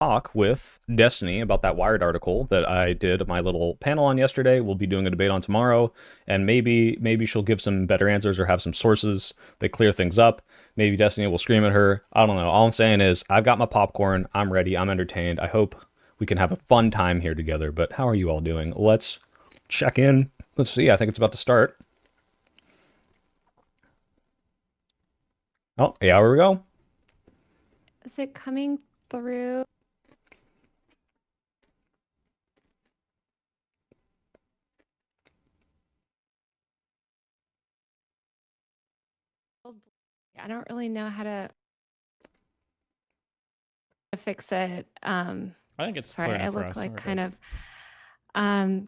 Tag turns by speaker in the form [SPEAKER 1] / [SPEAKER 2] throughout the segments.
[SPEAKER 1] talk with Destiny about that Wired article that I did my little panel on yesterday. We'll be doing a debate on tomorrow, and maybe she'll give some better answers or have some sources that clear things up. Maybe Destiny will scream at her. I don't know. All I'm saying is I've got my popcorn. I'm ready. I'm entertained. I hope we can have a fun time here together. But how are you all doing? Let's check in. Let's see. I think it's about to start. Oh, yeah, here we go.
[SPEAKER 2] Is it coming through? I don't really know how to fix it.
[SPEAKER 3] I think it's
[SPEAKER 2] sorry, I look like kind of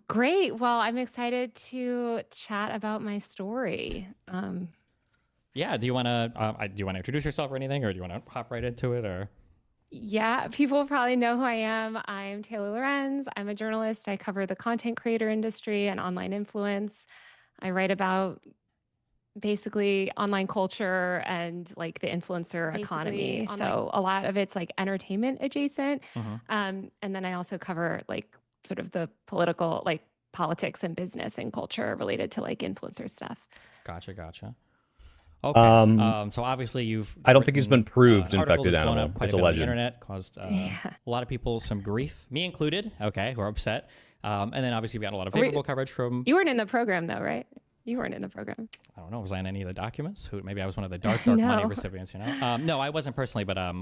[SPEAKER 2] great. Well, I'm excited to chat about my story.
[SPEAKER 3] Yeah, do you want to introduce yourself or anything, or do you want to hop right into it, or?
[SPEAKER 2] Yeah, people probably know who I am. I'm Taylor Lorenz. I'm a journalist. I cover the content creator industry and online influence. I write about basically online culture and like the influencer economy. So a lot of it's like entertainment adjacent. And then I also cover like sort of the political, like politics and business and culture related to like influencer stuff.
[SPEAKER 3] Gotcha. Okay. So obviously
[SPEAKER 1] I don't think he's been proved infected animal. It's a legend.
[SPEAKER 3] On the internet caused a lot of people some grief, me included. Okay, who are upset. And then obviously we got a lot of favorable coverage from.
[SPEAKER 2] You weren't in the program though, right? You weren't in the program.
[SPEAKER 3] I don't know. Was I in any of the documents? Maybe I was one of the dark money recipients. No, I wasn't personally, but I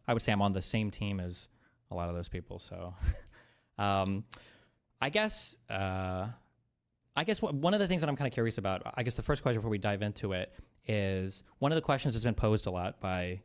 [SPEAKER 3] would say I'm on the same team as a lot of those people. So, I guess one of the things that I'm kind of curious about, I guess the first question before we dive into it is one of the questions that's been posed a lot by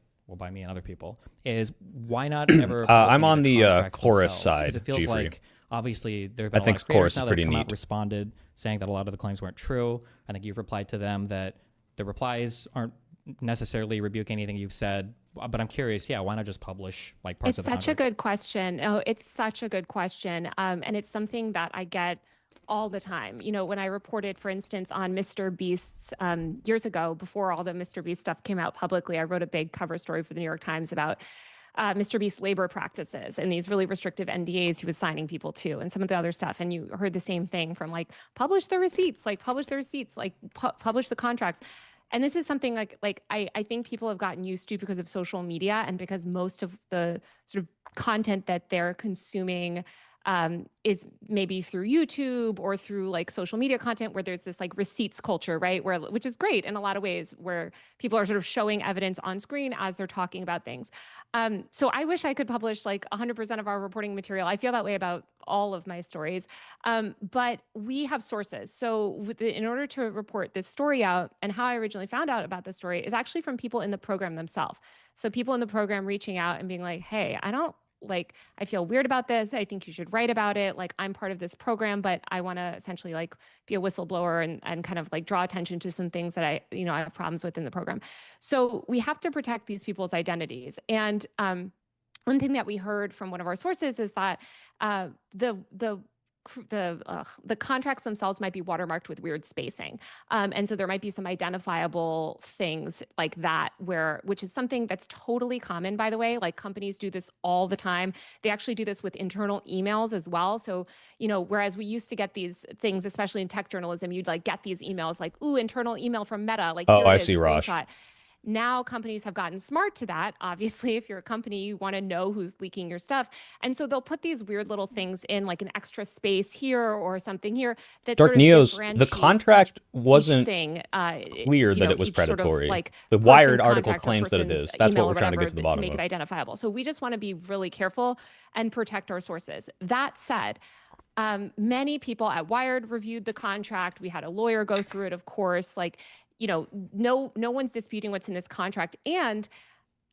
[SPEAKER 3] me and other people is why not ever.
[SPEAKER 1] I'm on the chorus side.
[SPEAKER 3] Because it feels like obviously there have been a lot of creators now that have come out responded saying that a lot of the claims weren't true. I think you've replied to them that the replies aren't necessarily rebuke anything you've said. But I'm curious, why not just publish like parts of the
[SPEAKER 2] It's such a good question. Oh, it's such a good question. And it's something that I get all the time. When I reported, for instance, on Mr. Beast's years ago, before all the Mr. Beast stuff came out publicly, I wrote a big cover story for the New York Times about Mr. Beast's labor practices and these really restrictive NDAs he was signing people to and some of the other stuff. And you heard the same thing from like, publish the receipts, publish the contracts. And this is something like I think people have gotten used to because of social media and because most of the sort of content that they're consuming is maybe through YouTube or through like social media content where there's this like receipts culture, right? Which is great in a lot of ways where people are sort of showing evidence on screen as they're talking about things. So I wish I could publish like 100% of our reporting material. I feel that way about all of my stories. But we have sources. So in order to report this story out, and how I originally found out about the story is actually from people in the program themselves. So people in the program reaching out and being like, hey, I feel weird about this. I think you should write about it. Like I'm part of this program, but I want to essentially like be a whistleblower and kind of like draw attention to some things that I have problems with in the program. So we have to protect these people's identities. And one thing that we heard from one of our sources is that the contracts themselves might be watermarked with weird spacing. And so there might be some identifiable things like that which is something that's totally common, by the way. Like companies do this all the time. They actually do this with internal emails as well. So, whereas we used to get these things, especially in tech journalism, you'd like get these emails like, ooh, internal email from Meta. Like, here it is, screenshot. Now companies have gotten smart to that. Obviously, if you're a company, you want to know who's leaking your stuff. And so they'll put these weird little things in like an extra space here or something here that
[SPEAKER 1] Dark
[SPEAKER 2] sort of
[SPEAKER 1] Neos, the contract wasn't clear that it was predatory. Like the Wired article claims that it is. That's what we're trying to get to the bottom of.
[SPEAKER 2] To make it identifiable. So we just want to be really careful and protect our sources. That said, many people at Wired reviewed the contract. We had a lawyer go through it, of course. No one's disputing what's in this contract, and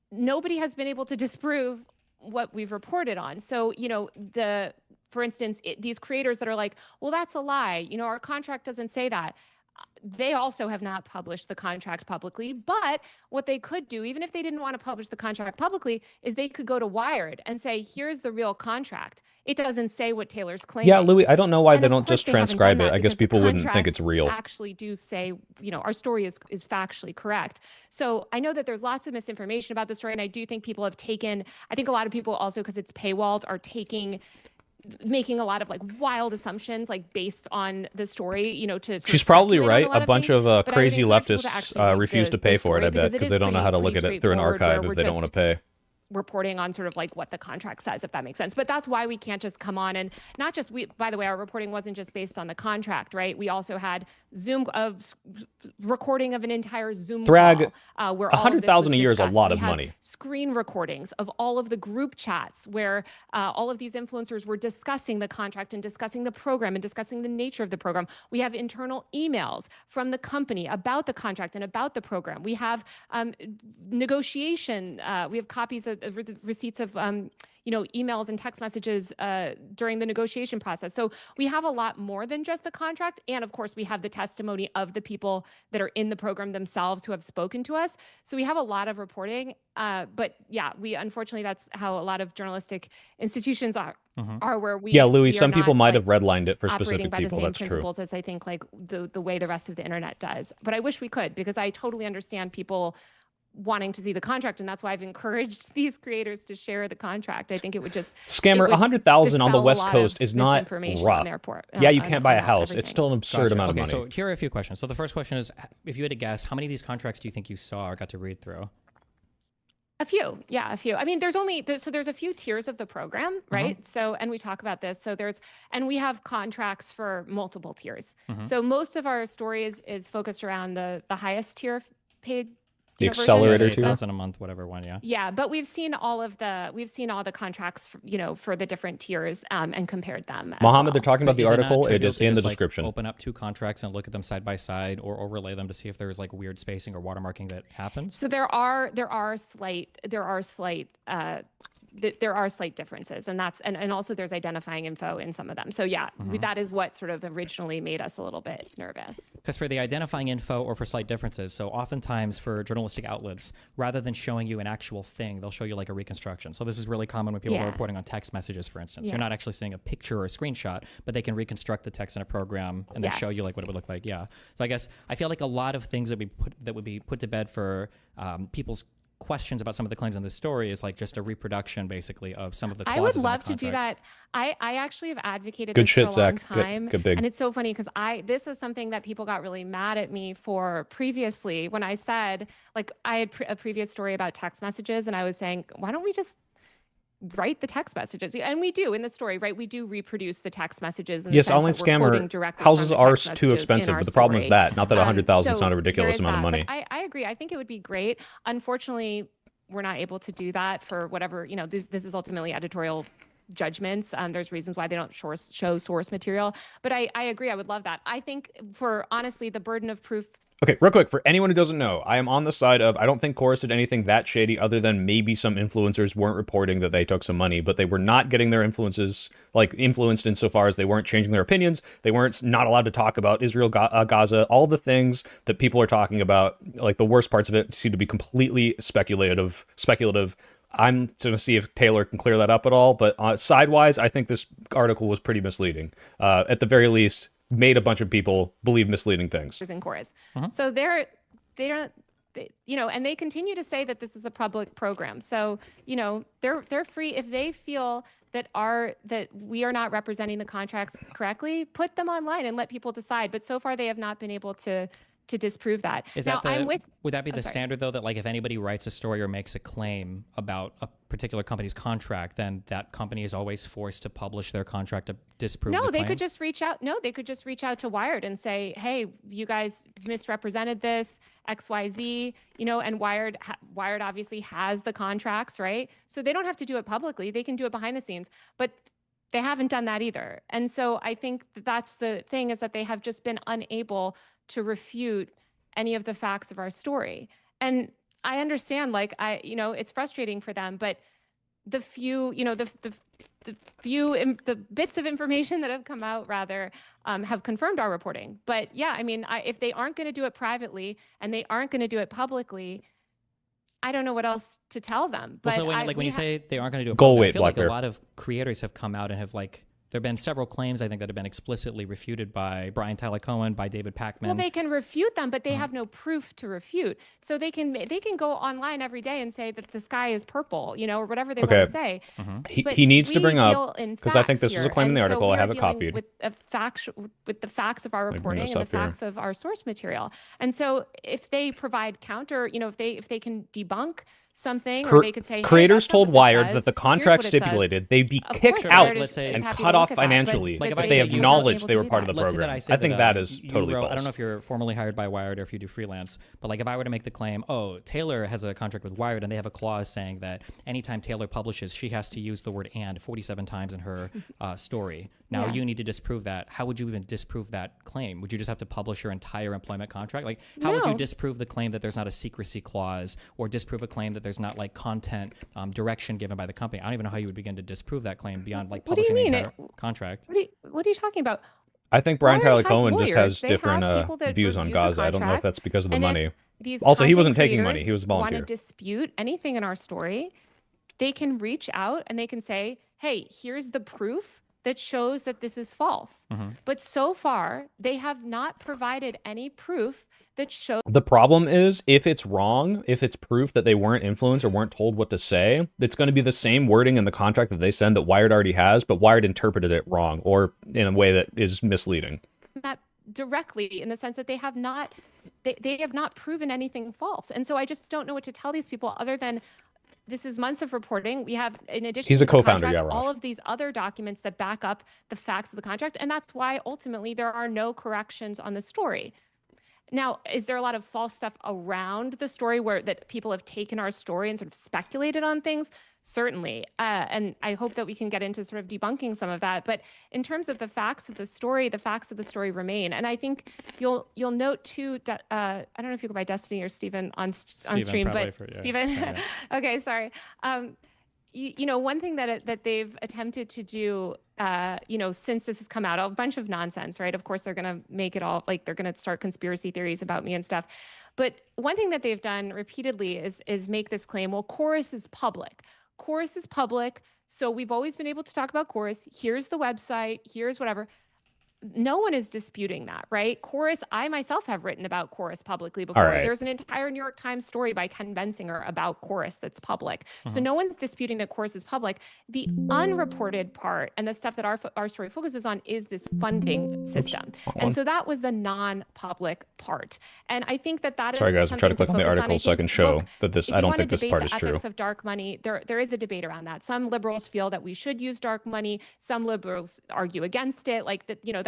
[SPEAKER 2] nobody has been able to disprove what we've reported on. So, for instance, these creators that are like, well, that's a lie. Our contract doesn't say that. they also have not published the contract publicly, but what they could do, even if they didn't want to publish the contract publicly, is they could go to Wired and say, here's the real contract. It doesn't say what Taylor's claiming.
[SPEAKER 1] Yeah, Louis, I don't know why they don't just transcribe it. I guess people wouldn't think it's real.
[SPEAKER 2] Actually do say, our story is factually correct. So I know that there's lots of misinformation about the story, and I do think people have taken, I think a lot of people also, because it's paywalled, are making a lot of like wild assumptions, like based on the story, to.
[SPEAKER 1] She's probably right. A bunch of crazy leftists refuse to pay for it, I bet, because they don't know how to look at it through an archive if they don't want to pay.
[SPEAKER 2] Reporting on sort of like what the contract says, if that makes sense. But that's why we can't just come on and not just by the way, our reporting wasn't just based on the contract, right? We also had recording of an entire Zoom
[SPEAKER 1] call
[SPEAKER 2] where
[SPEAKER 1] $100,000 a year is a lot of money.
[SPEAKER 2] Screen recordings of all of the group chats where all of these influencers were discussing the contract and discussing the program and discussing the nature of the program. We have internal emails from the company about the contract and about the program. We have negotiation. We have copies of receipts of emails and text messages during the negotiation process. So we have a lot more than just the contract. And of course, we have the testimony of the people that are in the program themselves who have spoken to us. So we have a lot of reporting. But yeah, unfortunately, that's how a lot of journalistic institutions are where we.
[SPEAKER 1] Yeah, Louis, some people might have redlined it for specific
[SPEAKER 2] by the
[SPEAKER 1] people.
[SPEAKER 2] same
[SPEAKER 1] That's
[SPEAKER 2] principles
[SPEAKER 1] true.
[SPEAKER 2] as I think like the way the rest of the internet does. But I wish we could, because I totally understand people wanting to see the contract, and that's why I've encouraged these creators to share the contract. I think it would just
[SPEAKER 1] scammer 100,000 on the West Coast is not rough. Yeah, you can't buy a house.
[SPEAKER 2] Everything.
[SPEAKER 1] It's still an absurd amount of money.
[SPEAKER 3] So here are a few questions. So the first question is, if you had to guess, how many of these contracts do you think you saw or got to read through?
[SPEAKER 2] A few. Yeah, a few. I mean, there's a few tiers of the program, right? So, and we talk about this. So we have contracts for multiple tiers. So most of our story is focused around the highest tier paid.
[SPEAKER 1] The accelerator tier,
[SPEAKER 3] $8,000 a month, whatever one, yeah.
[SPEAKER 2] Yeah, but we've seen all the contracts, for the different tiers, and compared them.
[SPEAKER 1] Mohammed, they're talking about the article. It is in the description.
[SPEAKER 3] Open up two contracts and look at them side by side, or overlay them to see if there's like weird spacing or watermarking that happens.
[SPEAKER 2] So there are slight differences, and also there's identifying info in some of them. So yeah, that is what sort of originally made us a little bit nervous.
[SPEAKER 3] Because for the identifying info or for slight differences, so oftentimes for journalistic outlets, rather than showing you an actual thing, they'll show you like a reconstruction. So this is really common when people are reporting on text messages, for instance. You're not actually seeing a picture or a screenshot, but they can reconstruct the text in a program and then show you like what it would look like. Yeah. So I feel like a lot of things that would be put to bed for people's questions about some of the claims in this story is like just a reproduction basically of some of the clauses.
[SPEAKER 2] I would
[SPEAKER 3] in the
[SPEAKER 2] love to do that. I actually have advocated
[SPEAKER 1] Good
[SPEAKER 2] this
[SPEAKER 1] shit,
[SPEAKER 2] for a long
[SPEAKER 1] Zach.
[SPEAKER 2] time.
[SPEAKER 1] Good big.
[SPEAKER 2] And it's so funny because this is something that people got really mad at me for previously when I said, like, I had a previous story about text messages and I was saying, why don't we just write the text messages? And we do in the story, right? We do reproduce the text messages.
[SPEAKER 1] Yes, online scammer houses are too expensive, but the problem is that, not that 100,000 is not a ridiculous amount of money.
[SPEAKER 2] I agree. I think it would be great. Unfortunately, we're not able to do that for whatever, this is ultimately editorial judgments. There's reasons why they don't show source material, but I agree. I would love that. I think for honestly, the burden of proof.
[SPEAKER 1] Okay, real quick, for anyone who doesn't know, I am on the side of, I don't think Chorus did anything that shady other than maybe some influencers weren't reporting that they took some money, but they were not getting their influenced insofar as they weren't changing their opinions. They weren't not allowed to talk about Israel, Gaza, all the things that people are talking about. Like the worst parts of it seem to be completely speculative. I'm going to see if Taylor can clear that up at all, but sidewise, I think this article was pretty misleading. At the very least, made a bunch of people believe misleading things.
[SPEAKER 2] In chorus. So they don't, and they continue to say that this is a public program. So, they're free if they feel that we are not representing the contracts correctly, put them online and let people decide. But so far they have not been able to disprove that.
[SPEAKER 3] Would that be the standard though, that like if anybody writes a story or makes a claim about a particular company's contract, then that company is always forced to publish their contract to disprove the claims?
[SPEAKER 2] They could just reach out. No, they could just reach out to Wired and say, hey, you guys misrepresented this, XYZ, and Wired obviously has the contracts, right? So they don't have to do it publicly. They can do it behind the scenes, but they haven't done that either. And so I think that's the thing, is that they have just been unable to refute any of the facts of our story. And I understand, it's frustrating for them, but the few, the bits of information that have come out have confirmed our reporting. But yeah, I mean, if they aren't going to do it privately and they aren't going to do it publicly, I don't know what else to tell them. But
[SPEAKER 3] so when you say they aren't going to do it
[SPEAKER 1] Go
[SPEAKER 3] publicly,
[SPEAKER 1] away,
[SPEAKER 3] I feel like
[SPEAKER 1] Blackbear.
[SPEAKER 3] a lot of creators have come out and have there have been several claims, I think, that have been explicitly refuted by Brian Tyler Cohen, by David Pakman.
[SPEAKER 2] Well, they can refute them, but they have no proof to refute. So they can go online every day and say that the sky is purple, or whatever they want to say.
[SPEAKER 1] He needs to bring up, because I think this was a claim in the article. I have it copied.
[SPEAKER 2] With the facts of our reporting and the facts of our source material. And so if they provide counter, if they can debunk something, or they could say,
[SPEAKER 1] creators told Wired that the contract stipulated they'd be kicked out and cut off financially if they acknowledged they were part of the program. I think that is totally false.
[SPEAKER 3] I don't know if you're formally hired by Wired or if you do freelance, but if I were to make the claim, Taylor has a contract with Wired and they have a clause saying that anytime Taylor publishes, she has to use the word "and" 47 times in her story. Now you need to disprove that. How would you even disprove that claim? Would you just have to publish your entire employment contract? How would you disprove the claim that there's not a secrecy clause, or disprove a claim that there's not content direction given by the company? I don't even know how you would begin to disprove that claim beyond publishing the entire contract.
[SPEAKER 2] What are you talking about?
[SPEAKER 1] I think Brian Tyler Cohen just has different views on Gaza. I don't know if that's because of the money. Also, he wasn't taking money. He was a volunteer.
[SPEAKER 2] Want to dispute anything in our story, they can reach out and they can say, hey, here's the proof that shows that this is false. But so far, they have not provided any proof that shows.
[SPEAKER 1] The problem is, if it's wrong, if it's proof that they weren't influenced or weren't told what to say, it's going to be the same wording in the contract that they send that Wired already has, but Wired interpreted it wrong or in a way that is misleading.
[SPEAKER 2] Not directly, in the sense that they have not proven anything false. And so I just don't know what to tell these people other than, this is months of reporting. We have, in addition
[SPEAKER 1] to
[SPEAKER 2] the
[SPEAKER 1] co-founder,
[SPEAKER 2] contract, all of these other documents that back up the facts of the contract. And that's why ultimately there are no corrections on the story. Now, is there a lot of false stuff around the story that people have taken our story and sort of speculated on things? Certainly. And I hope that we can get into sort of debunking some of that. But in terms of the facts of the story remain. And I think you'll note too, I don't know if you go by Destiny or Stephen on stream, but Stephen. Okay, sorry. One thing that they've attempted to do, since this has come out, a bunch of nonsense, right? Of course, they're going to make it all they're going to start conspiracy theories about me and stuff. But one thing that they've done repeatedly is make this claim, well, Chorus is public. Chorus is public. So we've always been able to talk about Chorus. Here's the website. Here's whatever. No one is disputing that, right? Chorus, I myself have written about Chorus publicly before. Right. There's an entire New York Times story by Ken Bensinger about Chorus that's public. So no one's disputing that Chorus is public. The unreported part and the stuff that our story focuses on is this funding system. And so that was the non-public part. And I think that is.
[SPEAKER 1] Sorry, guys, I'm trying to click on the article so I can show that this. I don't think this part is true.
[SPEAKER 2] Ethics of dark money, there is a debate around that. Some liberals feel that we should use dark money. Some liberals argue against it.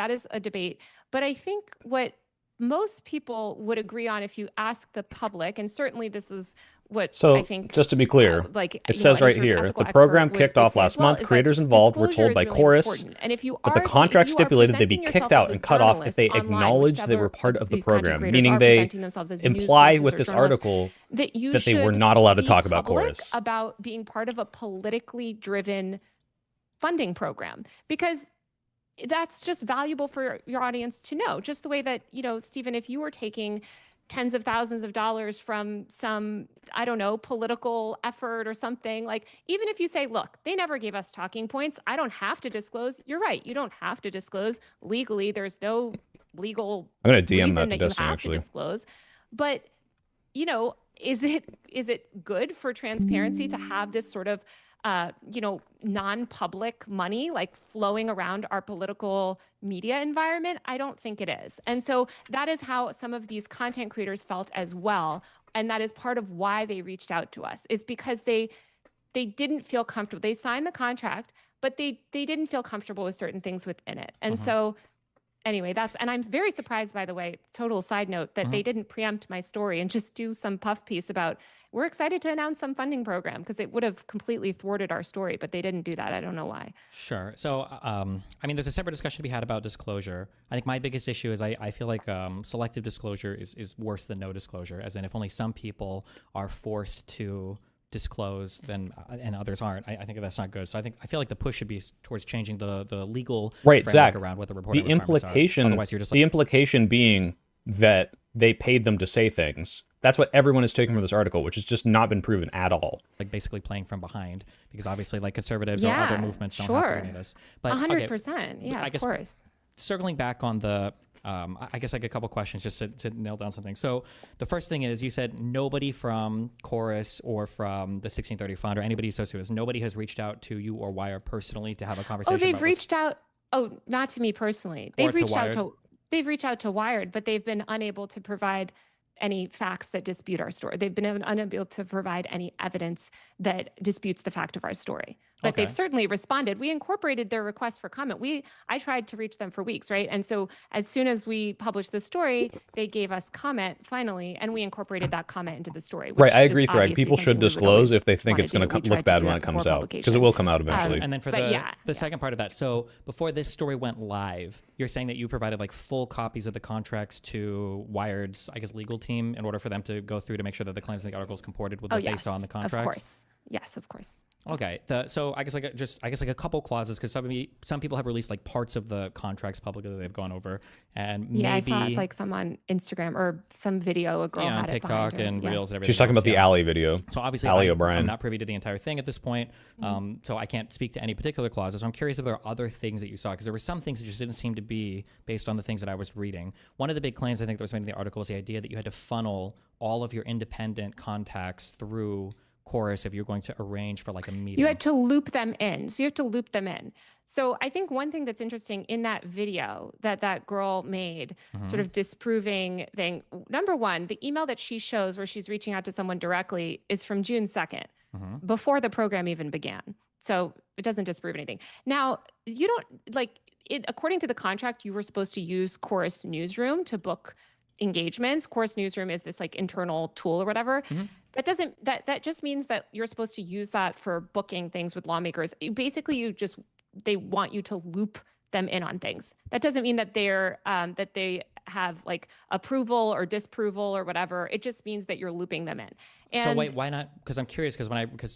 [SPEAKER 2] That is a debate. But I think what most people would agree on if you ask the public, and certainly this is what I think.
[SPEAKER 1] Just to be clear, it says right here, the program kicked off last month. Creators involved were told by Chorus, but the contract stipulated they'd be kicked out and cut off if they acknowledged they were part of the program, meaning they imply with this article that they were not allowed to talk about Chorus.
[SPEAKER 2] About being part of a politically driven funding program, because that's just valuable for your audience to know. Just the way that, Stephen, if you were taking tens of thousands of dollars from some, I don't know, political effort or something, even if you say, look, they never gave us talking points, I don't have to disclose. You're right. You don't have to disclose legally. There's no legal
[SPEAKER 1] I'm going to DM
[SPEAKER 2] reason
[SPEAKER 1] that
[SPEAKER 2] you
[SPEAKER 1] Destiny,
[SPEAKER 2] have
[SPEAKER 1] actually.
[SPEAKER 2] to disclose. But, is it good for transparency to have this sort of non-public money flowing around our political media environment? I don't think it is. And so that is how some of these content creators felt as well. And that is part of why they reached out to us, is because they didn't feel comfortable. They signed the contract, but they didn't feel comfortable with certain things within it. And so anyway, and I'm very surprised, by the way, total side note, that they didn't preempt my story and just do some puff piece about, we're excited to announce some funding program, because it would have completely thwarted our story, but they didn't do that. I don't know why.
[SPEAKER 3] Sure. So, there's a separate discussion to be had about disclosure. I think my biggest issue is I feel like selective disclosure is worse than no disclosure, as in if only some people are forced to disclose then and others aren't. I think that's not good. So I feel like the push should be towards changing the legal
[SPEAKER 1] framework
[SPEAKER 3] Zach, around what the reporting
[SPEAKER 1] implication
[SPEAKER 3] are. Otherwise, you're just
[SPEAKER 1] the implication being that they paid them to say things. That's what everyone is taking from this article, which has just not been proven at all.
[SPEAKER 3] Like basically playing from behind, because obviously like conservatives or other movements don't have to do any of this. But
[SPEAKER 2] 100%. Yeah, of course.
[SPEAKER 3] Circling back on the, I guess like a couple questions just to nail down something. So the first thing is, you said nobody from Chorus or from the 1630 Fund or anybody associated with this, nobody has reached out to you or Wired personally to have a conversation.
[SPEAKER 2] Oh, they've reached out. Oh, not to me personally. They've reached out to Wired, but they've been unable to provide any facts that dispute our story. They've been unable to provide any evidence that disputes the fact of our story. But they've certainly responded. We incorporated their request for comment. I tried to reach them for weeks, right? And so as soon as we published the story, they gave us comment finally, and we incorporated that comment into the story.
[SPEAKER 1] Right, I agree, Thrag. People should disclose if they think it's going to look bad when it comes out, because it will come out eventually.
[SPEAKER 3] And then for the second part of that, so before this story went live, you're saying that you provided like full copies of the contracts to Wired's, I guess, legal team in order for them to go through to make sure that the claims in the articles comported with what they saw in the contracts?
[SPEAKER 2] Of course. Yes, of course.
[SPEAKER 3] Okay, so I guess like a couple clauses, because some people have released like parts of the contracts publicly that they've gone over, and maybe
[SPEAKER 2] I saw it's like some on Instagram or some video a girl had
[SPEAKER 3] on TikTok and Reels and everything.
[SPEAKER 1] She's talking about the Allie video.
[SPEAKER 3] So obviously,
[SPEAKER 1] Allie O'Brien.
[SPEAKER 3] I'm not privy to the entire thing at this point, so I can't speak to any particular clauses. So I'm curious if there are other things that you saw, because there were some things that just didn't seem to be based on the things that I was reading. One of the big claims I think that was made in the article was the idea that you had to funnel all of your independent contacts through Chorus if you're going to arrange for like a meeting.
[SPEAKER 2] You had to loop them in. So you have to loop them in. So I think one thing that's interesting in that video that girl made, sort of disproving thing, number one, the email that she shows where she's reaching out to someone directly is from June 2nd, before the program even began. So it doesn't disprove anything. Now, you don't according to the contract, you were supposed to use Chorus Newsroom to book engagements. Chorus Newsroom is this like internal tool or whatever. That just means that you're supposed to use that for booking things with lawmakers. Basically, they want you to loop them in on things. That doesn't mean that that they have like approval or disapproval or whatever. It just means that you're looping them in. And
[SPEAKER 3] so wait, why not? Because I'm curious, because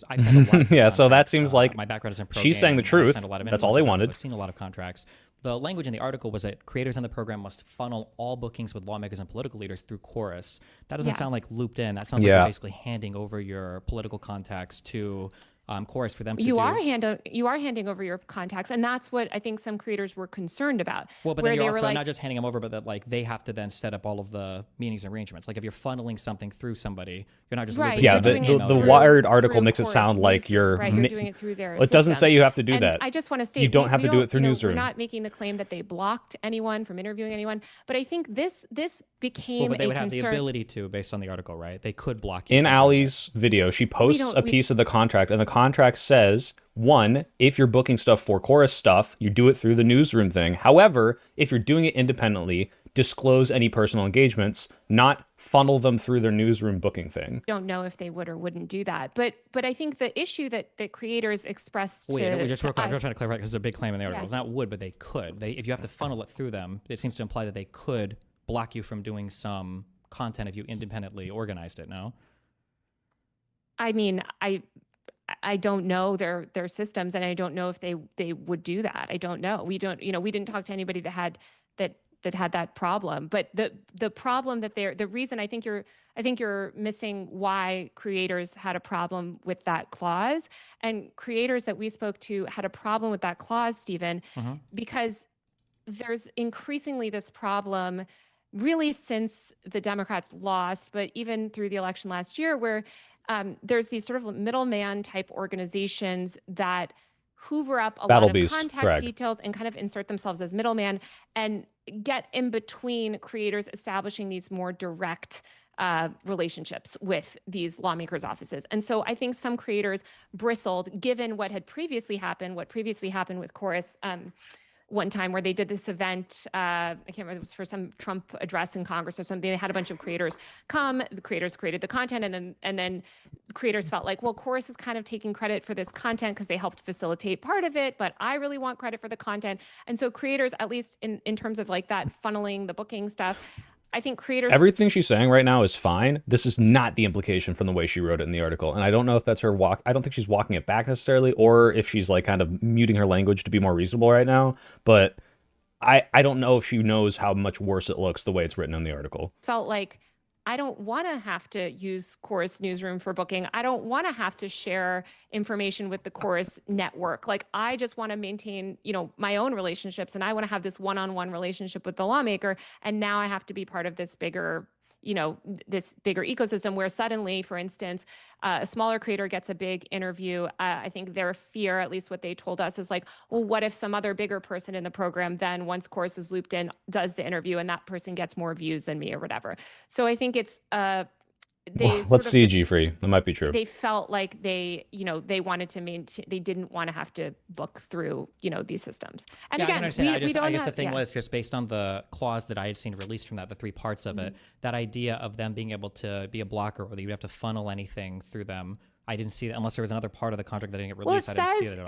[SPEAKER 3] I've sent a lot of
[SPEAKER 1] so that seems like
[SPEAKER 3] my background is in pro
[SPEAKER 1] she's
[SPEAKER 3] game,
[SPEAKER 1] saying the truth. That's all they wanted.
[SPEAKER 3] I've seen a lot of contracts. The language in the article was that creators in the program must funnel all bookings with lawmakers and political leaders through Chorus. That doesn't sound like looped in. That sounds like you're basically handing over your political contacts to Chorus for them to do.
[SPEAKER 2] You are handing over your contacts, and that's what I think some creators were concerned about.
[SPEAKER 3] Well, but then you're also not just handing them over, but that like they have to then set up all of the meetings and arrangements. Like if you're funneling something through somebody, you're not just
[SPEAKER 2] right.
[SPEAKER 1] Yeah, the Wired article makes it sound like you're
[SPEAKER 2] doing it through their.
[SPEAKER 1] It doesn't say you have to do that.
[SPEAKER 2] I just want to state
[SPEAKER 1] you don't have to do it through Newsroom.
[SPEAKER 2] We're not making the claim that they blocked anyone from interviewing anyone, but I think this became
[SPEAKER 3] but they would
[SPEAKER 2] have
[SPEAKER 3] the ability to, based on the article, right? They could block you.
[SPEAKER 1] In Allie's video, she posts a piece of the contract, and the contract says, one, if you're booking stuff for Chorus stuff, you do it through the Newsroom thing. However, if you're doing it independently, disclose any personal engagements, not funnel them through their Newsroom booking thing.
[SPEAKER 2] Don't know if they would or wouldn't do that. But I think the issue that creators expressed
[SPEAKER 3] I'm just trying to clarify, because it's a big claim in the article. It's not would, but they could. If you have to funnel it through them, it seems to imply that they could block you from doing some content if you independently organized it, no?
[SPEAKER 2] I mean, I don't know their systems, and I don't know if they would do that. I don't know. We didn't talk to anybody that had that problem. But the problem that the reason I think you're missing why creators had a problem with that clause, and creators that we spoke to had a problem with that clause, Stephen, because there's increasingly this problem really since the Democrats lost, but even through the election last year, where there's these sort of middleman type organizations that hoover up a lot of contact details and kind of insert themselves as middleman and get in between creators establishing these more direct relationships with these lawmakers' offices. And so I think some creators bristled, given what previously happened with Chorus one time, where they did this event, I can't remember, it was for some Trump address in Congress or something. They had a bunch of creators come, the creators created the content, and then creators felt like, well, Chorus is kind of taking credit for this content because they helped facilitate part of it, but I really want credit for the content. And so creators, at least in terms of like that funneling, the booking stuff, I think creators...
[SPEAKER 1] Everything she's saying right now is fine. This is not the implication from the way she wrote it in the article. And I don't know if that's her I don't think she's walking it back necessarily, or if she's like kind of muting her language to be more reasonable right now. But I don't know if she knows how much worse it looks the way it's written in the article.
[SPEAKER 2] Felt like, I don't want to have to use Chorus Newsroom for booking. I don't want to have to share information with the Chorus network. Like, I just want to maintain, my own relationships, and I want to have this one-on-one relationship with the lawmaker. And now I have to be part of this bigger ecosystem where suddenly, for instance, a smaller creator gets a big interview. I think their fear, at least what they told us, is like, well, what if some other bigger person in the program then, once Chorus is looped in, does the interview and that person gets more views than me or whatever. So I think it's
[SPEAKER 1] let's see, G-Free. That might be true.
[SPEAKER 2] They felt like they wanted to maintain, they didn't want to have to book through, these systems. And again,
[SPEAKER 3] I guess the thing was just based on the clause that I had seen released from that, the 3 parts of it, that idea of them being able to be a blocker, or that you have to funnel anything through them. I didn't see that unless there was another part of the contract that didn't get released.
[SPEAKER 2] Well,
[SPEAKER 3] I didn't see it at all.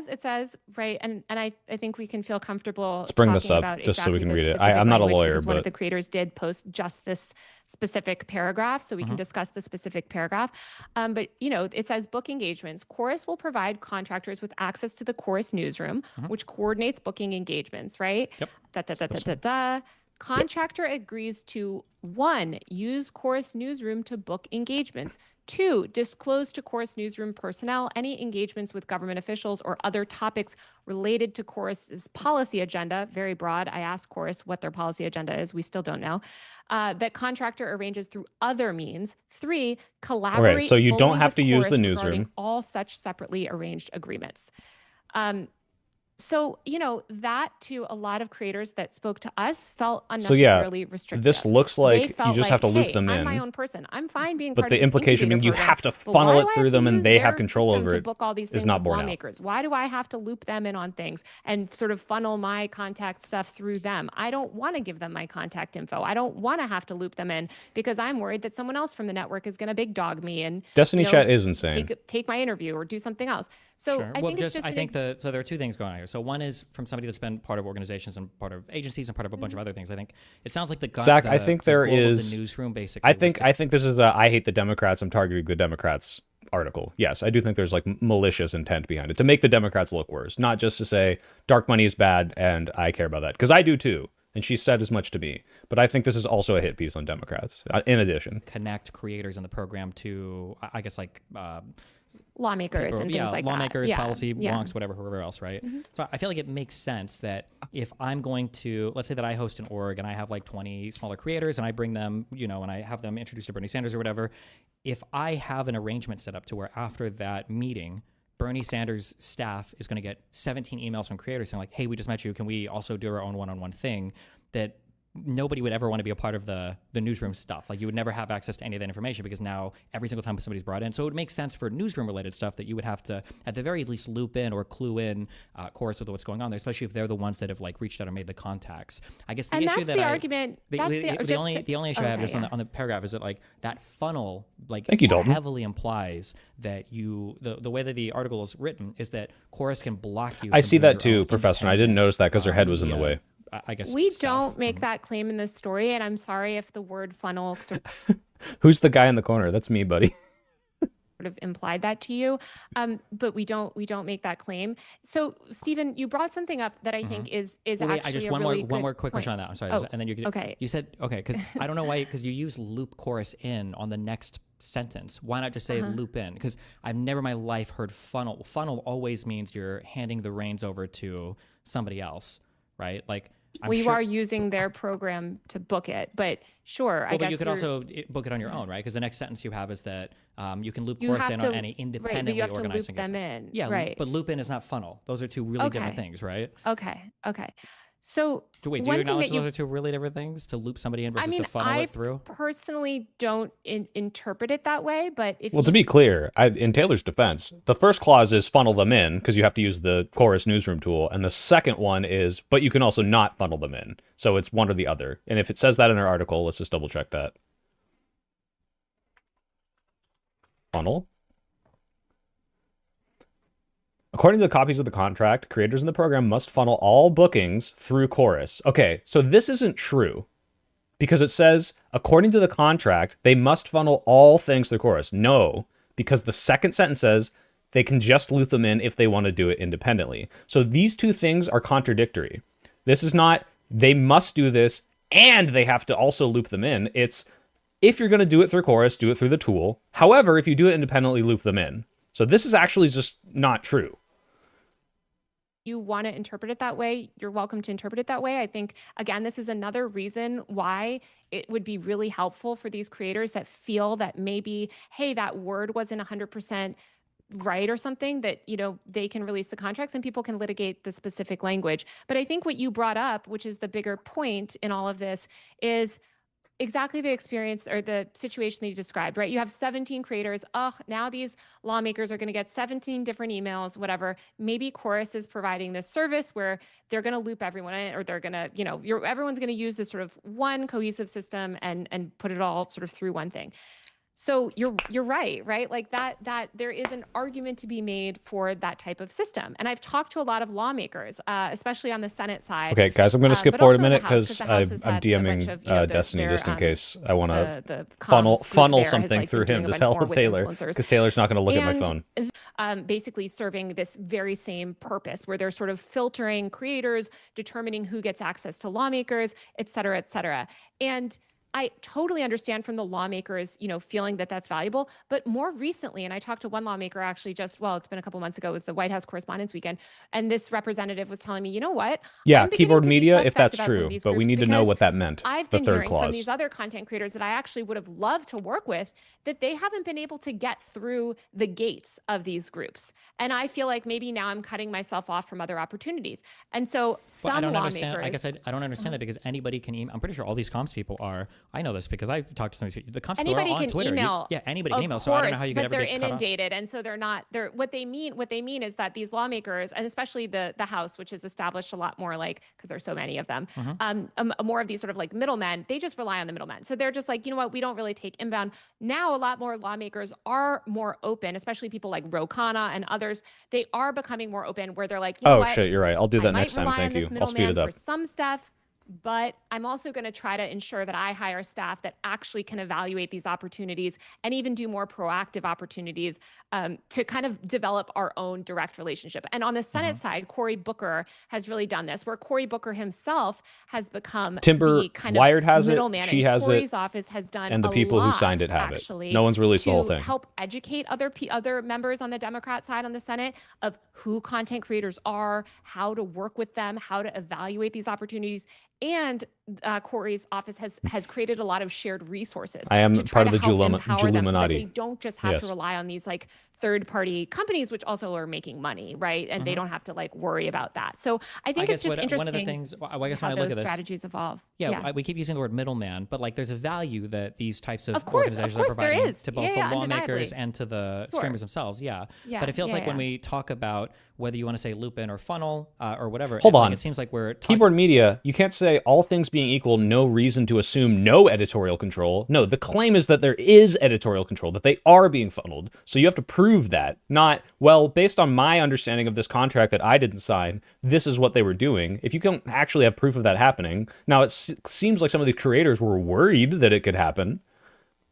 [SPEAKER 2] It says, right. And I think we can feel comfortable.
[SPEAKER 1] Let's bring this up just so we can read it. I'm not a lawyer, but
[SPEAKER 2] one of the creators did post just this specific paragraph, so we can discuss the specific paragraph. But it says book engagements. Chorus will provide contractors with access to the Chorus newsroom, which coordinates booking engagements, right?
[SPEAKER 3] Yep.
[SPEAKER 2] Contractor agrees to 1, use Chorus Newsroom to book engagements. 2, disclose to Chorus Newsroom personnel any engagements with government officials or other topics related to Chorus's policy agenda. Very broad. I asked Chorus what their policy agenda is. We still don't know. That contractor arranges through other means. 3, collaborate.
[SPEAKER 1] Okay, so you don't have to use the
[SPEAKER 2] regarding
[SPEAKER 1] newsroom.
[SPEAKER 2] All such separately arranged agreements. So, that to a lot of creators that spoke to us felt unnecessarily restrictive.
[SPEAKER 1] This looks like you just have to loop them in.
[SPEAKER 2] I'm my own person. I'm fine being
[SPEAKER 1] but
[SPEAKER 2] part
[SPEAKER 1] the
[SPEAKER 2] of this
[SPEAKER 1] implication being you
[SPEAKER 2] program,
[SPEAKER 1] have to funnel it through them and they have
[SPEAKER 2] their
[SPEAKER 1] control
[SPEAKER 2] system
[SPEAKER 1] over
[SPEAKER 2] to
[SPEAKER 1] it
[SPEAKER 2] book all these things
[SPEAKER 1] is not
[SPEAKER 2] with
[SPEAKER 1] borne out.
[SPEAKER 2] lawmakers. Why do I have to loop them in on things and sort of funnel my contact stuff through them? I don't want to give them my contact info. I don't want to have to loop them in because I'm worried that someone else from the network is going to big dog me and
[SPEAKER 1] Destiny Chat is insane.
[SPEAKER 2] Take my interview or do something else. So
[SPEAKER 3] sure.
[SPEAKER 2] I think
[SPEAKER 3] so there are 2 things going on here. So one is from somebody that's been part of organizations and part of agencies and part of a bunch of other things. I think it sounds like
[SPEAKER 1] Zach, I think there is
[SPEAKER 3] the newsroom basically.
[SPEAKER 1] I think this is a I hate the Democrats, I'm targeting the Democrats article. Yes, I do think there's like malicious intent behind it to make the Democrats look worse, not just to say dark money is bad and I care about that, because I do too. And she said as much to me. But I think this is also a hit piece on Democrats, in addition.
[SPEAKER 3] Connect creators in the program to, I guess, like...
[SPEAKER 2] lawmakers and things like
[SPEAKER 3] lawmakers,
[SPEAKER 2] that.
[SPEAKER 3] policy wonks, whoever else, right? So I feel like it makes sense that if I'm going to, let's say that I host an org and I have like 20 smaller creators and I bring them, and I have them introduced to Bernie Sanders or whatever, if I have an arrangement set up to where after that meeting, Bernie Sanders' staff is going to get 17 emails from creators saying like, hey, we just met you. Can we also do our own one-on-one thing? That nobody would ever want to be a part of the newsroom stuff. Like you would never have access to any of that information because now every single time somebody's brought in. So it would make sense for newsroom related stuff that you would have to at the very least loop in or clue in Chorus with what's going on there, especially if they're the ones that have like reached out and made the contacts. I guess the issue that the only issue I have just on the paragraph is that like that funnel like
[SPEAKER 1] Thank you, Dalton.
[SPEAKER 3] heavily implies that the way that the article is written is that Chorus can block you.
[SPEAKER 1] I see that too, Professor. And I didn't notice that because her head was in the way.
[SPEAKER 3] I guess
[SPEAKER 2] we don't make that claim in this story, and I'm sorry if the word funnel sort
[SPEAKER 1] Who's the guy in the corner? That's me, buddy.
[SPEAKER 2] of implied that to you, but we don't make that claim. So, Stephen, you brought something up that I think is actually
[SPEAKER 3] I just
[SPEAKER 2] a
[SPEAKER 3] one
[SPEAKER 2] really
[SPEAKER 3] more quick question on that. I'm sorry, and then you
[SPEAKER 2] okay.
[SPEAKER 3] You said okay because I don't know why because you use loop Chorus in on the next sentence. Why not just say loop in? Because I've never in my life heard funnel. Funnel always means you're handing the reins over to somebody else, right? Like.
[SPEAKER 2] You are using their program to book it, but sure, I guess.
[SPEAKER 3] But you could also book it on your own, right? Because the next sentence you have is that you can loop Chorus in on any independently organized engagements. Yeah, right. But loop in is not funnel. Those are 2 really different things, right?
[SPEAKER 2] Okay. So
[SPEAKER 3] wait, do you acknowledge those are 2 really different things? To loop somebody in versus to funnel it through?
[SPEAKER 2] I personally don't interpret it that way, but if
[SPEAKER 1] to be clear, in Taylor's defense, the first clause is funnel them in because you have to use the Chorus newsroom tool, and the second one is, but you can also not funnel them in. So it's one or the other. And if it says that in our article, let's just double check that. Funnel. According to the copies of the contract, creators in the program must funnel all bookings through Chorus. Okay, so this isn't true. because it says, according to the contract, they must funnel all things through Chorus. No, because the second sentence says they can just loop them in if they want to do it independently. So these two things are contradictory. This is not, they must do this and they have to also loop them in. It's, if you're going to do it through Chorus, do it through the tool. However, if you do it independently, loop them in. So this is actually just not true.
[SPEAKER 2] You want to interpret it that way, you're welcome to interpret it that way. I think, again, this is another reason why it would be really helpful for these creators that feel that maybe, hey, that word wasn't 100% right or something, that, you know, they can release the contracts and people can litigate the specific language. But I think what you brought up, which is the bigger point in all of this, is exactly the experience or the situation that you described, right? You have 17 creators. Oh, now these lawmakers are going to get 17 different emails, whatever. Maybe Chorus is providing this service where they're going to loop everyone in, or they're going to, you know, everyone's going to use this sort of one cohesive system and put it all sort of through one thing. So you're right? Like that there is an argument to be made for that type of system. And I've talked to a lot of lawmakers, especially on the Senate side.
[SPEAKER 1] Okay, guys, I'm going to skip forward a minute because I'm DMing Destiny just in case I want to funnel something through him to tell Taylor, because Taylor's not going to look at my phone.
[SPEAKER 2] Basically serving this very same purpose where they're sort of filtering creators, determining who gets access to lawmakers, et cetera, et cetera. And I totally understand from the lawmakers, you know, feeling that that's valuable. But more recently, and I talked to one lawmaker actually it's been a couple months ago, it was the White House Correspondents' Weekend. And this representative was telling me, you know what?
[SPEAKER 1] Yeah, keyboard media, if that's true, but we need to know what that meant.
[SPEAKER 2] I've been hearing from these other content creators that I actually would have loved to work with, that they haven't been able to get through the gates of these groups. And I feel like maybe now I'm cutting myself off from other opportunities. And so some
[SPEAKER 3] I don't
[SPEAKER 2] lawmakers...
[SPEAKER 3] understand. I guess I don't understand that, because anybody can email. I'm pretty sure all these comms people are. I know this because I've talked to some of these people. The comms people are on Twitter. Anybody can email.
[SPEAKER 2] Course,
[SPEAKER 3] so I don't know how you could ever
[SPEAKER 2] get
[SPEAKER 3] get
[SPEAKER 2] inundated, and so they're not. What they mean is that these lawmakers, and especially the House, which has established a lot more, like, because there's so many of them, more of these sort of like middlemen. They just rely on the middlemen. So they're just like, you know what, we don't really take inbound. Now a lot more lawmakers are more open, especially people like Ro Khanna and others. They are becoming more open, where they're like, you know what?
[SPEAKER 1] Shit, you're right. I'll do that next time. Thank you. I'll speed it up.
[SPEAKER 2] For some stuff, but I'm also going to try to ensure that I hire staff that actually can evaluate these opportunities and even do more proactive opportunities to kind of develop our own direct relationship. And on the Senate side, Cory Booker has really done this, where Cory Booker himself has become
[SPEAKER 1] Timber
[SPEAKER 2] the kind
[SPEAKER 1] Wired
[SPEAKER 2] of
[SPEAKER 1] has
[SPEAKER 2] middleman.
[SPEAKER 1] It, she has
[SPEAKER 2] Cory's
[SPEAKER 1] it,
[SPEAKER 2] office has done
[SPEAKER 1] and the people who signed it have it. No one's released the whole thing.
[SPEAKER 2] Help educate other members on the Democrat side on the Senate of who content creators are, how to work with them, how to evaluate these opportunities. And Cory's office has created a lot of shared resources.
[SPEAKER 1] I am part of the
[SPEAKER 2] Illuminati. So they don't just have to rely on these like third-party companies, which also are making money, right? And they don't have to like worry about that. So I think it's just interesting. One of the things,
[SPEAKER 3] I guess when I look at this,
[SPEAKER 2] strategies evolve.
[SPEAKER 3] We keep using the word middleman, but like there's a value that these types of
[SPEAKER 2] course,
[SPEAKER 3] organizations are providing to both the lawmakers
[SPEAKER 2] undeniably.
[SPEAKER 3] and to the streamers themselves. But it feels like when we talk about whether you want to say loop in or funnel or whatever,
[SPEAKER 1] hold on.
[SPEAKER 3] It seems like we're
[SPEAKER 1] keyboard media. You can't say all things being equal, no reason to assume no editorial control. No, the claim is that there is editorial control, that they are being funneled. So you have to prove that, not, well, based on my understanding of this contract that I didn't sign, this is what they were doing. If you don't actually have proof of that happening, now it seems like some of the creators were worried that it could happen,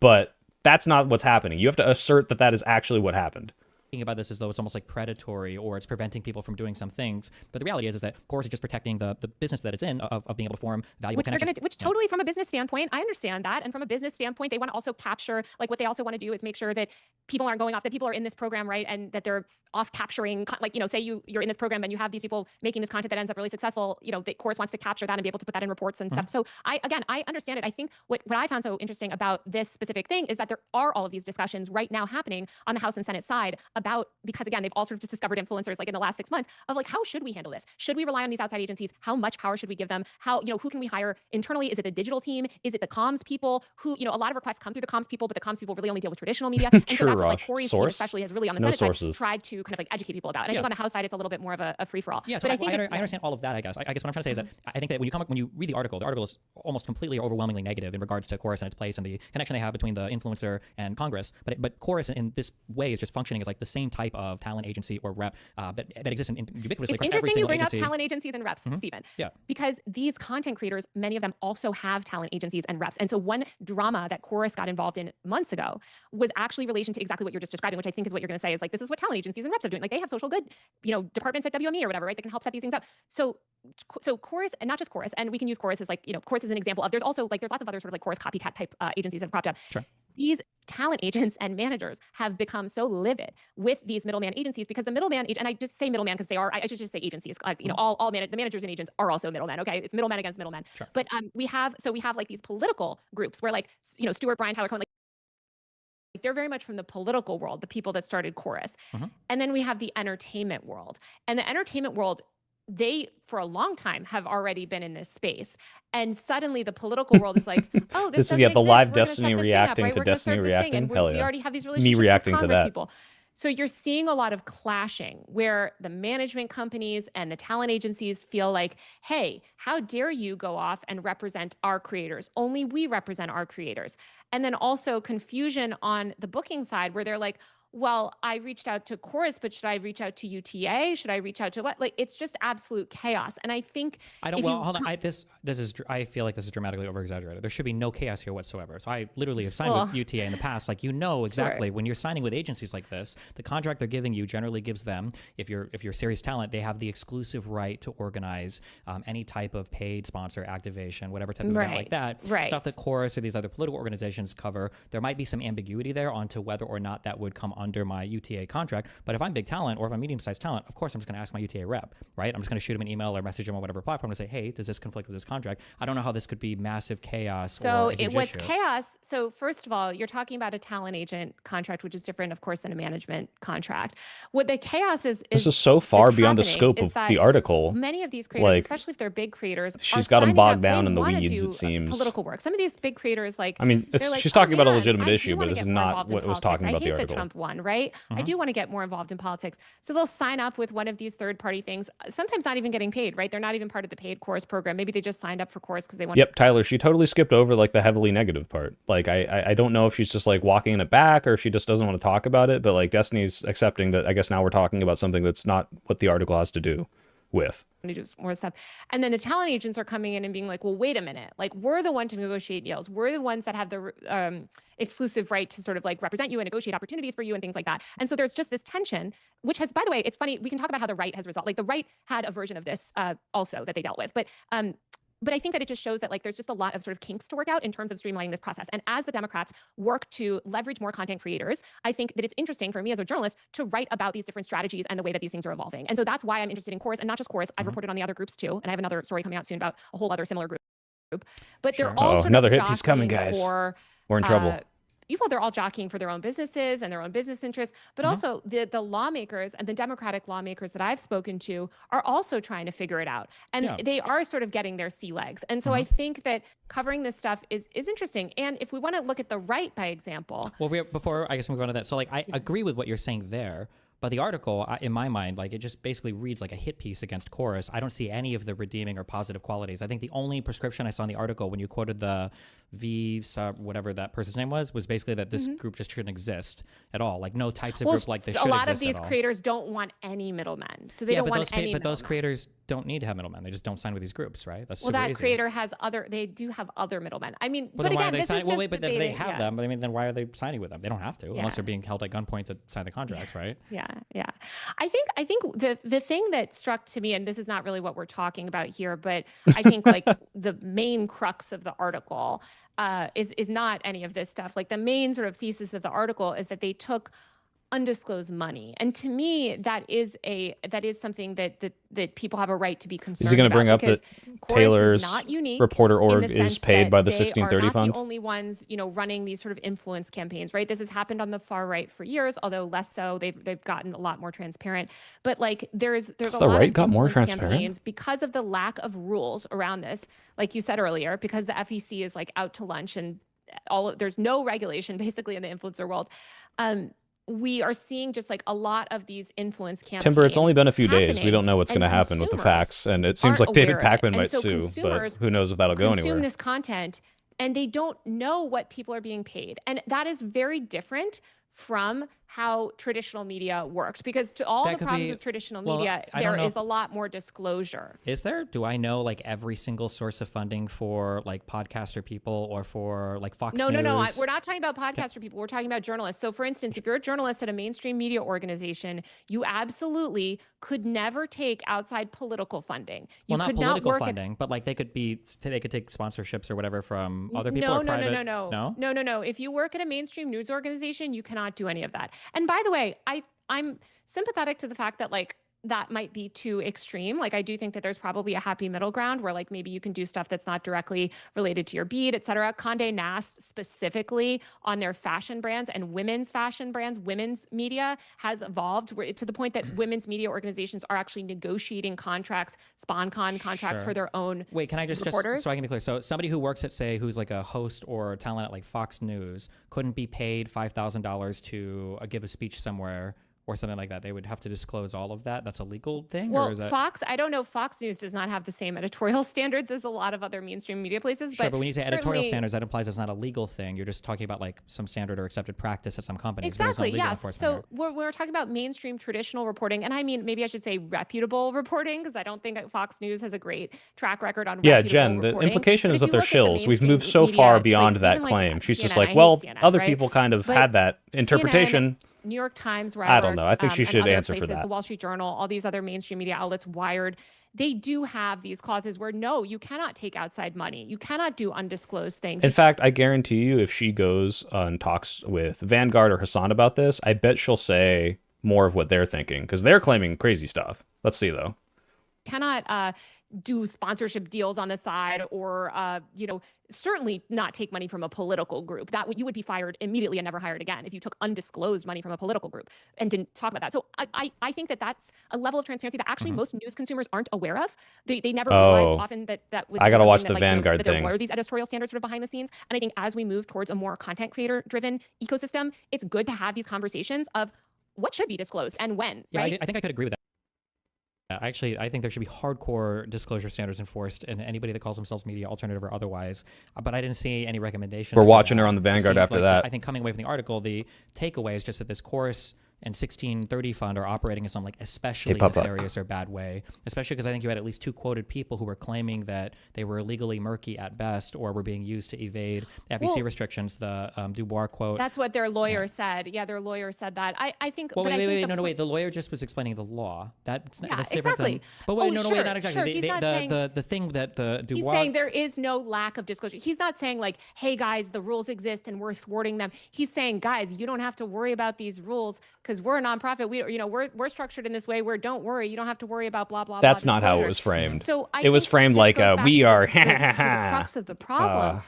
[SPEAKER 1] but that's not what's happening. You have to assert that that is actually what happened.
[SPEAKER 3] Thinking about this as though it's almost like predatory or it's preventing people from doing some things. But the reality is that Chorus is just protecting the business that it's in of being able to form valuable connections.
[SPEAKER 2] Which totally, from a business standpoint, I understand that. And from a business standpoint, they want to also capture, like what they also want to do is make sure that people aren't going off, that people are in this program, right? And that they're off capturing, like, you know, say you're in this program and you have these people making this content that ends up really successful, you know, that Chorus wants to capture that and be able to put that in reports and stuff. So I understand it. I think what I found so interesting about this specific thing is that there are all of these discussions right now happening on the House and Senate side about, because again, they've all sort of just discovered influencers like in the last 6 months of like, how should we handle this? Should we rely on these outside agencies? How much power should we give them? How, you know, who can we hire internally? Is it the digital team? Is it the comms people who, you know, a lot of requests come through the comms people, but the comms people really only deal with traditional media. And so that's what like Cory's team especially has really on the Senate side tried to kind of like educate people about. And I think on the House side, it's a little bit more of a free-for-all.
[SPEAKER 3] Yeah, so I understand all of that, I guess. I guess what I'm trying to say is that I think that when you read the article is almost completely overwhelmingly negative in regards to Chorus and its place and the connection they have between the influencer and Congress. But Chorus in this way is just functioning as like the same type of talent agency or rep that exists in ubiquitously
[SPEAKER 2] it's
[SPEAKER 3] across every
[SPEAKER 2] interesting you
[SPEAKER 3] single
[SPEAKER 2] bring
[SPEAKER 3] agency.
[SPEAKER 2] up talent agencies and reps, Stephen.
[SPEAKER 3] Yeah.
[SPEAKER 2] Because these content creators, many of them also have talent agencies and reps. And so one drama that Chorus got involved in months ago was actually relation to exactly what you're just describing, which I think is what you're going to say is like, this is what talent agencies and reps are doing. Like they have social good, departments at WME or whatever, right? They can help set these things up. So Chorus, and not just Chorus, and we can use Chorus as like, Chorus is an example of, there's also like, there's lots of other sort of like Chorus copycat type agencies that have cropped up.
[SPEAKER 3] Sure.
[SPEAKER 2] These talent agents and managers have become so livid with these middleman agencies because the middleman, and I just say middleman because they are, I should just say agencies, the managers and agents are also middlemen, okay? It's middlemen against middlemen.
[SPEAKER 3] Sure.
[SPEAKER 2] But we have like these political groups where like, Stuart, Brian, Tyler Cohen, like they're very much from the political world, the people that started Chorus. And then we have the entertainment world. And the entertainment world, they, for a long time, have already been in this space. And suddenly the political world is like, oh, this is
[SPEAKER 1] the live Destiny reacting to Destiny reacting.
[SPEAKER 2] Hell yeah. We already have these relationships
[SPEAKER 1] Me reacting
[SPEAKER 2] with
[SPEAKER 1] to
[SPEAKER 2] Congress
[SPEAKER 1] that.
[SPEAKER 2] people. So you're seeing a lot of clashing where the management companies and the talent agencies feel like, hey, how dare you go off and represent our creators? Only we represent our creators. And then also confusion on the booking side where they're like, well, I reached out to Chorus, but should I reach out to UTA? Should I reach out to what? Like, it's just absolute chaos. And I think
[SPEAKER 3] hold on. I feel like this is dramatically over exaggerated. There should be no chaos here whatsoever. So I literally have signed with UTA in the past. Like, exactly when you're signing with agencies like this, the contract they're giving you generally gives them, if you're serious talent, they have the exclusive right to organize any type of paid sponsor activation, whatever type of event like that.
[SPEAKER 2] Right.
[SPEAKER 3] Stuff that Chorus or these other political organizations cover. There might be some ambiguity there onto whether or not that would come under my UTA contract. But if I'm big talent or if I'm medium-sized talent, of course I'm just going to ask my UTA rep, right? I'm just going to shoot him an email or message him on whatever platform to say, hey, does this conflict with this contract? I don't know how this could be massive chaos.
[SPEAKER 2] So it was chaos. So first of all, you're talking about a talent agent contract, which is different, of course, than a management contract. What the chaos is
[SPEAKER 1] this is so far beyond the scope of the article.
[SPEAKER 2] Many of these creators, especially if they're big creators,
[SPEAKER 1] she's got them bogged down in the weeds, it seems.
[SPEAKER 2] Political work. Some of these big creators, like,
[SPEAKER 1] I mean, she's talking about a legitimate issue, but this is not what was talking about the article.
[SPEAKER 2] I hate that Trump won, right? I do want to get more involved in politics. So they'll sign up with one of these third-party things, sometimes not even getting paid, right? They're not even part of the paid Chorus program. Maybe they just signed up for Chorus because they want.
[SPEAKER 1] Yep, Tyler, she totally skipped over like the heavily negative part. Like, I don't know if she's just like walking it back or if she just doesn't want to talk about it, but like Destiny's accepting that I guess now we're talking about something that's not what the article has to do with.
[SPEAKER 2] To do more stuff. And then the talent agents are coming in and being like, well, wait a minute. Like, we're the one to negotiate deals. We're the ones that have the exclusive right to sort of like represent you and negotiate opportunities for you and things like that. And so there's just this tension, which has, by the way, it's funny. We can talk about how the right has resolved. Like the right had a version of this also that they dealt with. But I think that it just shows that like there's just a lot of sort of kinks to work out in terms of streamlining this process. And as the Democrats work to leverage more content creators, I think that it's interesting for me as a journalist to write about these different strategies and the way that these things are evolving. And so that's why I'm interested in Chorus, and not just Chorus. I've reported on the other groups too, and I have another story coming out soon about a whole other similar group. But they're all sort
[SPEAKER 1] another
[SPEAKER 2] of
[SPEAKER 1] hit piece coming, guys. We're in trouble.
[SPEAKER 2] They're all jockeying for their own businesses and their own business interests, but also the lawmakers and the Democratic lawmakers that I've spoken to are also trying to figure it out. And they are sort of getting their sea legs. And so I think that covering this stuff is interesting. And if we want to look at the right, by example.
[SPEAKER 3] Well, before I guess we move on to that. So like, I agree with what you're saying there. But the article, in my mind, like it just basically reads like a hit piece against Chorus. I don't see any of the redeeming or positive qualities. I think the only prescription I saw in the article when you quoted the whatever that person's name was basically that this group just shouldn't exist at all. Like no types of group like this should exist.
[SPEAKER 2] A lot of these creators don't want any middlemen. So they don't want any
[SPEAKER 3] But those creators don't need to have middlemen. They just don't sign with these groups, right? That's
[SPEAKER 2] that creator has they do have other middlemen. I mean, but again, this is just
[SPEAKER 3] but they have them. But I mean, then why are they signing with them? They don't have to unless they're being held at gunpoint to sign the contracts, right?
[SPEAKER 2] Yeah. I think the thing that struck to me, and this is not really what we're talking about here, but I think like the main crux of the article is not any of this stuff. Like the main sort of thesis of the article is that they took undisclosed money, and to me that is something that people have a right to be concerned about.
[SPEAKER 1] Is he going to bring up that Taylor's reporter org is paid by the 1630 fund?
[SPEAKER 2] They are not the only ones, running these sort of influence campaigns, right? This has happened on the far right for years, although less so. They've gotten a lot more transparent. But like there's a lot of
[SPEAKER 1] got more
[SPEAKER 2] influence
[SPEAKER 1] transparent
[SPEAKER 2] campaigns because of the lack of rules around this. Like you said earlier, because the FEC is like out to lunch and there's no regulation basically in the influencer world. We are seeing just like a lot of these influence campaigns.
[SPEAKER 1] Timber, it's only been a few days. We don't know what's going to happen with the facts. And it seems like David Pakman might sue, but who knows if that'll go anywhere.
[SPEAKER 2] Consume this content and they don't know what people are being paid. And that is very different from how traditional media worked, because to all the problems with traditional media, there is a lot more disclosure.
[SPEAKER 3] Is there? Do I know like every single source of funding for like podcaster people or for like Fox News?
[SPEAKER 2] No. We're not talking about podcaster people. We're talking about journalists. So for instance, if you're a journalist at a mainstream media organization, you absolutely could never take outside political funding.
[SPEAKER 3] Well, not political funding, but like they could take sponsorships or whatever from other people.
[SPEAKER 2] No. If you work at a mainstream news organization, you cannot do any of that. And by the way, I'm sympathetic to the fact that like that might be too extreme. Like I do think that there's probably a happy middle ground where like maybe you can do stuff that's not directly related to your beat, et cetera. Condé Nast specifically on their fashion brands and women's fashion brands, women's media has evolved to the point that women's media organizations are actually negotiating contracts, SponCon contracts for their own reporters.
[SPEAKER 3] Wait, can I just so I can be clear? So somebody who works at, say, who's like a host or talent at like Fox News couldn't be paid $5,000 to give a speech somewhere or something like that. They would have to disclose all of that. That's a legal thing?
[SPEAKER 2] Well,
[SPEAKER 3] or is that...
[SPEAKER 2] Fox, I don't know. Fox News does not have the same editorial standards as a lot of other mainstream media places.
[SPEAKER 3] Sure, but when you say editorial standards, that implies it's not a legal thing. You're just talking about like some standard or accepted practice at some companies.
[SPEAKER 2] Exactly, yes. So we're talking about mainstream traditional reporting. And I mean, maybe I should say reputable reporting, because I don't think Fox News has a great track record on reputable
[SPEAKER 1] Jen,
[SPEAKER 2] reporting.
[SPEAKER 1] The implication is that they're shills. We've moved so far beyond that claim. Like She's CNN, just like, well, CNN, other people kind of had that interpretation.
[SPEAKER 2] CNN, New York Times, where
[SPEAKER 1] I don't know. I think she should answer
[SPEAKER 2] places,
[SPEAKER 1] for that.
[SPEAKER 2] The Wall Street Journal, all these other mainstream media outlets, Wired, they do have these clauses where no, you cannot take outside money. You cannot do undisclosed things.
[SPEAKER 1] In fact, I guarantee you, if she goes and talks with Vanguard or Hassan about this, I bet she'll say more of what they're thinking, because they're claiming crazy stuff. Let's see, though.
[SPEAKER 2] Cannot do sponsorship deals on the side, or certainly not take money from a political group. That you would be fired immediately and never hired again if you took undisclosed money from a political group and didn't talk about that. So I think that that's a level of transparency that actually most news consumers aren't aware of. They never realized often that was.
[SPEAKER 1] I gotta watch the Vanguard thing.
[SPEAKER 2] There were these editorial standards sort of behind the scenes, and I think as we move towards a more content creator driven ecosystem, it's good to have these conversations of what should be disclosed and when.
[SPEAKER 3] Yeah,
[SPEAKER 2] right?
[SPEAKER 3] I think I could agree with that. Actually, I think there should be hardcore disclosure standards enforced in anybody that calls themselves media alternative or otherwise. But I didn't see any recommendations.
[SPEAKER 1] We're watching her on the Vanguard after that.
[SPEAKER 3] I think coming away from the article, the takeaway is just that this chorus and 1630 fund are operating in some like especially nefarious or bad way, especially because I think you had at least two quoted people who were claiming that they were illegally murky at best or were being used to evade FEC restrictions. The Dubois quote.
[SPEAKER 2] That's what their lawyer said. Yeah, their lawyer said that. I think.
[SPEAKER 3] Well, wait. The lawyer just was explaining the law. That's
[SPEAKER 2] exactly.
[SPEAKER 3] Than, but wait, not exactly.
[SPEAKER 2] Sure. He's not saying,
[SPEAKER 3] the thing that the Dubois.
[SPEAKER 2] He's saying there is no lack of disclosure. He's not saying like, hey guys, the rules exist and we're thwarting them. He's saying, guys, you don't have to worry about these rules because we're a nonprofit. We're structured in this way where don't worry, you don't have to worry about blah blah.
[SPEAKER 1] That's
[SPEAKER 2] blah
[SPEAKER 1] not how it was framed.
[SPEAKER 2] So
[SPEAKER 1] it was framed like we are
[SPEAKER 2] to the crux of the problem,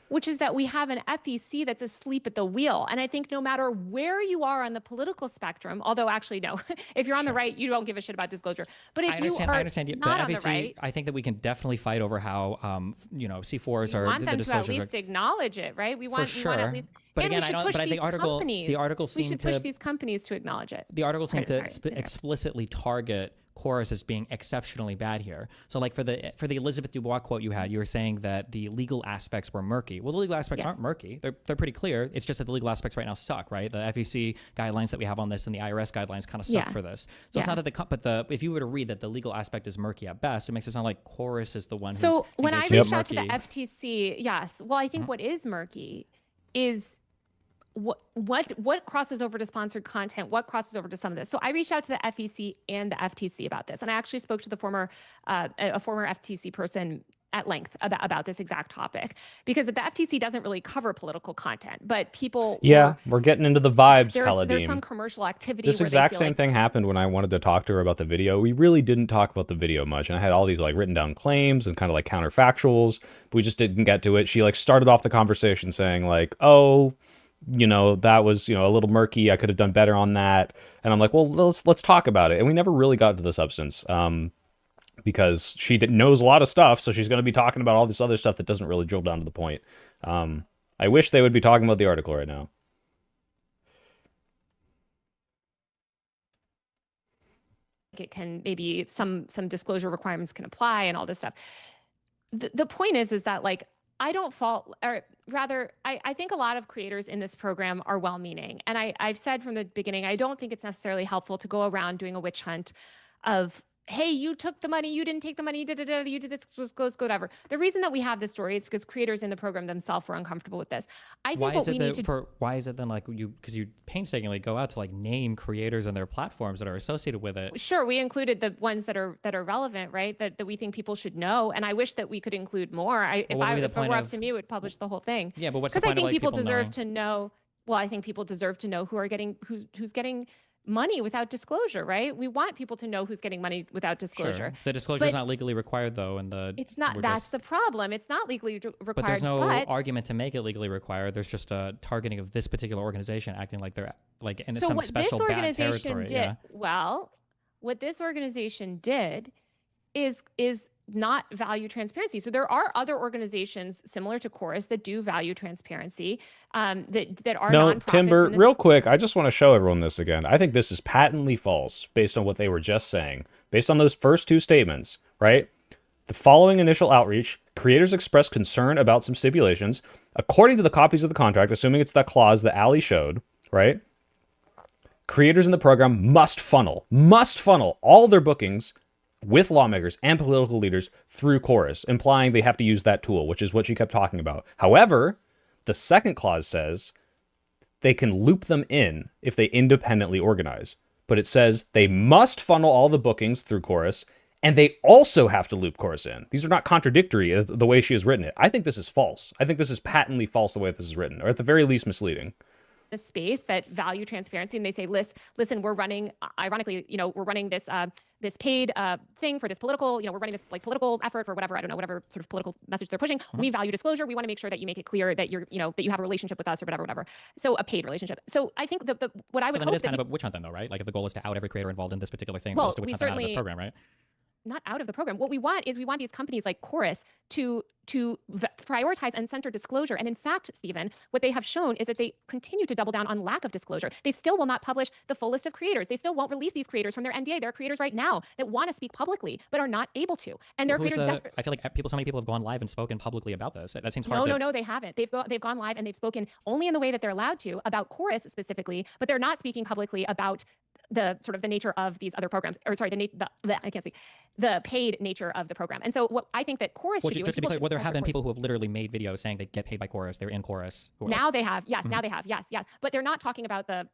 [SPEAKER 2] which is that we have an FEC that's asleep at the wheel. And I think no matter where you are on the political spectrum, although actually no, if you're on the right, you don't give a shit about disclosure. But if you are not on the right,
[SPEAKER 3] I think that we can definitely fight over how C4s are.
[SPEAKER 2] We want them to at least acknowledge it, right? We want at least.
[SPEAKER 3] But again,
[SPEAKER 2] I think the article
[SPEAKER 3] seemed
[SPEAKER 2] to push these companies to acknowledge it.
[SPEAKER 3] The article seemed to explicitly target chorus as being exceptionally bad here. So like for the Elizabeth Dubois quote you were saying that the legal aspects were murky. Well, the legal aspects aren't murky. They're pretty clear. It's just that the legal aspects right now suck, right? The FEC guidelines that we have on this and the IRS guidelines kind of suck for this. So it's not that if you were to read that the legal aspect is murky at best, it makes it sound like chorus is the one who's
[SPEAKER 2] So when I reached out to the FTC, yes. Well, I think what is murky is what crosses over to sponsored content, what crosses over to some of this. So I reached out to the FEC and the FTC about this, and I actually spoke to the former FTC person at length about this exact topic, because the FTC doesn't really cover political content, but people.
[SPEAKER 1] Yeah, we're getting into the vibes.
[SPEAKER 2] There's some commercial activity.
[SPEAKER 1] This exact same thing happened when I wanted to talk to her about the video. We really didn't talk about the video much, and I had all these like written down claims and kind of like counterfactuals, but we just didn't get to it. She like started off the conversation saying like, "Oh, that was, a little murky. I could have done better on that." And I'm like, well, let's talk about it. And we never really got to the substance because she knows a lot of stuff. So she's going to be talking about all this other stuff that doesn't really drill down to the point. I wish they would be talking about the article right now.
[SPEAKER 2] It can maybe some disclosure requirements can apply and all this stuff. The point is that like, I don't fault, or rather, I think a lot of creators in this program are well-meaning. And I've said from the beginning, I don't think it's necessarily helpful to go around doing a witch hunt of, hey, you took the money, you didn't take the money, you did this, goes, whatever. The reason that we have this story is because creators in the program themselves were uncomfortable with this. I think
[SPEAKER 3] why is it then like because you painstakingly go out to like name creators and their platforms that are associated with it?
[SPEAKER 2] Sure, we included the ones that are relevant, right? That we think people should know, and I wish that we could include more. If it were up to me, it would publish the whole thing.
[SPEAKER 3] Yeah, but what's the point?
[SPEAKER 2] Because I think people deserve
[SPEAKER 3] know?
[SPEAKER 2] to know. Well, I think people deserve to know who's getting money without disclosure, right? We want people to know who's getting money without disclosure.
[SPEAKER 3] Sure. The disclosure is not legally required, though, and
[SPEAKER 2] it's not. That's the problem. It's not legally required.
[SPEAKER 3] But there's no argument to make it legally required. There's just a targeting of this particular organization acting like they're like in some special bad territory.
[SPEAKER 2] Well, what this organization did is not value transparency. So there are other organizations similar to Chorus that do value transparency, that are
[SPEAKER 1] no,
[SPEAKER 2] nonprofits.
[SPEAKER 1] Timber, real quick, I just want to show everyone this again. I think this is patently false based on what they were just saying. Based on those first two statements, right? The following initial outreach, creators expressed concern about some stipulations. According to the copies of the contract, assuming it's that clause that Allie showed, right? Creators in the program must funnel all their bookings with lawmakers and political leaders through Chorus, implying they have to use that tool, which is what she kept talking about. However, the second clause says they can loop them in if they independently organize. But it says they must funnel all the bookings through Chorus, and they also have to loop Chorus in. These are not contradictory the way she has written it. I think this is false. I think this is patently false the way this is written, or at the very least misleading.
[SPEAKER 2] The space that value transparency, and they say, listen, we're running, ironically, we're running this this paid thing for this political, we're running this like political effort for whatever sort of political message they're pushing. We value disclosure. We want to make sure that you make it clear that you're, that you have a relationship with us or whatever. So a paid relationship. So I think what I would hope
[SPEAKER 3] it is kind of a witch hunt then, though, right? Like if the goal is to out every creator involved in this particular thing,
[SPEAKER 2] well,
[SPEAKER 3] to witch hunt them out of this program, right?
[SPEAKER 2] Not out of the program. What we want is these companies like Chorus to prioritize and center disclosure. And in fact, Stephen, what they have shown is that they continue to double down on lack of disclosure. They still will not publish the full list of creators. They still won't release these creators from their NDA. There are creators right now that want to speak publicly but are not able to. And there are creators desperate.
[SPEAKER 3] I feel like so many people have gone live and spoken publicly about this. That seems hard.
[SPEAKER 2] No, they haven't. They've gone live and they've spoken only in the way that they're allowed to about Chorus specifically, but they're not speaking publicly about the sort of the nature of these other programs, or sorry, I can't speak, the paid nature of the program. And so what I think that Chorus should do,
[SPEAKER 3] just to be clear, there have been people who have literally made videos saying they get paid by Chorus, they're in Chorus.
[SPEAKER 2] Now they have, yes, now they have, yes. But they're not talking about the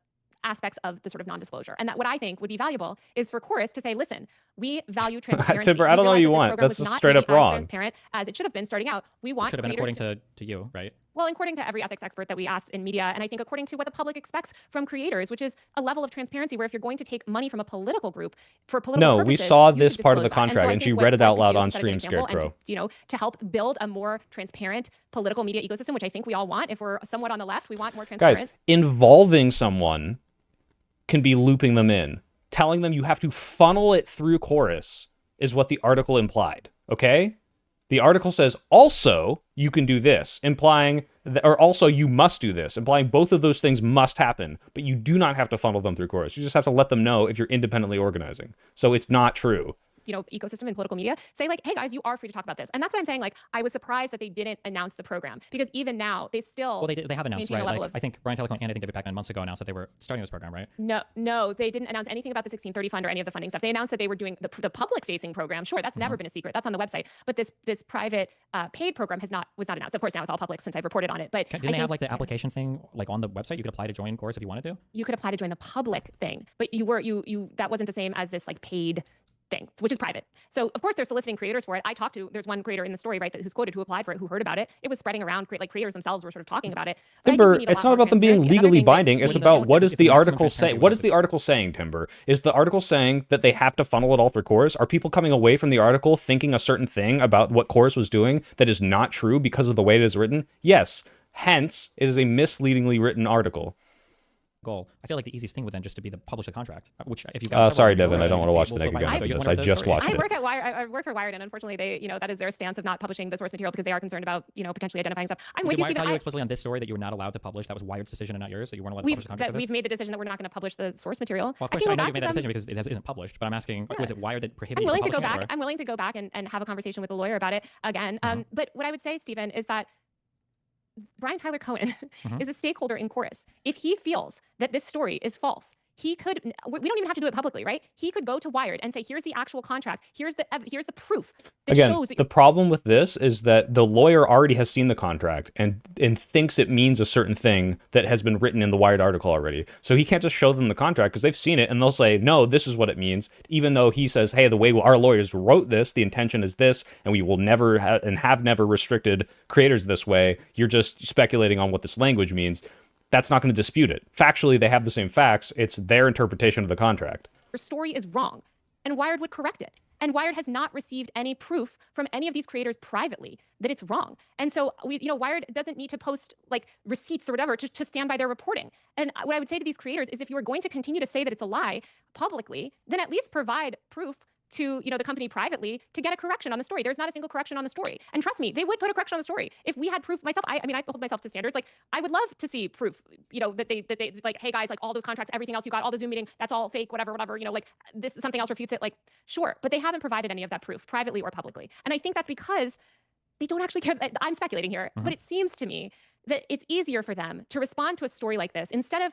[SPEAKER 2] aspects of the sort of non-disclosure. And that what I think would be valuable is for Chorus to say, listen, we value transparency.
[SPEAKER 1] Timber, I don't know what you want. That's straight up wrong.
[SPEAKER 2] As transparent as it should have been starting out. We want
[SPEAKER 3] should have been according to you, right?
[SPEAKER 2] Well, according to every ethics expert that we asked in media, and I think according to what the public expects from creators, which is a level of transparency where if you're going to take money from a political group for political purposes,
[SPEAKER 1] we saw this part of the contract, and she read it out loud on stream, Scarecrow.
[SPEAKER 2] And to help build a more transparent political media ecosystem, which I think we all want. If we're somewhat on the left, we want more transparent.
[SPEAKER 1] Guys, involving someone can be looping them in. Telling them you have to funnel it through Chorus is what the article implied, okay? The article says, also, you can do this, implying, or also you must do this, implying both of those things must happen, but you do not have to funnel them through Chorus. You just have to let them know if you're independently organizing. So it's not true.
[SPEAKER 2] Ecosystem in political media, say like, hey guys, you are free to talk about this. And that's what I'm saying. Like, I was surprised that they didn't announce the program because even now they still.
[SPEAKER 3] Well, they have announced, right? Like, I think Brian Telecom and I think David Beckman months ago announced that they were starting this program, right?
[SPEAKER 2] No, they didn't announce anything about the 1630 fund or any of the funding stuff. They announced that they were doing the public facing program. Sure, that's never been a secret. That's on the website. But this private paid program was not announced. Of course, now it's all public since I've reported on it. But
[SPEAKER 3] didn't they have like the application thing like on the website? You could apply to join Chorus if you wanted to.
[SPEAKER 2] You could apply to join the public thing, but that wasn't the same as this like paid thing, which is private. So of course they're soliciting creators for it. There's one creator in the story, right, who's quoted, who applied for it, who heard about it. It was spreading around, like creators themselves were sort of talking about it.
[SPEAKER 1] Timber, it's not about them being legally binding. It's about what does the article say? What is the article saying, Timber? Is the article saying that they have to funnel it all through Chorus? Are people coming away from the article thinking a certain thing about what Chorus was doing that is not true because of the way it is written? Yes. Hence, it is a misleadingly written article.
[SPEAKER 3] goal. I feel like the easiest thing would then just to be to publish the contract, which if you
[SPEAKER 1] sorry, Devin, I don't want to watch the naked gun after this. I just watched it.
[SPEAKER 2] I work for Wired, and unfortunately, they, that is their stance of not publishing the source material because they are concerned about, potentially identifying stuff. I'm with you, Stephen.
[SPEAKER 3] Tell you explicitly on this story that you were not allowed to publish. That was Wired's decision and not yours. That you weren't allowed to publish the contract.
[SPEAKER 2] We've made the decision that we're not going to publish the source material.
[SPEAKER 3] Well, of course, I know you made that decision because it isn't published. But I'm asking, was it Wired that prohibited you from publishing it?
[SPEAKER 2] I'm willing to go back and have a conversation with the lawyer about it again. But what I would say, Stephen, is that Brian Tyler Cohen is a stakeholder in Chorus. If he feels that this story is false, he could, we don't even have to do it publicly, right? He could go to Wired and say, here's the actual contract. Here's the proof that shows that
[SPEAKER 1] the problem with this is that the lawyer already has seen the contract and thinks it means a certain thing that has been written in the Wired article already. So he can't just show them the contract because they've seen it and they'll say, no, this is what it means. Even though he says, hey, the way our lawyers wrote this, the intention is this, and we will never have never restricted creators this way. You're just speculating on what this language means. That's not going to dispute it. Factually, they have the same facts. It's their interpretation of the contract.
[SPEAKER 2] Your story is wrong, and Wired would correct it. And Wired has not received any proof from any of these creators privately that it's wrong. And so Wired doesn't need to post like receipts or whatever to stand by their reporting. And what I would say to these creators is if you are going to continue to say that it's a lie publicly, then at least provide proof to the company privately to get a correction on the story. There's not a single correction on the story. And trust me, they would put a correction on the story. If we had proof myself, I hold myself to standards. Like I would love to see proof, that they like, hey guys, like all those contracts, everything else you got, all the Zoom meeting, that's all fake, whatever, like this is something else refutes it. Like, sure. But they haven't provided any of that proof privately or publicly. And I think that's because they don't actually care. I'm speculating here, but it seems to me that it's easier for them to respond to a story like this instead of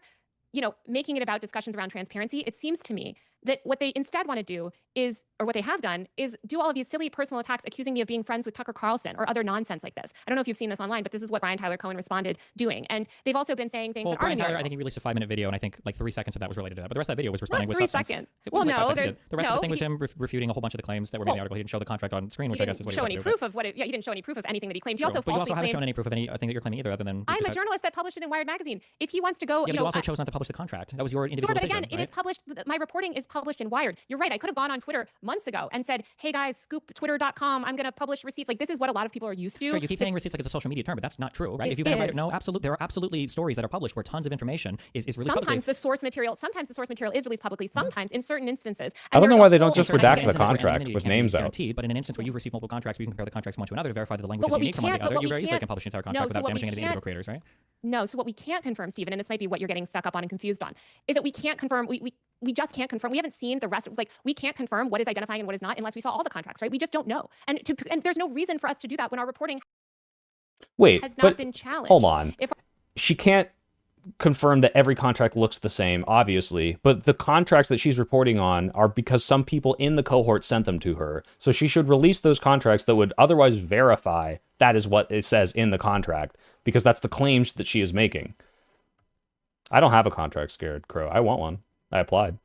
[SPEAKER 2] making it about discussions around transparency. It seems to me that what they instead want to do is, or what they have done, is do all of these silly personal attacks accusing me of being friends with Tucker Carlson or other nonsense like this. I don't know if you've seen this online, but this is what Brian Tyler Cohen responded doing. And they've also been saying things that
[SPEAKER 3] Brian
[SPEAKER 2] are
[SPEAKER 3] Tyler, I think he released a 5-minute video, and I think like 3 seconds of that was related to that. But the rest of that video was responding with substance.
[SPEAKER 2] 3 seconds.
[SPEAKER 3] Well, no, the rest of the thing was him refuting a whole bunch of the claims that were made in the article. He didn't show the contract on screen, which I guess is what he
[SPEAKER 2] didn't show any proof of what it. Yeah, he didn't show any proof of anything that he claimed. He also
[SPEAKER 3] but you also haven't
[SPEAKER 2] claimed,
[SPEAKER 3] shown any proof of anything that you're claiming either, other than
[SPEAKER 2] I'm a journalist that published it in Wired magazine. If he wants to go,
[SPEAKER 3] you also chose not to publish the contract. That was your individual decision.
[SPEAKER 2] But again, it is published. My reporting is published in Wired. You're right. I could have gone on Twitter months ago and said, hey guys, scoop twitter.com. I'm going to publish receipts. Like this is what a lot of people are used to.
[SPEAKER 3] Sure, you keep saying receipts like it's a social media term, but that's not true, right? If you're going to no, absolutely, there are absolutely stories that are published where tons of information is released publicly.
[SPEAKER 2] Sometimes the source material is released publicly. Sometimes in certain instances.
[SPEAKER 1] I don't know why they don't just redact the contract with names out.
[SPEAKER 3] But in an instance where you've received multiple contracts, we can compare the contracts one to another to verify that the language is unique from one to the other. You very easily can publish an entire contract without damaging any individual creators, right?
[SPEAKER 2] No, so what we can't confirm, Stephen, and this might be what you're getting stuck up on and confused on, is that we can't confirm, we just can't confirm. We haven't seen the rest of, we can't confirm what is identifying and what is not unless we saw all the contracts, right? We just don't know. And there's no reason for us to do that when our reporting has not been challenged.
[SPEAKER 1] Hold on. She can't confirm that every contract looks the same, obviously, but the contracts that she's reporting on are because some people in the cohort sent them to her. So she should release those contracts that would otherwise verify that is what it says in the contract, because that's the claims that she is making. I don't have a contract, Scared Crow. I want one. I applied.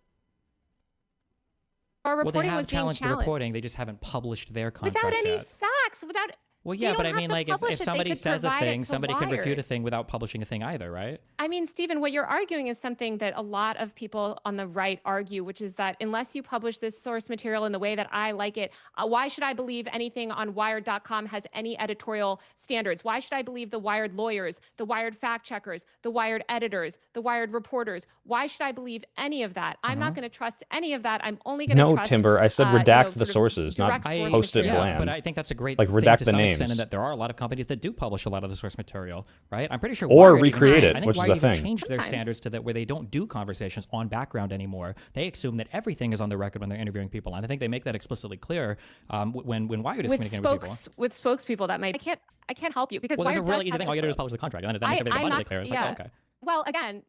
[SPEAKER 2] Our reporting
[SPEAKER 3] they have
[SPEAKER 2] was
[SPEAKER 3] challenged the reporting. They just haven't published their contracts
[SPEAKER 2] without any
[SPEAKER 3] yet.
[SPEAKER 2] Facts. Without.
[SPEAKER 3] Well, yeah, but I mean, like, if somebody says a thing, somebody can refute a thing without publishing a thing either, right?
[SPEAKER 2] I mean, Stephen, what you're arguing is something that a lot of people on the right argue, which is that unless you publish this source material in the way that I like it, why should I believe anything on Wired.com has any editorial standards? Why should I believe the Wired lawyers, the Wired fact checkers, the Wired editors, the Wired reporters? Why should I believe any of that? I'm not going to trust any of that. I'm only going to trust...
[SPEAKER 1] No, Timber, I said redact the sources, not post it bland.
[SPEAKER 3] But I think that's a great
[SPEAKER 1] like redact the names.
[SPEAKER 3] And that there are a lot of companies that do publish a lot of the source material, right? I'm pretty sure
[SPEAKER 1] or recreate it, which is a thing.
[SPEAKER 3] Changed their standards to that where they don't do conversations on background anymore. They assume that everything is on the record when they're interviewing people, and I think they make that explicitly clear when Wired is communicating with people.
[SPEAKER 2] With spokespeople, that might I can't help you because
[SPEAKER 3] Wired
[SPEAKER 2] there's
[SPEAKER 3] a really easy thing. All you do is publish the contract, and then that makes everything abundantly clear. It's like, okay.
[SPEAKER 2] Well, again,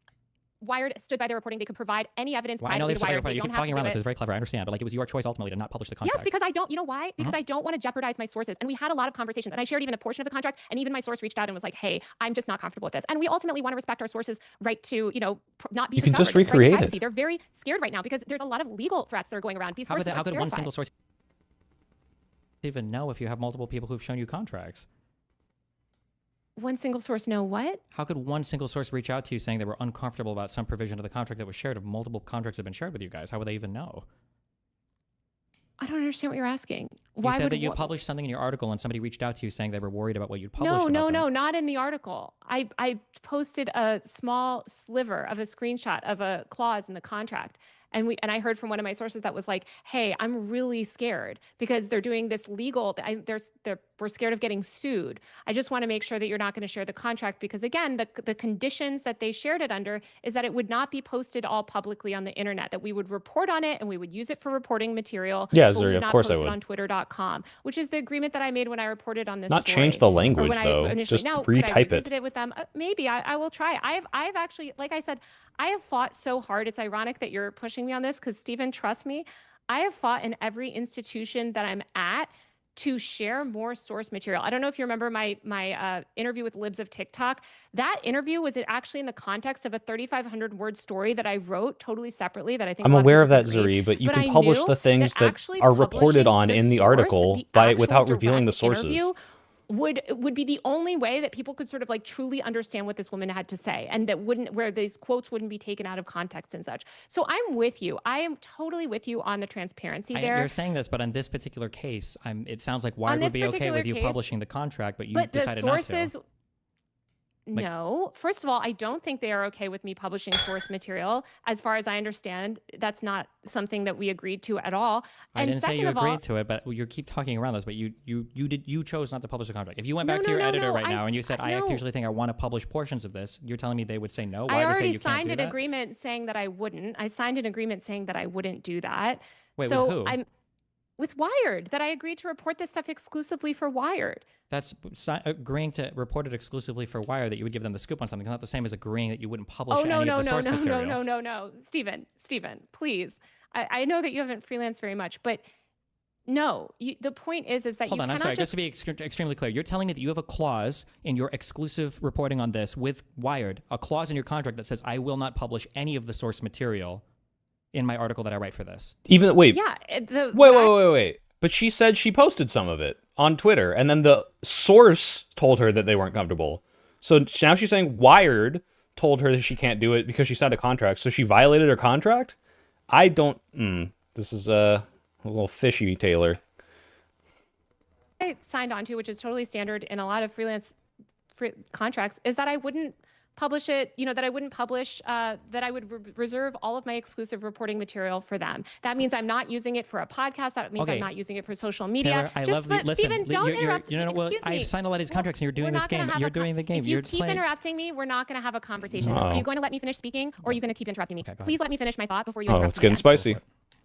[SPEAKER 2] Wired stood by their reporting. They could provide any evidence.
[SPEAKER 3] Well, I know they stood by their You keep talking around this. It's very clever. I understand. But like, it was your choice ultimately to not publish the contract.
[SPEAKER 2] Yes, because I don't. You know why? Because I don't want to jeopardize my sources. And we had a lot of conversations. And I shared even a portion of the contract. And even my source reached out and was like, hey, I'm just not comfortable with this. And we ultimately want to respect our sources' right to, not be.
[SPEAKER 1] You can just recreate it.
[SPEAKER 2] They're very scared right now because there's a lot of legal threats that are going around. These sources
[SPEAKER 3] how could one single source even know if you have multiple people who've shown you contracts?
[SPEAKER 2] One single source know what?
[SPEAKER 3] How could one single source reach out to you saying they were uncomfortable about some provision of the contract that was shared if multiple contracts have been shared with you guys? How would they even know?
[SPEAKER 2] I don't understand what you're asking.
[SPEAKER 3] You said that you published something in your article and somebody reached out to you saying they were worried about what you'd published.
[SPEAKER 2] No, not in the article. I posted a small sliver of a screenshot of a clause in the contract. And I heard from one of my sources that was like, hey, I'm really scared because they're doing this legal, we're scared of getting sued. I just want to make sure that you're not going to share the contract because again, the conditions that they shared it under is that it would not be posted all publicly on the internet, that we would report on it and we would use it for reporting material.
[SPEAKER 1] Yeah, Zuri, of course I would.
[SPEAKER 2] On twitter.com, which is the agreement that I made when I reported on this
[SPEAKER 1] Not
[SPEAKER 2] story.
[SPEAKER 1] Change the language though, just retype it.
[SPEAKER 2] It with them. Maybe I will try. I've actually, like I said, I have fought so hard. It's ironic that you're pushing me on this because Stephen, trust me, I have fought in every institution that I'm at to share more source material. I don't know if you remember my interview with Libs of TikTok. That interview was actually in the context of a 3,500 word story that I wrote totally separately that I think
[SPEAKER 1] I'm aware of that, Zuri, but you can publish the things that are reported on in the article without revealing the sources.
[SPEAKER 2] Would be the only way that people could sort of like truly understand what this woman had to say and that where these quotes wouldn't be taken out of context and such. So I'm with you. I am totally with you on the transparency there.
[SPEAKER 3] You're saying this, but on this particular case, it sounds like Wired would be okay with you publishing the contract, but you decided not to.
[SPEAKER 2] No. First of all, I don't think they are okay with me publishing source material. As far as I understand, that's not something that we agreed to at all.
[SPEAKER 3] I didn't say you agreed to it, but you keep talking around this. But you chose not to publish the contract. If you went back to your editor right now and you said, I actually think I want to publish portions of this, you're telling me they would say no?
[SPEAKER 2] I already signed an agreement saying that I wouldn't. I signed an agreement saying that I wouldn't do that.
[SPEAKER 3] Wait, so with who?
[SPEAKER 2] With Wired, that I agreed to report this stuff exclusively for Wired.
[SPEAKER 3] That's agreeing to report it exclusively for Wired, that you would give them the scoop on something. It's not the same as agreeing that you wouldn't publish any of the source material.
[SPEAKER 2] No. Stephen, please. I know that you haven't freelanced very much, but no. The point is that
[SPEAKER 3] Hold on, I'm sorry. Just to be extremely clear, you're telling me that you have a clause in your exclusive reporting on this with Wired, a clause in your contract that says I will not publish any of the source material in my article that I write for this.
[SPEAKER 1] Wait.
[SPEAKER 2] Yeah.
[SPEAKER 1] Wait. But she said she posted some of it on Twitter, and then the source told her that they weren't comfortable. So now she's saying Wired told her that she can't do it because she signed a contract. So she violated her contract? I don't... this is a little fishy, Taylor.
[SPEAKER 2] I signed on to, which is totally standard in a lot of freelance contracts, is that I wouldn't publish it, that I wouldn't publish, that I would reserve all of my exclusive reporting material for them. That means I'm not using it for a podcast. That means I'm not using it for social media.
[SPEAKER 3] Taylor, I love you. Listen,
[SPEAKER 2] Stephen, don't interrupt.
[SPEAKER 3] I've signed a lot of these contracts and you're doing this game. You're doing the game.
[SPEAKER 2] If you keep interrupting me, we're not going to have a conversation. Are you going to let me finish speaking or are you going to keep interrupting me? Please let me finish my thought before you interrupt me.
[SPEAKER 1] It's getting spicy.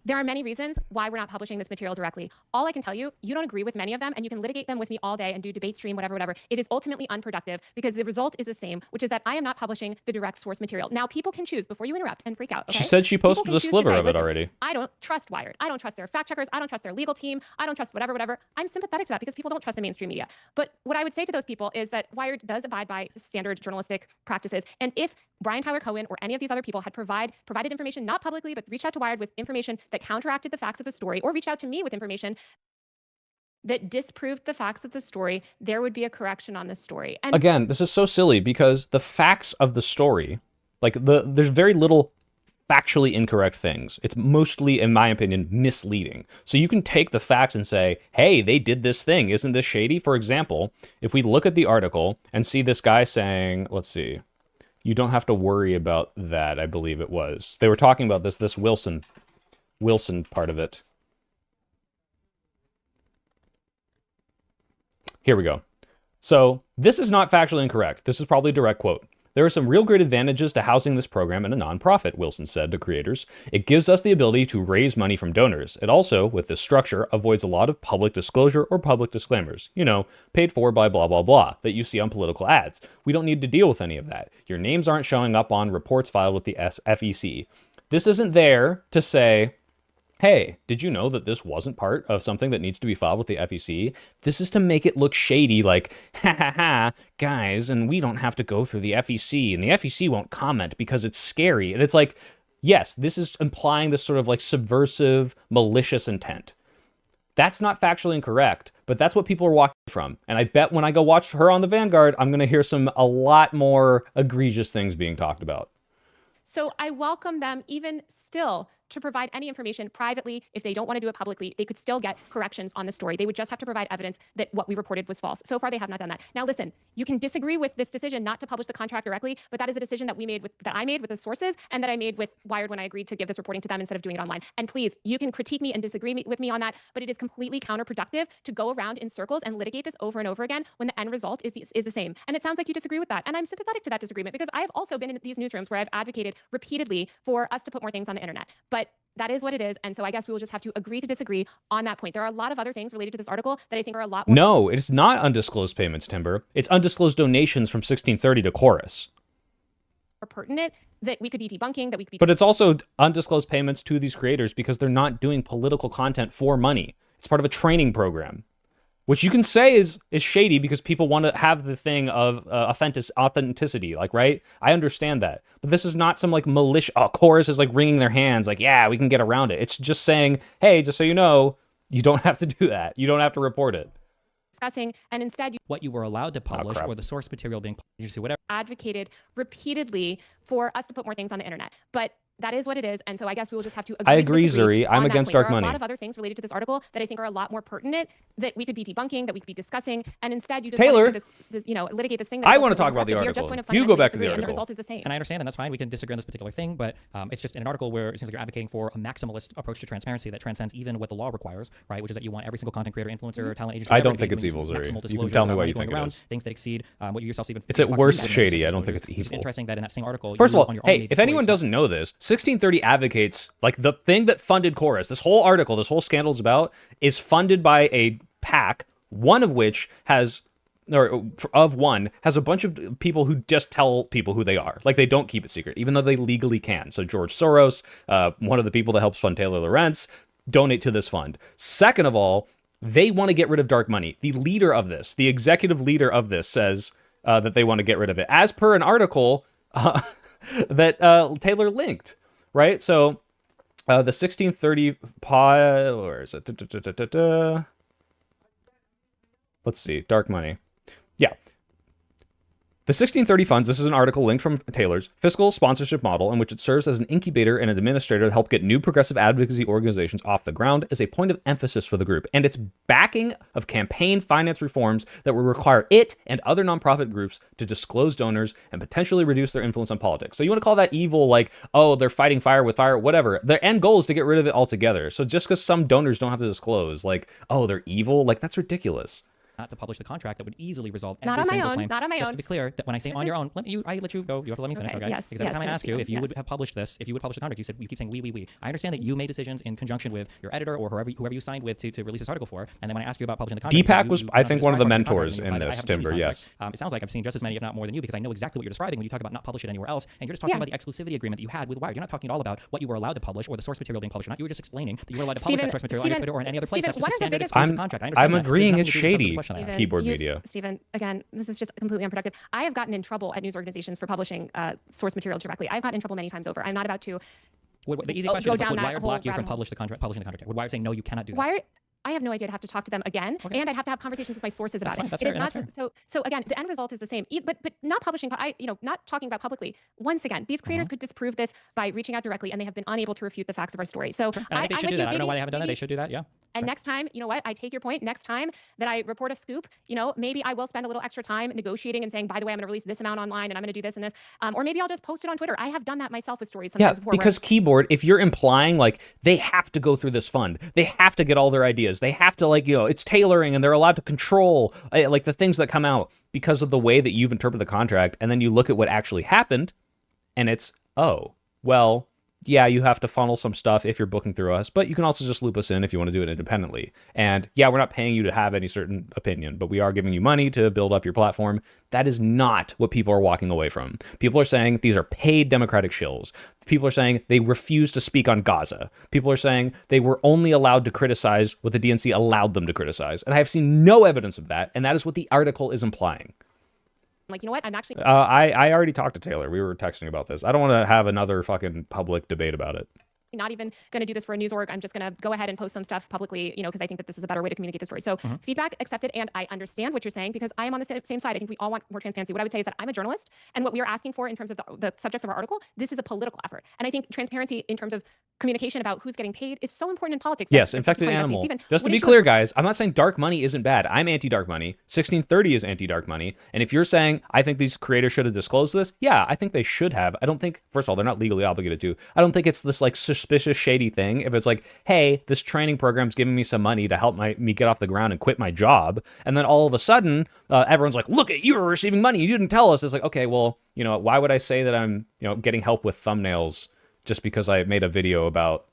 [SPEAKER 2] There are many reasons why we're not publishing this material directly. All I can tell you, you don't agree with many of them, and you can litigate them with me all day and do debate stream, whatever. It is ultimately unproductive because the result is the same, which is that I am not publishing the direct source material. Now, people can choose before you interrupt and freak out. Okay?
[SPEAKER 1] She said she posted a sliver of it already.
[SPEAKER 2] I don't trust Wired. I don't trust their fact checkers. I don't trust their legal team. I don't trust whatever. I'm sympathetic to that because people don't trust the mainstream media. But what I would say to those people is that Wired does abide by standard journalistic practices. And if Brian Tyler Cohen or any of these other people had provided information, not publicly, but reached out to Wired with information that counteracted the facts of the story, or reach out to me with information that disproved the facts of the story, there would be a correction on the story. And
[SPEAKER 1] again, this is so silly because the facts of the story, there's very little factually incorrect things. It's mostly, in my opinion, misleading. So you can take the facts and say, hey, they did this thing. Isn't this shady? For example, if we look at the article and see this guy saying, let's see, you don't have to worry about that, I believe it was. They were talking about this Wilson part of it. Here we go. So this is not factually incorrect. This is probably a direct quote. There are some real great advantages to housing this program in a nonprofit, Wilson said to creators. It gives us the ability to raise money from donors. It also, with this structure, avoids a lot of public disclosure or public disclaimers. Paid for by blah, blah, blah, that you see on political ads. We don't need to deal with any of that. Your names aren't showing up on reports filed with the FEC. This isn't there to say, hey, did you know that this wasn't part of something that needs to be filed with the FEC? This is to make it look shady, like, guys, and we don't have to go through the FEC, and the FEC won't comment because it's scary. And it's like, yes, this is implying this sort of subversive, malicious intent. That's not factually incorrect, but that's what people are walking from. And I bet when I go watch her on the Vanguard, I'm going to hear a lot more egregious things being talked about.
[SPEAKER 2] So I welcome them even still to provide any information privately. If they don't want to do it publicly, they could still get corrections on the story. They would just have to provide evidence that what we reported was false. So far, they have not done that. Now, listen, you can disagree with this decision not to publish the contract directly, but that is a decision that I made with the sources and that I made with Wired when I agreed to give this reporting to them instead of doing it online. And please, you can critique me and disagree with me on that, but it is completely counterproductive to go around in circles and litigate this over and over again when the end result is the same. And it sounds like you disagree with that. And I'm sympathetic to that disagreement because I have also been in these newsrooms where I've advocated repeatedly for us to put more things on the internet. But that is what it is. And so I guess we will just have to agree to disagree on that point. There are a lot of other things related to this article that I think are a lot more.
[SPEAKER 1] No, it's not undisclosed payments, Timber. It's undisclosed donations from 1630 to Chorus.
[SPEAKER 2] Pertinent that we could be debunking, that we could be.
[SPEAKER 1] But it's also undisclosed payments to these creators because they're not doing political content for money. It's part of a training program, which you can say is shady because people want to have the thing of authenticity, like, right? I understand that. But this is not some, like, militia. Chorus is, like, wringing their hands, like, yeah, we can get around it. It's just saying, hey, just so you know, you don't have to do that. You don't have to report it.
[SPEAKER 2] Discussing, and instead
[SPEAKER 3] what you were allowed to publish or the source material being published, whatever.
[SPEAKER 2] Advocated repeatedly for us to put more things on the internet. But that is what it is. And so I guess we will just have to agree. I
[SPEAKER 1] agree, Zuri. I'm against dark money.
[SPEAKER 2] There are a lot of other things related to this article that I think are a lot more pertinent that we could be debunking, that we could be discussing. And instead you just
[SPEAKER 1] Taylor,
[SPEAKER 2] litigate this thing.
[SPEAKER 1] I want to talk about the article. You go back to the article.
[SPEAKER 2] And the result is the same.
[SPEAKER 3] And I understand, and that's fine. We can disagree on this particular thing, but it's just in an article where it seems like you're advocating for a maximalist approach to transparency that transcends even what the law requires, right? Which is that you want every single content creator, influencer, or talent agency.
[SPEAKER 1] I don't think it's evil, Zuri. You can tell me why you think it is.
[SPEAKER 3] Things that exceed what you yourself even.
[SPEAKER 1] It's at worst shady. I don't think it's evil.
[SPEAKER 3] It's interesting that in that same article.
[SPEAKER 1] First of all, hey, if anyone doesn't know this, 1630 advocates, like, the thing that funded Chorus, this whole article, this whole scandal is about, is funded by a PAC, one of which has, or of one, has a bunch of people who just tell people who they are. Like, they don't keep it secret, even though they legally can. So George Soros, one of the people that helps fund Taylor Lorenz, donate to this fund. Second of all, they want to get rid of dark money. The leader of this, the executive leader of this, says that they want to get rid of it, as per an article that Taylor linked. Right, so the 1630 where is it? Let's see, dark money. Yeah. The 1630 funds, this is an article linked from Taylor's fiscal sponsorship model in which it serves as an incubator and an administrator to help get new progressive advocacy organizations off the ground as a point of emphasis for the group. And its backing of campaign finance reforms that will require it and other nonprofit groups to disclose donors and potentially reduce their influence on politics. So you want to call that evil, like, oh, they're fighting fire with fire, whatever. Their end goal is to get rid of it altogether. So just because some donors don't have to disclose, like, oh, they're evil, like, that's ridiculous.
[SPEAKER 3] Not to publish the contract that would easily resolve every single claim.
[SPEAKER 2] Not on my own.
[SPEAKER 3] Just to be clear, that when I say on your own, I let you go. You have to let me finish, okay?
[SPEAKER 2] Yes,
[SPEAKER 3] because every time I ask you if you would have published this, if you would publish the contract, you keep saying we. I understand that you made decisions in conjunction with your editor or whoever you signed with to release this article for. And then when I ask you about publishing the contract,
[SPEAKER 1] Deepak was, I think, one of the mentors in this, Timber, yes.
[SPEAKER 3] It sounds like I've seen just as many, if not more than you, because I know exactly what you're describing when you talk about not publish it anywhere else. And you're just talking about the exclusivity agreement that you had with Wired. You're not talking at all about what you were allowed to publish or the source material being published or not. You were just explaining that you were allowed to publish that source material on your Twitter or in any other place. That's just a standard exclusive contract.
[SPEAKER 1] I'm agreeing it's shady, keyboard media.
[SPEAKER 2] Stephen, again, this is just completely unproductive. I have gotten in trouble at news organizations for publishing source material directly. I've gotten in trouble many times over. I'm not about to.
[SPEAKER 3] The easy question is, would Wired block you from publishing the contract? Would Wired say, no, you cannot do that?
[SPEAKER 2] I have no idea. I'd have to talk to them again, and I'd have to have conversations with my sources about it.
[SPEAKER 3] That's fair. That's fair.
[SPEAKER 2] So again, the end result is the same. But not publishing, not talking about publicly. Once again, these creators could disprove this by reaching out directly, and they have been unable to refute the facts of our story. So
[SPEAKER 3] I think they should do that. I don't know why they haven't done that. They should do that. Yeah.
[SPEAKER 2] And next time, you know what? I take your point. Next time that I report a scoop, maybe I will spend a little extra time negotiating and saying, by the way, I'm going to release this amount online, and I'm going to do this and this. Or maybe I'll just post it on Twitter. I have done that myself with stories sometimes before.
[SPEAKER 1] Because keyboard, if you're implying like they have to go through this fund, they have to get all their ideas, they have to it's tailoring and they're allowed to control like the things that come out because of the way that you've interpreted the contract, and then you look at what actually happened, and it's, oh, well, yeah, you have to funnel some stuff if you're booking through us, but you can also just loop us in if you want to do it independently. And yeah, we're not paying you to have any certain opinion, but we are giving you money to build up your platform. That is not what people are walking away from. People are saying these are paid Democratic shills. People are saying they refuse to speak on Gaza. People are saying they were only allowed to criticize what the DNC allowed them to criticize. And I have seen no evidence of that, and that is what the article is implying.
[SPEAKER 2] Like, you know what? I'm actually...
[SPEAKER 1] I already talked to Taylor. We were texting about this. I don't want to have another fucking public debate about it.
[SPEAKER 2] Not even going to do this for a news org. I'm just going to go ahead and post some stuff publicly, because I think that this is a better way to communicate the story. So feedback accepted, and I understand what you're saying because I am on the same side. I think we all want more transparency. What I would say is that I'm a journalist, and what we are asking for in terms of the subjects of our article, this is a political effort. And I think transparency in terms of communication about who's getting paid is so important in politics.
[SPEAKER 1] Yes, infected animal.
[SPEAKER 2] Steven,
[SPEAKER 1] just to be clear, guys, I'm not saying dark money isn't bad. I'm anti-dark money. 1630 is anti-dark money. And if you're saying, I think these creators should have disclosed this, yeah, I think they should have. I don't think, first of all, they're not legally obligated to. I don't think it's this like suspicious, shady thing. If it's like, hey, this training program's giving me some money to help me get off the ground and quit my job. And then all of a sudden, everyone's like, look, you were receiving money. You didn't tell us. It's like, okay, well, you know, why would I say that I'm, you know, getting help with thumbnails just because I made a video about,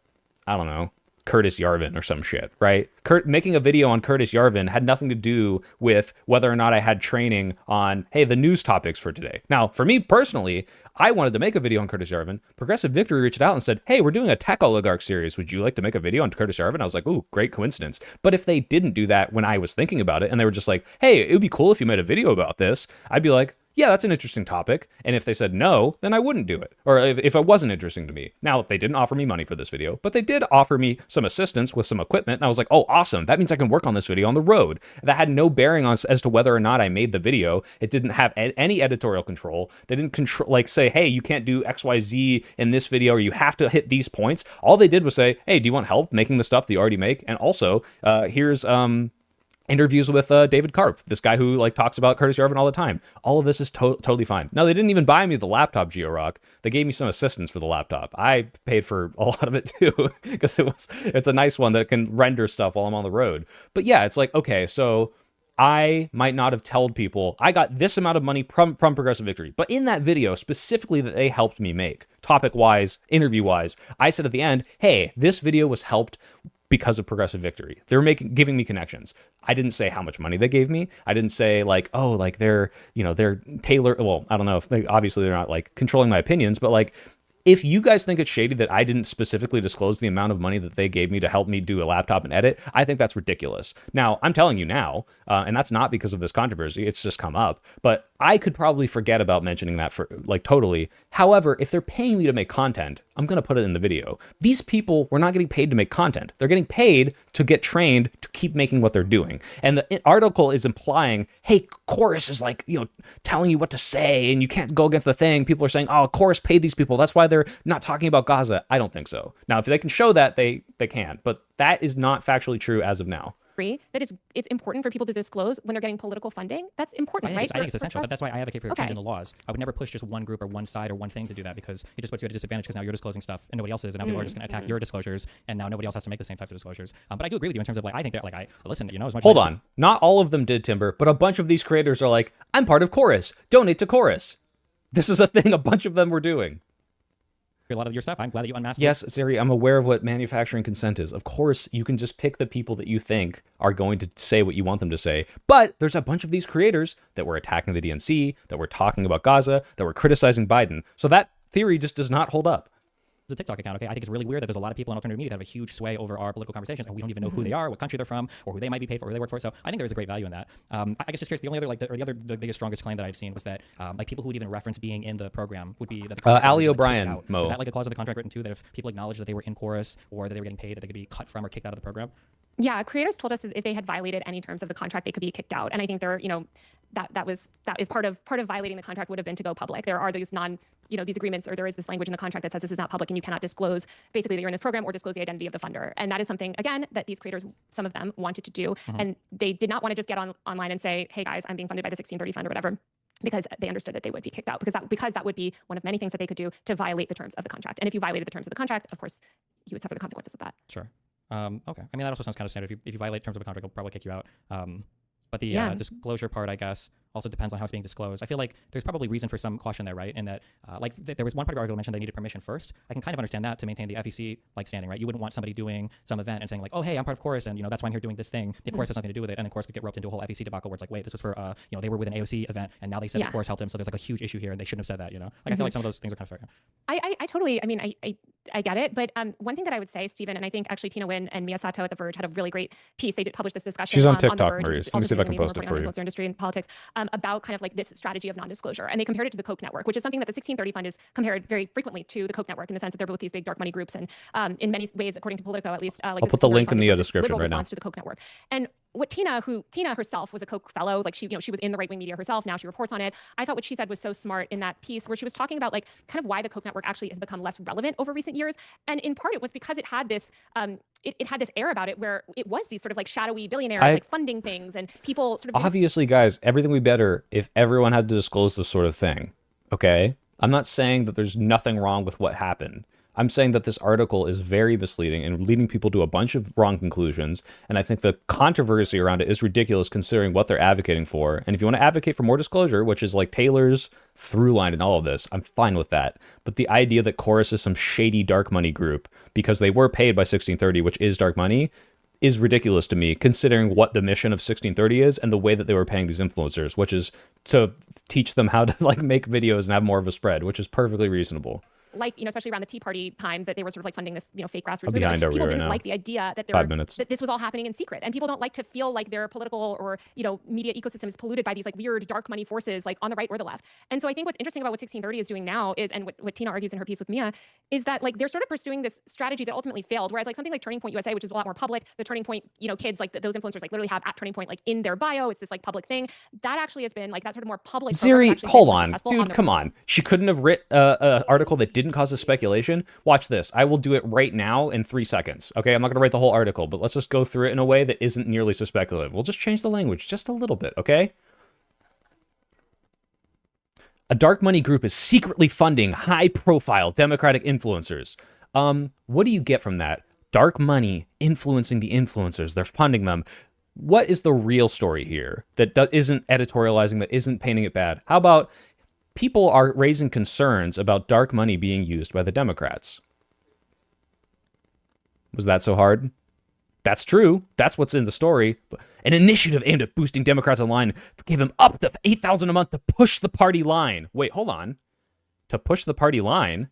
[SPEAKER 1] I don't know, Curtis Yarvin or some shit, right? Making a video on Curtis Yarvin had nothing to do with whether or not I had training on, hey, the news topics for today. Now, for me personally, I wanted to make a video on Curtis Yarvin. Progressive Victory reached out and said, hey, we're doing a tech oligarch series. Would you like to make a video on Curtis Yarvin? I was like, ooh, great coincidence. But if they didn't do that when I was thinking about it and they were just like, hey, it would be cool if you made a video about this, I'd be like, yeah, that's an interesting topic. And if they said no, then I wouldn't do it. Or if it wasn't interesting to me. Now, they didn't offer me money for this video, but they did offer me some assistance with some equipment. And I was like, oh, awesome. That means I can work on this video on the road. That had no bearing on as to whether or not I made the video. It didn't have any editorial control. They didn't control, like say, hey, you can't do XYZ in this video, or you have to hit these points. All they did was say, hey, do you want help making the stuff that you already make? And also, here's interviews with David Karp, this guy who like talks about Curtis Yarvin all the time. All of this is totally fine. Now, they didn't even buy me the laptop, GeoRock. They gave me some assistance for the laptop. I paid for a lot of it too, because it's a nice one that can render stuff while I'm on the road. But yeah, it's like, okay, so I might not have told people I got this amount of money from Progressive Victory. But in that video specifically that they helped me make, topic-wise, interview-wise, I said at the end, hey, this video was helped because of Progressive Victory. They were giving me connections. I didn't say how much money they gave me. I didn't say like, oh, like they're tailored. Well, I don't know if obviously they're not like controlling my opinions, but like, if you guys think it's shady that I didn't specifically disclose the amount of money that they gave me to help me do a laptop and edit, I think that's ridiculous. Now, I'm telling you now, and that's not because of this controversy, it's just come up, but I could probably forget about mentioning that for like totally. However, if they're paying me to make content, I'm going to put it in the video. These people were not getting paid to make content. They're getting paid to get trained to keep making what they're doing. And the article is implying, hey, Chorus is like, you know, telling you what to say and you can't go against the thing. People are saying, oh, Chorus paid these people. That's why they're not talking about Gaza. I don't think so. Now, if they can show that, they can. But that is not factually true as of now.
[SPEAKER 2] That it's important for people to disclose when they're getting political funding. That's important, right?
[SPEAKER 3] I think it's essential. But that's why I advocate for changing the laws. I would never push just one group or one side or one thing to do that, because it just puts you at a disadvantage, because now you're disclosing stuff and nobody else is, and now people are just going to attack your disclosures, and now nobody else has to make the same types of disclosures. But I do agree with you in terms of like, I think that like, I listen, you know, as much.
[SPEAKER 1] Hold on, not all of them did, Timber, but a bunch of these creators are like, I'm part of Chorus. Donate to Chorus. This is a thing a bunch of them were doing.
[SPEAKER 3] A lot of your stuff. I'm glad that you unmasked
[SPEAKER 1] Yes, Siri, I'm aware of what manufacturing consent is. Of course, you can just pick the people that you think are going to say what you want them to say. But there's a bunch of these creators that were attacking the DNC, that were talking about Gaza, that were criticizing Biden. So that theory just does not hold up.
[SPEAKER 3] The TikTok account, okay? I think it's really weird that there's a lot of people in alternative media that have a huge sway over our political conversations, and we don't even know who they are, what country they're from, or who they might be paid for, or who they work for. So I think there is a great value in that. I guess just curious, the only other, the biggest, strongest claim that I've seen was that like people who would even reference being in the program would be that the
[SPEAKER 1] Allie O'Brien, Mo.
[SPEAKER 3] Is that like a clause of the contract written too, that if people acknowledge that they were in Chorus or that they were getting paid, that they could be cut from or kicked out of the program?
[SPEAKER 2] Yeah, creators told us that if they had violated any terms of the contract, they could be kicked out. And I think there, you know, that is part of violating the contract would have been to go public. There are these these agreements, or there is this language in the contract that says this is not public and you cannot disclose basically that you're in this program or disclose the identity of the funder. And that is something, again, that these creators, some of them, wanted to do. And they did not want to just get online and say, hey guys, I'm being funded by the 1630 fund or whatever, because they understood that they would be kicked out, because that would be one of many things that they could do to violate the terms of the contract. And if you violated the terms of the contract, of course, you would suffer the consequences of that.
[SPEAKER 3] Sure. Okay. I mean, that also sounds kind of standard. If you violate terms of a contract, they'll probably kick you out. But the disclosure part, I guess, also depends on how it's being disclosed. I feel like there's probably reason for some caution there, right? In that, there was one part of the article mentioned they needed permission first. I can kind of understand that to maintain the FEC standing, right? You wouldn't want somebody doing some event and saying like, oh, hey, I'm part of Chorus, and that's why I'm here doing this thing. The Chorus has nothing to do with it, and then Chorus could get roped into a whole FEC debacle where it's like, wait, this was for they were with an AOC event, and now they said that Chorus helped him, so there's like a huge issue here, and they shouldn't have said that. I feel like some of those things are kind of fair.
[SPEAKER 2] I totally. I mean, I get it, but one thing that I would say, Stephen, and I think actually Tina Nguyen and Mia Sato at The Verge had a really great piece. They did publish this discussion.
[SPEAKER 1] She's on TikTok,
[SPEAKER 2] The Verge,
[SPEAKER 1] Marie. Let me see if I can post it for you.
[SPEAKER 2] Industry and politics about kind of like this strategy of non-disclosure, and they compared it to the Koch network, which is something that the 1630 fund is compared very frequently to the Koch network in the sense that they're both these big dark money groups, and in many ways, according to Politico, at least,
[SPEAKER 1] I'll put the link in the description right now.
[SPEAKER 2] To the Koch network, and what Tina herself was a Koch fellow, like she was in the right-wing media herself. Now she reports on it. I thought what she said was so smart in that piece where she was talking about like kind of why the Koch network actually has become less relevant over recent years. And in part it was because it had this, it had this air about it where it was these sort of like shadowy billionaires like funding things and people sort of.
[SPEAKER 1] Obviously, guys, everything would be better if everyone had to disclose this sort of thing. Okay? I'm not saying that there's nothing wrong with what happened. I'm saying that this article is very misleading and leading people to a bunch of wrong conclusions. And I think the controversy around it is ridiculous considering what they're advocating for. And if you want to advocate for more disclosure, which is like Taylor's through line in all of this, I'm fine with that. But the idea that Chorus is some shady dark money group because they were paid by 1630, which is dark money, is ridiculous to me considering what the mission of 1630 is and the way that they were paying these influencers, which is to teach them how to like make videos and have more of a spread, which is perfectly reasonable.
[SPEAKER 2] Like, especially around the Tea Party times that they were sort of like funding this, fake grassroots movement. Like, people didn't like the idea that that this was all happening in secret. And people don't like to feel like their political or, media ecosystem is polluted by these like weird dark money forces like on the right or the left. And so I think what's interesting about what 1630 is doing now is, and what Tina argues in her piece with Mia, is that like they're sort of pursuing this strategy that ultimately failed. Whereas like something like Turning Point USA, which is a lot more public, the Turning Point, kids, like those influencers like literally have at Turning Point like in their bio. It's this like public thing. That actually has been like that sort of more public.
[SPEAKER 1] Ziri, hold on. Dude, come on. She couldn't have written an article that didn't cause a speculation. Watch this. I will do it right now in 3 seconds. Okay, I'm not going to write the whole article, but let's just go through it in a way that isn't nearly so speculative. We'll just change the language just a little bit, okay? A dark money group is secretly funding high-profile Democratic influencers. What do you get from that? Dark money influencing the influencers. They're funding them. What is the real story here that isn't editorializing, that isn't painting it bad? How about people are raising concerns about dark money being used by the Democrats? Was that so hard? That's true. That's what's in the story. An initiative aimed at boosting Democrats online gave them up to $8,000 a month to push the party line. Wait, hold on. To push the party line?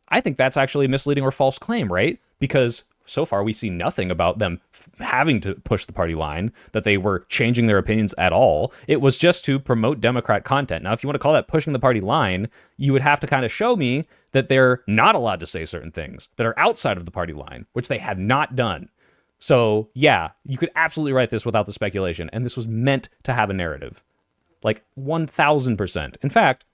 [SPEAKER 1] I think that's actually a misleading or false claim, right? Because so far we see nothing about them having to push the party line, that they were changing their opinions at all. It was just to promote Democrat content. Now, if you want to call that pushing the party line, you would have to kind of show me that they're not allowed to say certain things that are outside of the party line, which they have not done. So yeah, you could absolutely write this without the speculation. And this was meant to have a narrative. Like 1000%. In fact,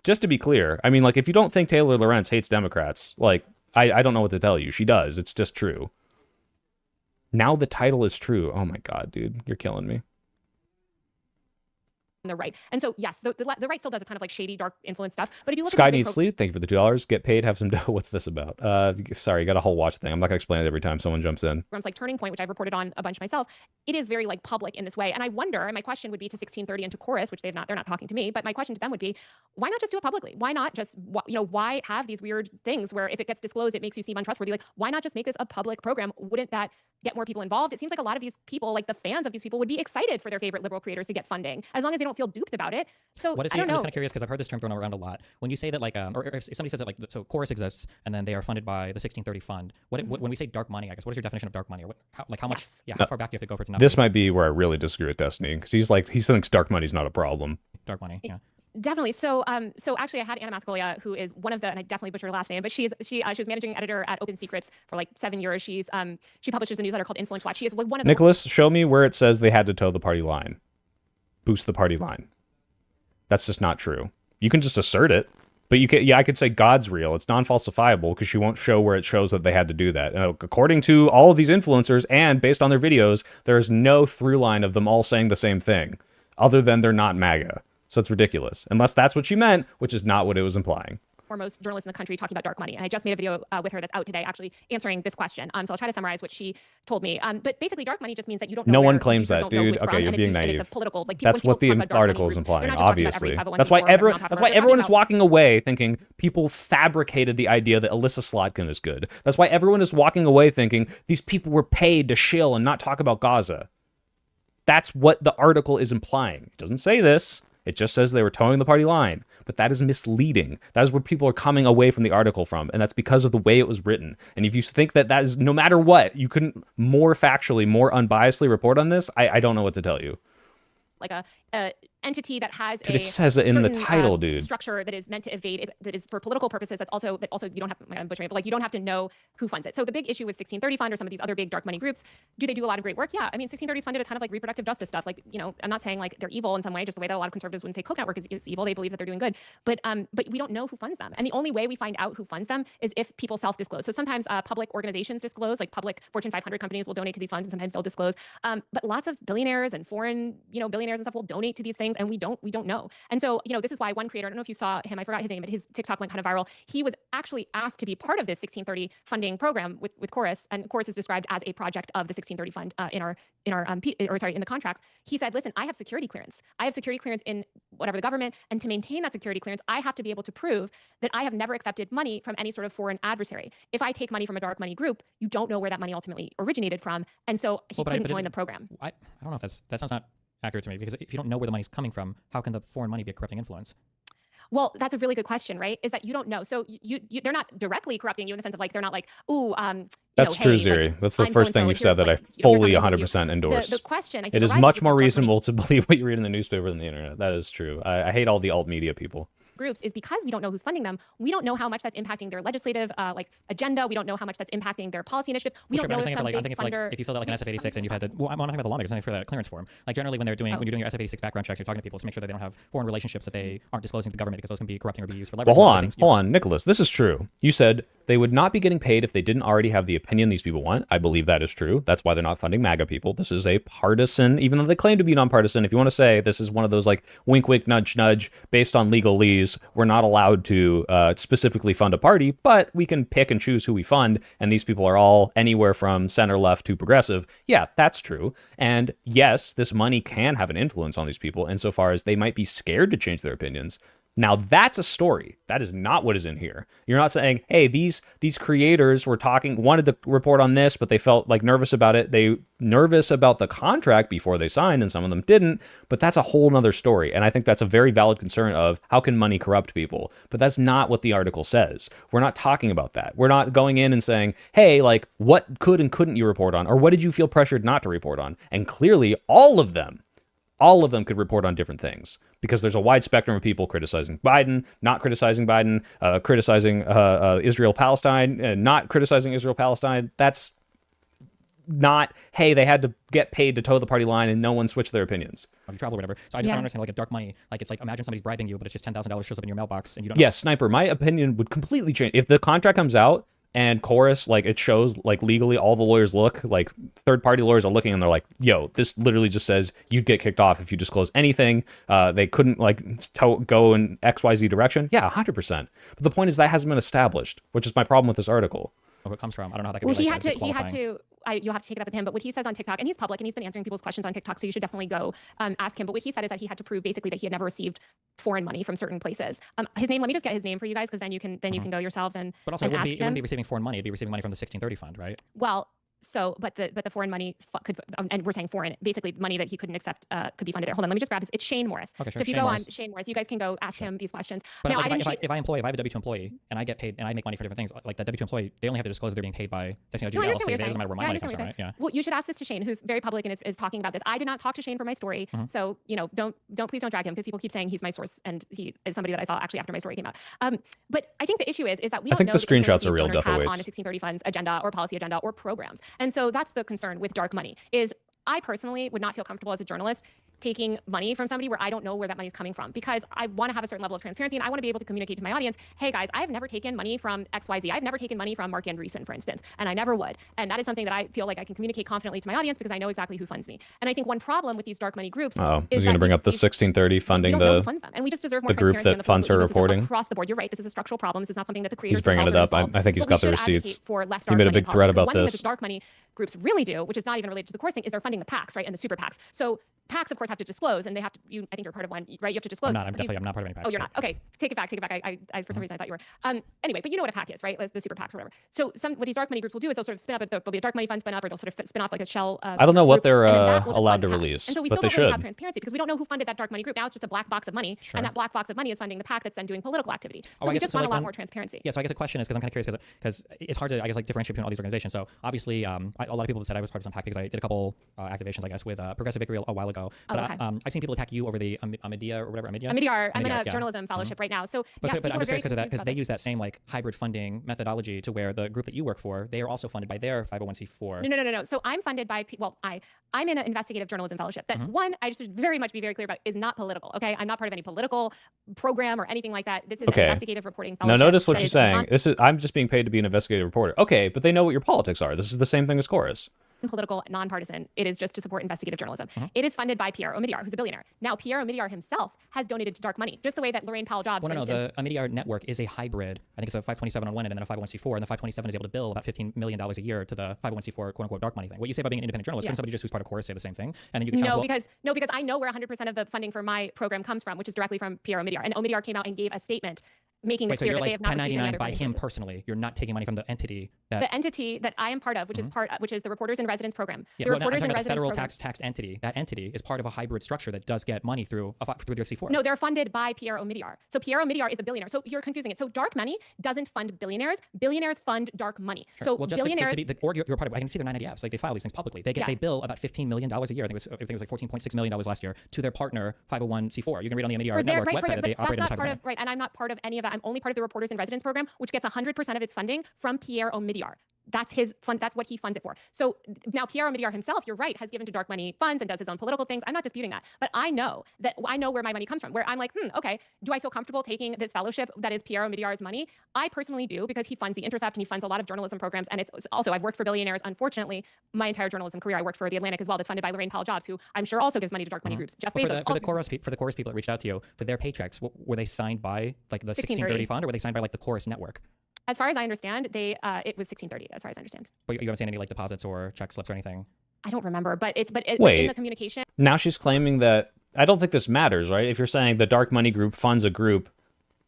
[SPEAKER 1] just to be clear, I mean, like if you don't think Taylor Lorenz hates Democrats, like I don't know what to tell you. She does. It's just true. Now the title is true. Oh my God, dude. You're killing me.
[SPEAKER 2] The right. And so, yes, the right still does a ton of like shady, dark influence stuff. But if you look
[SPEAKER 1] Sky needs sleep. Thank you for the $2. Get paid, have some dough. What's this about? Sorry, you got a whole watch thing. I'm not going to explain it every time someone jumps in.
[SPEAKER 2] Programs like Turning Point, which I've reported on a bunch myself, it is very like public in this way. And I wonder, and my question would be to 1630 and to Chorus, which they're not talking to me, but my question to them would be, why not just do it publicly? Why not just, why have these weird things where if it gets disclosed, it makes you seem untrustworthy? Like, why not just make this a public program? Wouldn't that get more people involved? It seems like a lot of these people, like the fans of these people, would be excited for their favorite liberal creators to get funding, as long as they don't feel duped about it. So
[SPEAKER 3] what is
[SPEAKER 2] I don't know.
[SPEAKER 3] I'm just kind of curious because I've heard this term thrown around a lot. When you say that, like, or if somebody says that, like, so Chorus exists and then they are funded by the 1630 fund. When we say dark money, I guess, what is your definition of dark money, or how much?
[SPEAKER 2] Yes.
[SPEAKER 3] Yeah, how far back do you have to go for it to not?
[SPEAKER 1] This might be where I really disagree with Destiny, because he thinks dark money is not a problem.
[SPEAKER 3] Dark money, yeah.
[SPEAKER 2] Definitely. So actually, I had Anna Mascolia, who is one of the, and I definitely butchered her last name, but she was managing editor at Open Secrets for like 7 years. She publishes a newsletter called Influence Watch. She is like one of the
[SPEAKER 1] Nicholas, show me where it says they had to toe the party line, boost the party line. That's just not true. You can just assert it, but I could say God's real. It's non-falsifiable because she won't show where it shows that they had to do that. And according to all of these influencers and based on their videos, there's no through line of them all saying the same thing, other than they're not MAGA. So it's ridiculous, unless that's what she meant, which is not what it was implying.
[SPEAKER 2] Foremost journalists in the country talking about dark money. And I just made a video with her that's out today actually answering this question. So I'll try to summarize what she told me. But basically dark money just means that you don't know.
[SPEAKER 1] No one claims that, dude. Okay, you're being naive.
[SPEAKER 2] It's a political, like,
[SPEAKER 1] that's what the article is implying, obviously. That's why everyone is walking away thinking people fabricated the idea that Alyssa Slotkin is good. That's why everyone is walking away thinking these people were paid to shill and not talk about Gaza. That's what the article is implying. It doesn't say this. It just says they were towing the party line, but that is misleading. That is what people are coming away from the article from, and that's because of the way it was written. And if you think that is, no matter what, you couldn't more factually, more unbiasedly report on this, I don't know what to tell you.
[SPEAKER 2] Like entity that has
[SPEAKER 1] Dude, it says it in the title, dude.
[SPEAKER 2] Structure that is meant to evade, that is for political purposes. That also you don't have, I'm butchering it, but like you don't have to know who funds it. So the big issue with 1630 Fund or some of these other big dark money groups, do they do a lot of great work? Yeah, I mean 1630's funded a ton of like reproductive justice stuff. Like, you know, I'm not saying like they're evil in some way, just the way that a lot of conservatives wouldn't say Koch network is evil. They believe that they're doing good, but we don't know who funds them, and the only way we find out who funds them is if people self-disclose. So sometimes public organizations disclose, like public Fortune 500 companies will donate to these funds, and sometimes they'll disclose. But lots of billionaires and foreign, you know, billionaires and stuff will donate to these things, and we don't know. And so, you know, this is why one creator, I don't know if you saw him, I forgot his name, but his TikTok went kind of viral. He was actually asked to be part of this 1630 funding program with Chorus, and Chorus is described as a project of the 1630 fund in the contracts. He said, listen, I have security clearance. I have security clearance in whatever the government, and to maintain that security clearance, I have to be able to prove that I have never accepted money from any sort of foreign adversary. If I take money from a dark money group, you don't know where that money ultimately originated from, and so he couldn't join the program.
[SPEAKER 3] I don't know if that sounds not accurate to me, because if you don't know where the money's coming from, how can the foreign money be a corrupting influence?
[SPEAKER 2] Well, that's a really good question, right? Is that you don't know. So they're not directly corrupting you in the sense of like, they're not like, ooh,
[SPEAKER 1] that's true, Ziri. Like, that's the first thing you've said that I fully 100% endorse.
[SPEAKER 2] The question, I think,
[SPEAKER 1] it is much more reasonable to believe what you read in the newspaper than the internet. That is true. I hate all the alt media people.
[SPEAKER 2] Groups is because we don't know who's funding them. We don't know how much that's impacting their legislative agenda. We don't know how much that's impacting their policy initiatives. We don't know if some big funder.
[SPEAKER 3] If you fill out like an SF-86 and you've had to, well, I'm not talking about the lawmakers, I'm talking for that clearance form. Like generally when you're doing your SF-86 background checks, you're talking to people to make sure that they don't have foreign relationships that they aren't disclosing to the government, because those can be corrupting or be used for leverage.
[SPEAKER 1] Well, hold on, Nicholas. This is true. You said they would not be getting paid if they didn't already have the opinion these people want. I believe that is true. That's why they're not funding MAGA people. This is a partisan, even though they claim to be nonpartisan. If you want to say this is one of those like wink, wink, nudge, nudge, based on legalese, we're not allowed to specifically fund a party, but we can pick and choose who we fund, and these people are all anywhere from center left to progressive. Yeah, that's true. And yes, this money can have an influence on these people insofar as they might be scared to change their opinions. Now that's a story. That is not what is in here. You're not saying, hey, these creators wanted to report on this, but they felt like nervous about it. They nervous about the contract before they signed, and some of them didn't, but that's a whole nother story. And I think that's a very valid concern of how can money corrupt people? But that's not what the article says. We're not talking about that. We're not going in and saying, hey, like what could and couldn't you report on? Or what did you feel pressured not to report on? And clearly all of them could report on different things, because there's a wide spectrum of people criticizing Biden, not criticizing Biden, criticizing Israel-Palestine, not criticizing Israel-Palestine. That's not, hey, they had to get paid to toe the party line and no one switched their opinions.
[SPEAKER 3] You travel or whatever. So I just don't understand, like a dark money, like it's like imagine somebody's bribing you, but it's just $10,000 shows up in your mailbox and you don't.
[SPEAKER 1] Yes, Sniper, my opinion would completely change. If the contract comes out and Chorus, like it shows like legally all the lawyers look, like third-party lawyers are looking and they're like, yo, this literally just says you'd get kicked off if you disclose anything. They couldn't like go in XYZ direction. Yeah, 100%. But the point is that hasn't been established, which is my problem with this article.
[SPEAKER 3] Where it comes from. I don't know how that could
[SPEAKER 2] be.
[SPEAKER 3] He
[SPEAKER 2] had to. You'll have to take it up with him. But what he says on TikTok, and he's public, and he's been answering people's questions on TikTok, so you should definitely go ask him. But what he said is that he had to prove basically that he had never received foreign money from certain places. His name. Let me just get his name for you guys, because then you can go yourselves and.
[SPEAKER 3] But also, it wouldn't be receiving foreign money. It'd be receiving money from the 1630 fund, right?
[SPEAKER 2] Well. So, but the foreign money could, and we're saying foreign, basically money that he couldn't accept could be funded there. Hold on, let me just grab this. It's Shane Morris.
[SPEAKER 3] Okay, sure.
[SPEAKER 2] So if you go on Shane Morris, you guys can go ask him these questions.
[SPEAKER 3] But now, if I have a W2 employee and I get paid and I make money for different things, like that W2 employee, they only have to disclose that they're being paid by LLC. It doesn't matter where my money comes from, right? Yeah.
[SPEAKER 2] Well, you should ask this to Shane, who's very public and is talking about this. I did not talk to Shane for my story, so please don't drag him, because people keep saying he's my source and he is somebody that I saw actually after my story came out. But I think the issue is that we don't know
[SPEAKER 1] the screenshots are real death
[SPEAKER 2] on a 1630 funds agenda or policy agenda or programs, and so that's the concern with dark money. Is I personally would not feel comfortable as a journalist taking money from somebody where I don't know where that money is coming from, because I want to have a certain level of transparency and I want to be able to communicate to my audience, hey guys, I have never taken money from XYZ. I've never taken money from Mark Andreessen, for instance, and I never would. And that is something that I feel like I can communicate confidently to my audience because I know exactly who funds me. And I think one problem with these dark money groups
[SPEAKER 1] is going to bring up the 1630 funding
[SPEAKER 2] the funds them. And we just deserve more
[SPEAKER 1] the group that funds her reporting
[SPEAKER 2] across the board. You're right. This is a structural problem. This is not something that the creators.
[SPEAKER 1] He's bringing it up. I think he's got the receipts. He made a big thread about this.
[SPEAKER 2] One thing that dark money groups really do, which is not even related to the course thing, is they're funding the PACs, right, and the super PACs. So PACs, of course, have to disclose, and they have to. I think you're part of one, right? You have to disclose.
[SPEAKER 3] I'm not part of any PAC.
[SPEAKER 2] Oh, you're not. Okay, take it back. I for some reason I thought you were. Anyway, but you know what a PAC is, right? The super PACs or whatever. So what these dark money groups will do is they'll sort of spin up. There'll be a dark money fund spin up, or they'll sort of spin off like a shell.
[SPEAKER 1] I don't know what they're allowed to release,
[SPEAKER 2] and so we
[SPEAKER 1] but
[SPEAKER 2] still don't really have transparency because we don't know who funded that dark money group. Now it's just a black box of money, and that black box of money is funding the PAC that's then doing political activity. So we just want a lot more transparency.
[SPEAKER 3] Yeah. So I guess the question is, because I'm kind of curious, because it's hard to differentiate between all these organizations. So obviously, a lot of people have said I was part of some PAC because I did a couple activations, I guess, with Progressive Victory a while ago. ago. But I've seen people attack you over the Amidia or whatever.
[SPEAKER 2] Amidyar. I'm in a journalism fellowship right now. So
[SPEAKER 3] but I'm just curious because of that, because they use that same like hybrid funding methodology to where the group that you work for, they are also funded by their 501c4.
[SPEAKER 2] No. So I'm funded by, I'm in an investigative journalism fellowship that one, I just should very much be very clear about, is not political. Okay. I'm not part of any political program or anything like that. This is an investigative reporting fellowship.
[SPEAKER 1] Now notice what she's saying. I'm just being paid to be an investigative reporter. Okay. But they know what your politics are. This is the same thing as Chorus.
[SPEAKER 2] Political, nonpartisan. It is just to support investigative journalism. It is funded by Pierre Omidyar, who's a billionaire. Now, Pierre Omidyar himself has donated to dark money, just the way that Lorraine Powell Jobs,
[SPEAKER 3] the Omidyar network is a hybrid. I think it's a 527 on one end and then a 501c4, and the 527 is able to bill about $15 million a year to the 501c4 quote-unquote dark money thing. What you say about being an independent journalist, couldn't somebody just who's part of Chorus say the same thing? And then you can challenge
[SPEAKER 2] because I know where 100% of the funding for my program comes from, which is directly from Pierre Omidyar. And Omidyar came out and gave a statement making this clear that they have not received any other
[SPEAKER 3] by him personally. You're not taking money from the entity
[SPEAKER 2] the entity that I am part of, which is the Reporters in Residence program.
[SPEAKER 3] Yeah,
[SPEAKER 2] the Reporters in Residence
[SPEAKER 3] federal tax entity. That entity is part of a hybrid structure that does get money through their C4.
[SPEAKER 2] No, they're funded by Pierre Omidyar. So Pierre Omidyar is a billionaire. So you're confusing it. So dark money doesn't fund billionaires. Billionaires fund dark money.
[SPEAKER 3] Sure.
[SPEAKER 2] So billionaires.
[SPEAKER 3] You're part of. I can see their 990Fs. Like they file these things publicly. They bill about $15 million a year. I think it was like $14.6 million last year to their partner 501c4. You can read on the Omidyar network website that they operate in part
[SPEAKER 2] of. Right, and I'm not part of any of that. I'm only part of the Reporters in Residence program, which gets 100% of its funding from Pierre Omidyar. That's his fund. That's what he funds it for. So now Pierre Omidyar himself, you're right, has given to dark money funds and does his own political things. I'm not disputing that, but I know where my money comes from, where I'm like, okay, do I feel comfortable taking this fellowship that is Pierre Omidyar's money? I personally do, because he funds The Intercept and he funds a lot of journalism programs. And it's also, I've worked for billionaires, unfortunately, my entire journalism career. I worked for The Atlantic as well, that's funded by Lorraine Powell Jobs, who I'm sure also gives money to dark money groups. Jeff Bezos.
[SPEAKER 3] For the Chorus people that reached out to you, for their paychecks, were they signed by like the 1630 fund, or were they signed by like the Chorus network?
[SPEAKER 2] As far as I understand, it was 1630. As far as I understand.
[SPEAKER 3] But you haven't seen any like deposits or check slips or anything.
[SPEAKER 2] I don't remember, but in the communication.
[SPEAKER 1] Now she's claiming that I don't think this matters, right? If you're saying the dark money group funds a group,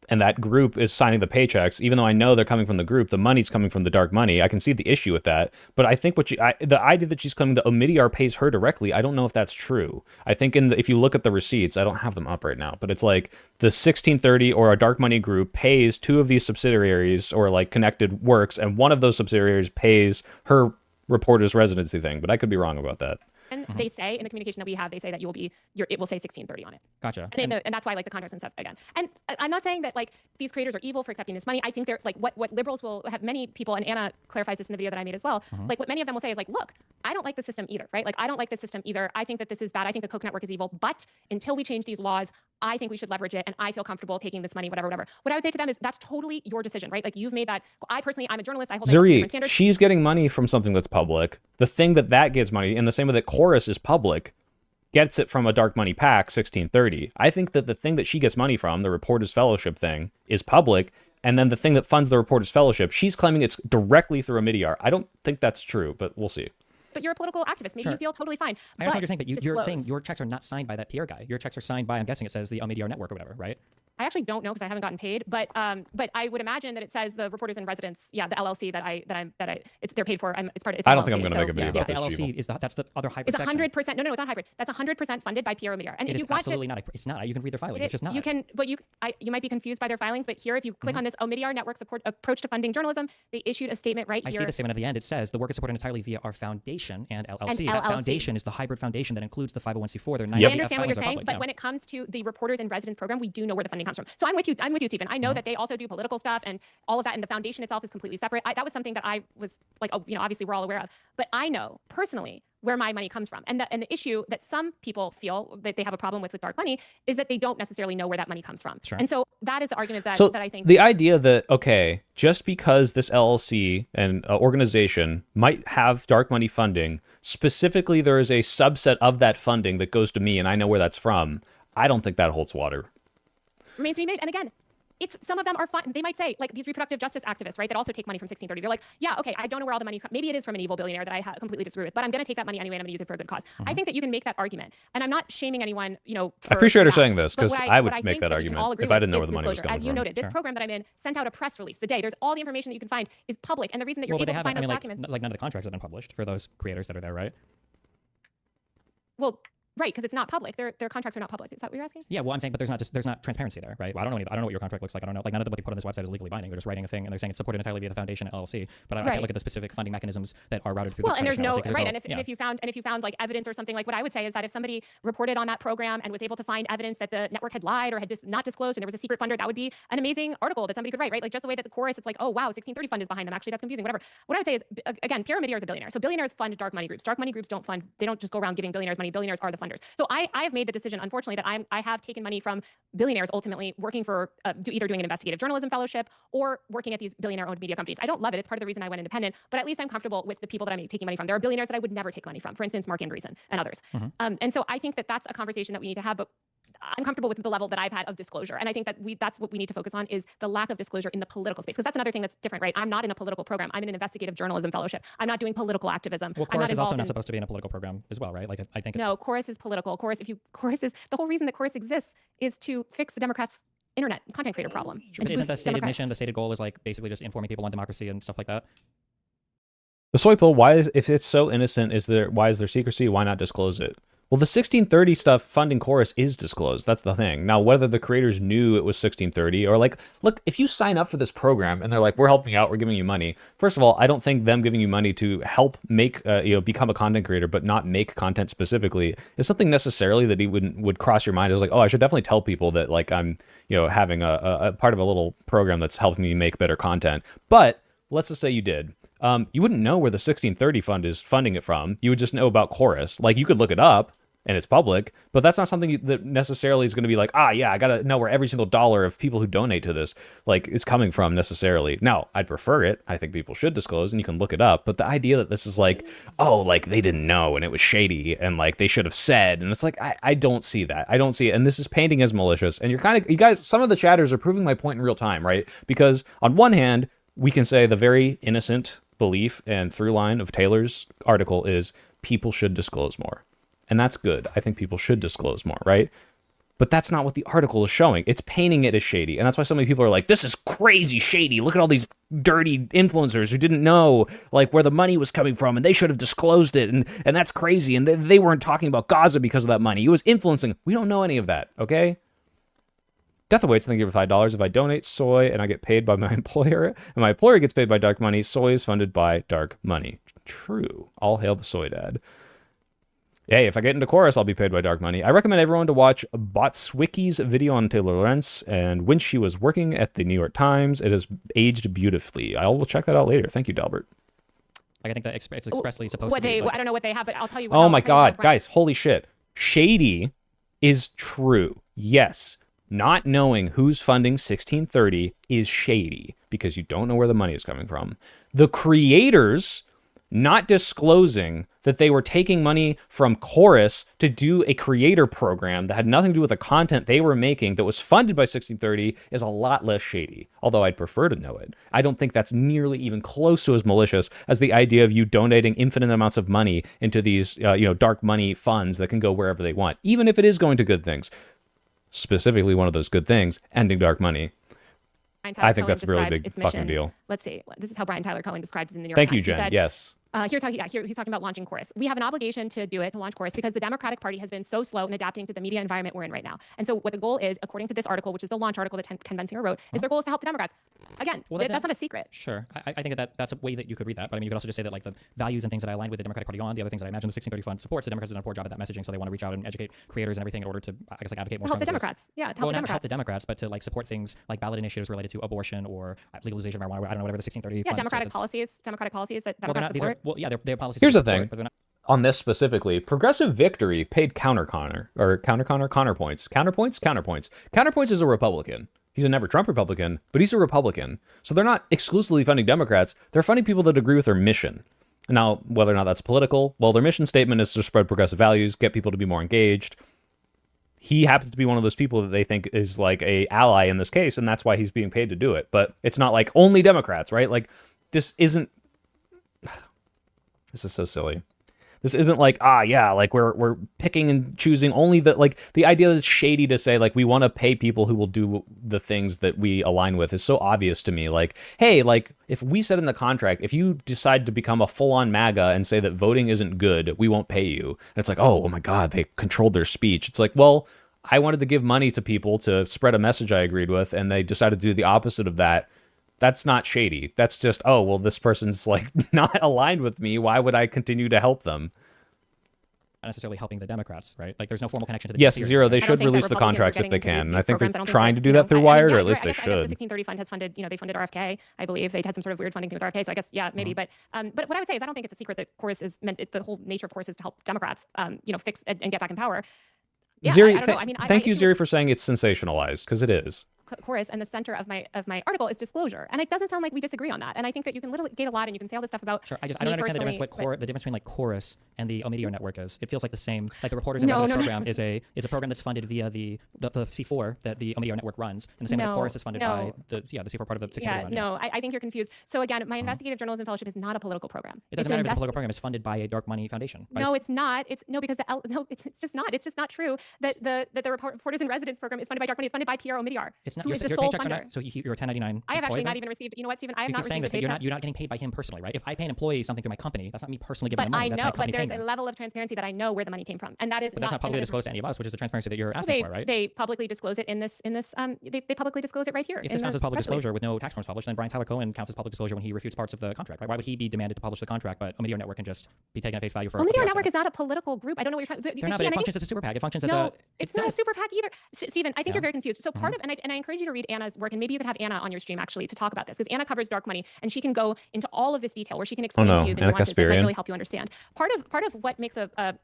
[SPEAKER 1] and that group is signing the paychecks, even though I know they're coming from the group, the money's coming from the dark money. I can see the issue with that. But I think the idea that she's claiming that Omidyar pays her directly, I don't know if that's true. I think if you look at the receipts, I don't have them up right now, but it's like the 1630 or a dark money group pays two of these subsidiaries or like connected works, and one of those subsidiaries pays her reporter's residency thing. But I could be wrong about that.
[SPEAKER 2] And they say in the communication that we have, they say that it will say 1630 on it.
[SPEAKER 3] Gotcha.
[SPEAKER 2] And that's why like the contracts and stuff again. And I'm not saying that like these creators are evil for accepting this money. I think they're like what liberals will have, many people, and Anna clarifies this in the video that I made as well. Like what many of them will say is like, look, I don't like the system either, right? Like I don't like the system either. I think that this is bad. I think the Koch network is evil. But until we change these laws, I think we should leverage it, and I feel comfortable taking this money, whatever. What I would say to them is that's totally your decision, right? Like you've made that. I'm a journalist. I hold different standards.
[SPEAKER 1] She's getting money from something that's public. The thing that gets money, in the same way that Chorus is public, gets it from a dark money PAC 1630. I think that the thing that she gets money from, the Reporters Fellowship thing, is public, and then the thing that funds the Reporters Fellowship, she's claiming it's directly through Omidyar. I don't think that's true, but we'll see.
[SPEAKER 2] But you're a political activist. Maybe you feel totally fine.
[SPEAKER 3] I understand what you're saying, but your checks are not signed by that Pierre guy. Your checks are signed by, I'm guessing it says the Omidyar network or whatever, right?
[SPEAKER 2] I actually don't know because I haven't gotten paid, but I would imagine that it says the Reporters in Residence, the LLC they're paid for. It's part of. It's
[SPEAKER 1] I don't think I'm going to make a video about
[SPEAKER 3] the
[SPEAKER 1] this.
[SPEAKER 3] LLC that's the other hybrid.
[SPEAKER 2] It's 100%. No, it's not hybrid. That's 100% funded by Pierre Omidyar. And
[SPEAKER 3] it
[SPEAKER 2] if
[SPEAKER 3] is
[SPEAKER 2] you watch
[SPEAKER 3] absolutely not. It's not. You can read their filings. It's just not.
[SPEAKER 2] You can, but you might be confused by their filings. But here, if you click on this Omidyar Network Support Approach to Funding Journalism, they issued a statement right here.
[SPEAKER 3] I see the statement at the end. It says the work is supported entirely via our foundation and LLC. That foundation is the hybrid foundation that includes the 501c4.
[SPEAKER 2] I understand what you're saying, but when it comes to the Reporters in Residence program, we do know where the funding comes from. So I'm with you, Stephen. I know that they also do political stuff and all of that, and the foundation itself is completely separate. That was something that I was like, obviously we're all aware of. But I know personally where my money comes from. And the issue that some people feel that they have a problem with dark money is that they don't necessarily know where that money comes from.
[SPEAKER 3] Sure.
[SPEAKER 2] And so that is the argument that I think.
[SPEAKER 1] The idea that, okay, just because this LLC and organization might have dark money funding, specifically there is a subset of that funding that goes to me and I know where that's from, I don't think that holds water.
[SPEAKER 2] Remains to be made. And again, some of them are fun. They might say, like these reproductive justice activists, right, that also take money from 1630. They're like, yeah, okay, I don't know where all the money comes. Maybe it is from an evil billionaire that I completely disagree with, but I'm going to take that money anyway and I'm going to use it for a good cause. I think that you can make that argument. And I'm not shaming anyone,
[SPEAKER 1] I appreciate her saying this because I would make that argument if I didn't know where the money was coming from.
[SPEAKER 2] As you noted, this program that I'm in sent out a press release the day. There's all the information that you can find is public. And the reason that you're able to find those documents.
[SPEAKER 3] Like none of the contracts have been published for those creators that are there, right?
[SPEAKER 2] Well, Right, because it's not public. Their contracts are not public. Is that what you're asking?
[SPEAKER 3] Yeah, well, I'm saying, but there's not transparency there, right? Well, I don't know what your contract looks like. I don't know. Like, none of what they put on this website is legally binding. They're just writing a thing, and they're saying it's supported entirely via the foundation LLC. But I can't look at the specific funding mechanisms that are routed through.
[SPEAKER 2] Well,
[SPEAKER 3] the
[SPEAKER 2] and there's no
[SPEAKER 3] LLC,
[SPEAKER 2] right. And if you found like evidence or something, like what I would say is that if somebody reported on that program and was able to find evidence that the network had lied or had not disclosed, and there was a secret funder, that would be an amazing article that somebody could write, right? Like just the way that the chorus, it's like, oh wow, 1630 fund is behind them. Actually, that's confusing. Whatever. What I would say is, again, Pyramidier is a billionaire. So billionaires fund dark money groups. Dark money groups don't fund. They don't just go around giving billionaires money. Billionaires are the funders. So I have made the decision, unfortunately, that I have taken money from billionaires ultimately working for either doing an investigative journalism fellowship or working at these billionaire-owned media companies. I don't love it. It's part of the reason I went independent, but at least I'm comfortable with the people that I'm taking money from. There are billionaires that I would never take money from. For instance, Mark Andreessen and others. And so I think that that's a conversation that we need to have, but I'm comfortable with the level that I've had of disclosure. And I think that that's what we need to focus on, is the lack of disclosure in the political space. Because that's another thing that's different, right? I'm not in a political program. I'm in an investigative journalism fellowship. I'm not doing political activism.
[SPEAKER 3] Well, Chorus is also not supposed to be in a political program as well, right? Like, I think
[SPEAKER 2] no, Chorus is political. Chorus is the whole reason that Chorus exists is to fix the Democrats' internet content creator problem.
[SPEAKER 3] Isn't the stated mission, the stated goal is like basically just informing people on democracy and stuff like that?
[SPEAKER 1] The soy poll, if it's so innocent, why is there secrecy? Why not disclose it? Well, the 1630 stuff funding Chorus is disclosed. That's the thing. Now, whether the creators knew it was 1630 or like, look, if you sign up for this program and they're like, we're helping you out, we're giving you money. First of all, I don't think them giving you money to help make, become a content creator, but not make content specifically is something necessarily that he would cross your mind as like, oh, I should definitely tell people that like I'm, having a part of a little program that's helping me make better content. But let's just say you did. You wouldn't know where the 1630 fund is funding it from. You would just know about Chorus. Like, you could look it up and it's public, but that's not something that necessarily is going to be like, yeah, I got to know where every single dollar of people who donate to this like is coming from necessarily. Now, I'd prefer it. I think people should disclose and you can look it up. But the idea that this is like, oh, like they didn't know and it was shady and like they should have said, and it's like, I don't see that. I don't see it. And this is painting as malicious. And you guys, some of the chatters are proving my point in real time, right? Because on one hand, we can say the very innocent belief and through line of Taylor's article is people should disclose more. And that's good. I think people should disclose more, right? But that's not what the article is showing. It's painting it as shady. And that's why so many people are like, this is crazy shady. Look at all these dirty influencers who didn't know like where the money was coming from and they should have disclosed it. And that's crazy. And they weren't talking about Gaza because of that money. It was influencing. We don't know any of that, okay? Death awaits, thank you for $5. If I donate soy and I get paid by my employer, and my employer gets paid by dark money, soy is funded by dark money. True. All hail the soy dad. Hey, if I get into Chorus, I'll be paid by dark money. I recommend everyone to watch Botswicky's video on Taylor Lorenz, and when she was working at the New York Times, it has aged beautifully. I will check that out later. Thank you, Dalbert.
[SPEAKER 3] I think that it's expressly supposed to be.
[SPEAKER 2] I don't know what they have, but I'll tell you.
[SPEAKER 1] Oh my God, guys, holy shit. Shady is true. Yes. Not knowing who's funding 1630 is shady because you don't know where the money is coming from. The creators not disclosing that they were taking money from Chorus to do a creator program that had nothing to do with the content they were making that was funded by 1630 is a lot less shady, although I'd prefer to know it. I don't think that's nearly even close to as malicious as the idea of you donating infinite amounts of money into these dark money funds that can go wherever they want, even if it is going to good things. Specifically, one of those good things, ending dark money. I think that's a really big fucking deal.
[SPEAKER 2] Let's see. This is how Brian Tyler Cohen described it in the New York
[SPEAKER 1] Thank
[SPEAKER 2] Times.
[SPEAKER 1] you, Jen. Yes.
[SPEAKER 2] Here's how he's talking about launching Chorus. We have an obligation to do it, to launch Chorus, because the Democratic Party has been so slow in adapting to the media environment we're in right now. And so what the goal is, according to this article, which is the launch article that Ken Bensinger wrote, is their goal is to help the Democrats. Again, that's not a secret.
[SPEAKER 3] Sure. I think that's a way that you could read that. But I mean, you could also just say that like the values and things that I aligned with the Democratic Party on, the other things that I imagine the 1630 Fund supports, the Democrats have done a poor job at that messaging, so they want to reach out and educate creators and everything in order to, I guess, like advocate more.
[SPEAKER 2] Help the Democrats. Yeah, to help the Democrats.
[SPEAKER 3] Not help the Democrats, but to like support things like ballot initiatives related to abortion or legalization of marijuana. I don't know, whatever the 1630
[SPEAKER 2] Fund. Democratic policies that Democrats support.
[SPEAKER 3] They're policies.
[SPEAKER 1] Here's the thing. On this specifically, Progressive Victory paid counterpoints. Counterpoints is a Republican. He's a never Trump Republican, but he's a Republican. So they're not exclusively funding Democrats. They're funding people that agree with their mission. Now, whether or not that's political, well, their mission statement is to spread progressive values, get people to be more engaged. He happens to be one of those people that they think is like a ally in this case, and that's why he's being paid to do it. But it's not like only Democrats, right? Like, this is so silly. This isn't like, yeah, like we're picking and choosing only the, like, the idea that's shady to say, like, we want to pay people who will do the things that we align with is so obvious to me. Like, hey, like, if we said in the contract, if you decide to become a full-on MAGA and say that voting isn't good, we won't pay you. And it's like, oh my God, they controlled their speech. It's like, well, I wanted to give money to people to spread a message I agreed with, and they decided to do the opposite of that. That's not shady. That's just, oh, well, this person's like not aligned with me. Why would I continue to help them?
[SPEAKER 3] Not necessarily helping the Democrats, right? Like, there's no formal connection to the
[SPEAKER 1] Yes, Zero. They should release the contracts if they can. And I think they're trying to do that through Wired, or at least they should.
[SPEAKER 2] The 1630 Fund has funded, they funded RFK. I believe they had some sort of weird funding thing with RFK. So I guess, yeah, maybe. But what I would say is I don't think it's a secret that Chorus is meant. The whole nature of Chorus is to help Democrats, fix and get back in power. Yeah,
[SPEAKER 1] Ziri, thank you, Ziri, for saying it's sensationalized, because it is.
[SPEAKER 2] Chorus, and the center of my article is disclosure, and it doesn't sound like we disagree on that. And I think that you can literally get a lot, and you can say all this stuff about.
[SPEAKER 3] Sure, I don't understand the difference. The difference between like Chorus and the Omidyar Network is. It feels like the same. Like the Reporters in Residence program is a program that's funded via the C4 that the Omidyar Network runs, and the same way Chorus is funded by the C4 part of the 1630
[SPEAKER 2] fund. I think you're confused. So again, my investigative journalism fellowship is not a political program.
[SPEAKER 3] It doesn't matter if it's a political program. It's funded by a dark money foundation.
[SPEAKER 2] No, it's not. It's just not. It's just not true that the Reporters in Residence program is funded by dark money. It's funded by Pierre Omidyar.
[SPEAKER 3] It's not.
[SPEAKER 2] Who is the sole funder.
[SPEAKER 3] So you're a 1099.
[SPEAKER 2] I have actually not even received. You know what, Stephen? I have not received a paycheck.
[SPEAKER 3] You're not getting paid by him personally, right? If I pay an employee something through my company, that's not me personally giving them money.
[SPEAKER 2] But I know, but there's a level of transparency that I know where the money came from, and that is.
[SPEAKER 3] But that's not publicly disclosed to any of us, which is the transparency that you're asking for, right?
[SPEAKER 2] They publicly disclose it in this. They publicly disclose it right here.
[SPEAKER 3] If this counts as public disclosure with no tax forms published, then Brian Tyler Cohen counts as public disclosure when he refutes parts of the contract, right? Why would he be demanded to publish the contract, but Omidyar Network can just be taken at face value for?
[SPEAKER 2] Omidyar Network is not a political group. I don't know what you're trying.
[SPEAKER 3] They're not, but it functions as a super PAC. It functions as
[SPEAKER 2] a. It's not a super PAC either. Stephen, I think you're very confused. So part of, and I encourage you to read Anna's work, and maybe you could have Anna on your stream actually to talk about this, because Anna covers dark money, and she can go into all of this detail where she can explain to you the nuances that might really help you understand. Part of what makes a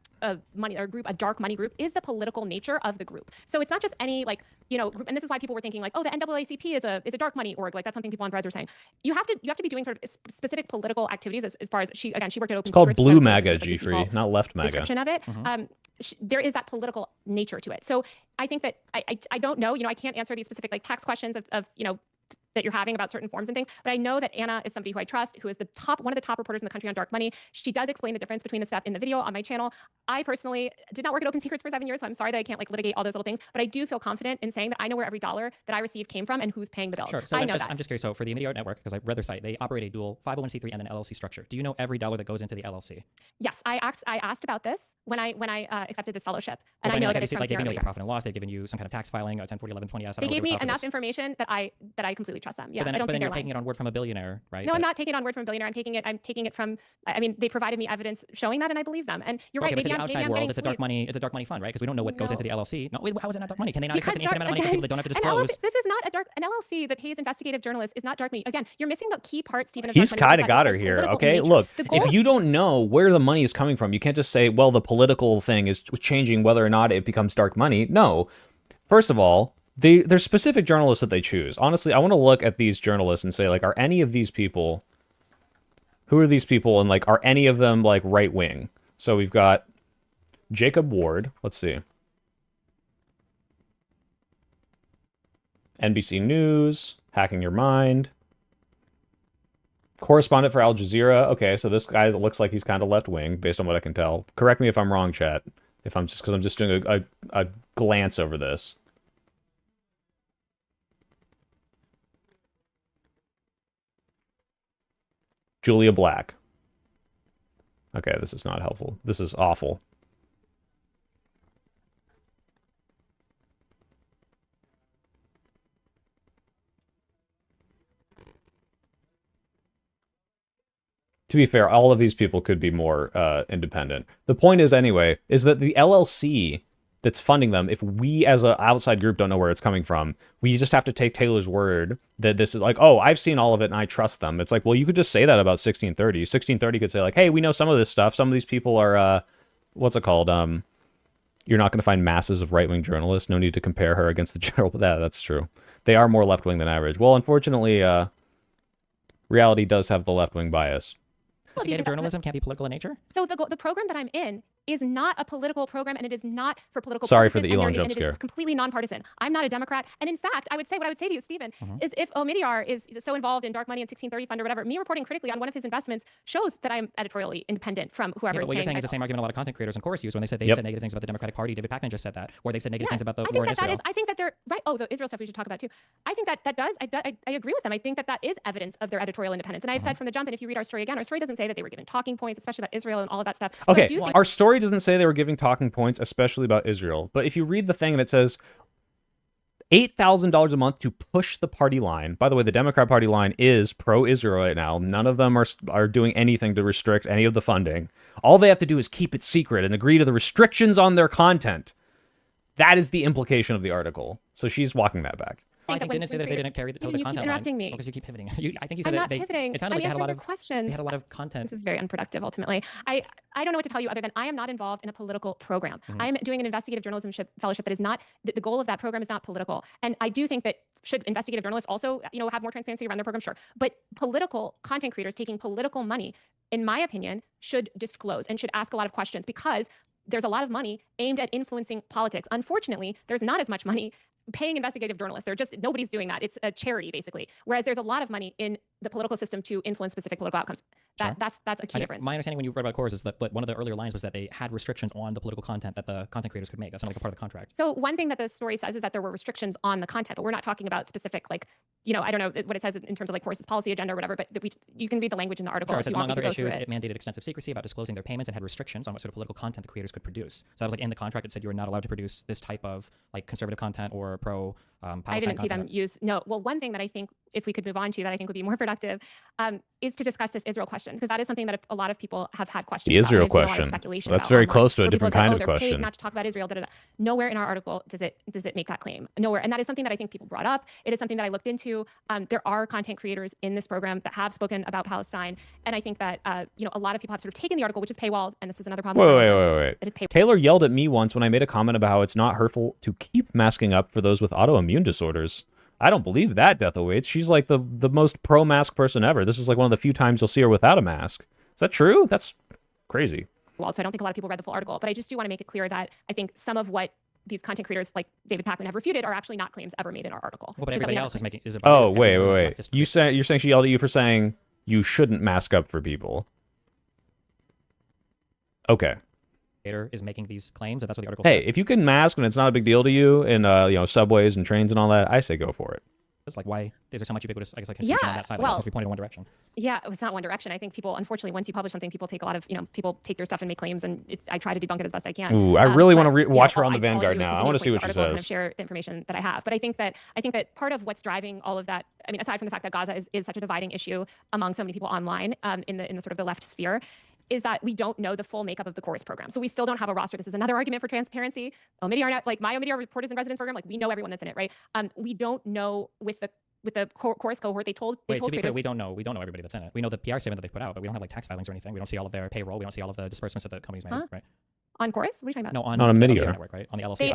[SPEAKER 2] money or group a dark money group is the political nature of the group. So it's not just any group, and this is why people were thinking like, oh, the NAACP is a dark money org. Like that's something people on threads are saying. You have to be doing sort of specific political activities as far as she worked at Open.
[SPEAKER 1] It's called Blue MAGA, G-Free, not Left MAGA.
[SPEAKER 2] Description of it. There is that political nature to it. So I think that I don't know. I can't answer these specific tax questions of that you're having about certain forms and things. But I know that Anna is somebody who I trust, who is one of the top reporters in the country on dark money. She does explain the difference between the stuff in the video on my channel. I personally did not work at Open Secrets for 7 years, so I'm sorry that I can't litigate all those little things. But I do feel confident in saying that I know where every dollar that I received came from and who's paying the bills.
[SPEAKER 3] Sure. So I'm just curious. So for the Omidyar Network, because I read their site, they operate a dual 501c3 and an LLC structure. Do you know every dollar that goes into the LLC?
[SPEAKER 2] Yes, I asked about this when I accepted this fellowship, and I know that it's from
[SPEAKER 3] they gave you profit and loss. They've given you some kind of tax filing, 1040, 1120s.
[SPEAKER 2] They gave me enough information that I completely trust them. Yeah,
[SPEAKER 3] but then you're taking it on word from a billionaire, right?
[SPEAKER 2] No, I'm not taking it on word from a billionaire. I'm taking it from. I mean, they provided me evidence showing that, and I believe them. And you're right.
[SPEAKER 3] But to the outside world, it's a dark money. It's a dark money fund, right? Because we don't know what goes into the LLC. No, wait, how is it not dark money? Can they not accept an infinite amount of money from people that don't have to disclose?
[SPEAKER 2] This is not an LLC that pays investigative journalists is not dark money. Again, you're missing the key part, Stephen.
[SPEAKER 1] He's kind of got her here. Okay, look, if you don't know where the money is coming from, you can't just say, well, the political thing is changing whether or not it becomes dark money. No, first of all, there's specific journalists that they choose. Honestly, I want to look at these journalists and say, are any of these people, who are these people, and are any of them right wing? So we've got Jacob Ward. Let's see. NBC News, Hacking Your Mind. Correspondent for Al Jazeera. Okay, so this guy looks like he's kind of left wing, based on what I can tell. Correct me if I'm wrong, chat. Because I'm just doing a glance over this. Julia Black. Okay, this is not helpful. This is awful. To be fair, all of these people could be more independent. The point is, anyway, is that the LLC that's funding them, if we as an outside group don't know where it's coming from, we just have to take Taylor's word that this is oh, I've seen all of it and I trust them. It's well, you could just say that about 1630. 1630 could say hey, we know some of this stuff. Some of these people are, what's it called? You're not going to find masses of right-wing journalists. No need to compare her against the general. That's true. They are more left-wing than average. Well, unfortunately, reality does have the left-wing bias.
[SPEAKER 3] Investigative journalism can't be political in nature?
[SPEAKER 2] So the program that I'm in is not a political program, and it is not for political
[SPEAKER 1] Sorry
[SPEAKER 2] purposes.
[SPEAKER 1] For the Elon jump
[SPEAKER 2] and
[SPEAKER 1] scare.
[SPEAKER 2] It is completely nonpartisan. I'm not a Democrat. And in fact, what I would say to you, Stephen, is if Omidyar is so involved in dark money and 1630 fund or whatever, me reporting critically on one of his investments shows that I'm editorially independent from whoever is
[SPEAKER 3] what
[SPEAKER 2] paying.
[SPEAKER 3] You're saying is the same argument a lot of content creators and Chorus use when they said said negative things about the Democratic Party. David Pakman just said that, or they've said negative things about the war in Israel.
[SPEAKER 2] I think that they're right. Oh, the Israel stuff we should talk about too. I think that does. I agree with them. I think that is evidence of their editorial independence. And I've said from the jump, and if you read our story again, our story doesn't say that they were given talking points, especially about Israel and all of that stuff. So
[SPEAKER 1] okay, our story doesn't say they were giving talking points, especially about Israel. But if you read the thing and it says $8,000 a month to push the party line. By the way, the Democrat Party line is pro-Israel right now. None of them are doing anything to restrict any of the funding. All they have to do is keep it secret and agree to the restrictions on their content. That is the implication of the article. So she's walking that back.
[SPEAKER 3] I think didn't say that if they didn't carry the content line.
[SPEAKER 2] You keep interrupting me.
[SPEAKER 3] Because you keep pivoting. I think you said
[SPEAKER 2] I'm
[SPEAKER 3] that
[SPEAKER 2] not pivoting.
[SPEAKER 3] It sounded like they had a lot of
[SPEAKER 2] questions.
[SPEAKER 3] They had a lot of content.
[SPEAKER 2] This is very unproductive. Ultimately, I don't know what to tell you other than I am not involved in a political program. I am doing an investigative journalism fellowship that is not the goal of that program is not political. And I do think that should investigative journalists also have more transparency around their program? Sure, but political content creators taking political money, in my opinion, should disclose and should ask a lot of questions because there's a lot of money aimed at influencing politics. Unfortunately, there's not as much money paying investigative journalists. Nobody's doing that. It's a charity, basically. Whereas there's a lot of money in the political system to influence specific political outcomes. That's a key difference.
[SPEAKER 3] My understanding when you read about Chorus is that one of the earlier lines was that they had restrictions on the political content that the content creators could make. That's not like a part of the contract.
[SPEAKER 2] So one thing that the story says is that there were restrictions on the content, but we're not talking about specific, I don't know what it says in terms of Chorus's policy agenda or whatever, but you can read the language in the article.
[SPEAKER 3] Sure, it says among other issues, it mandated extensive secrecy about disclosing their payments and had restrictions on what sort of political content the creators could produce. So that was in the contract. It said you were not allowed to produce this type of conservative content or pro Palestine
[SPEAKER 2] I didn't see
[SPEAKER 3] content.
[SPEAKER 2] them use Well, one thing that I think if we could move on to that I think would be more productive is to discuss this Israel question, because that is something that a lot of people have had questions
[SPEAKER 1] about. The Israel
[SPEAKER 2] question.
[SPEAKER 1] That's very close to a different kind of question.
[SPEAKER 2] Paid not to talk about Israel. Nowhere in our article does it make that claim. Nowhere, and that is something that I think people brought up. It is something that I looked into. There are content creators in this program that have spoken about Palestine, and I think that a lot of people have sort of taken the article, which is paywalled, and this is another problem.
[SPEAKER 1] Wait. Taylor yelled at me once when I made a comment about how it's not hurtful to keep masking up for those with autoimmune disorders. I don't believe that, Death Awaits. She's like the most pro-mask person ever. This is like one of the few times you'll see her without a mask. Is that true? That's crazy.
[SPEAKER 2] Well, so I don't think a lot of people read the full article, but I just do want to make it clear that I think some of what these content creators like David Pakman have refuted are actually not claims ever made in our article.
[SPEAKER 3] Well, but everybody else is making.
[SPEAKER 1] Wait. You're saying she yelled at you for saying you shouldn't mask up for people. Okay.
[SPEAKER 3] Is making these claims, and that's what the article
[SPEAKER 1] said.
[SPEAKER 3] Hey,
[SPEAKER 1] if you can mask and it's not a big deal to you in subways and trains and all that, I say go for it.
[SPEAKER 3] It's like, why is there so much ubiquitous, confusion on that side? Well, we pointed in one direction.
[SPEAKER 2] Yeah, it's not one direction. I think people, unfortunately, once you publish something, people take a lot of, people take their stuff and make claims, and I try to debunk it as best I can.
[SPEAKER 1] Ooh, I really want to watch her on the Vanguard now. I want to see what she says.
[SPEAKER 2] Kind of share the information that I have. But I think that part of what's driving all of that, aside from the fact that Gaza is such a dividing issue among so many people online in the sort of the left sphere, is that we don't know the full makeup of the Chorus program. So we still don't have a roster. This is another argument for transparency. Omidyar, my Omidyar Reporters in Residence program, we know everyone that's in it, right? We don't know with the Chorus cohort, they told
[SPEAKER 3] to be clear, we don't know everybody that's in it. We know the PR statement that they put out, but we don't have tax filings or anything. We don't see all of their payroll. We don't see all of the disbursements that the companies made, right?
[SPEAKER 2] On Chorus? What are you talking about?
[SPEAKER 3] No, on
[SPEAKER 1] Omidyar
[SPEAKER 3] network, right? On the LLC. They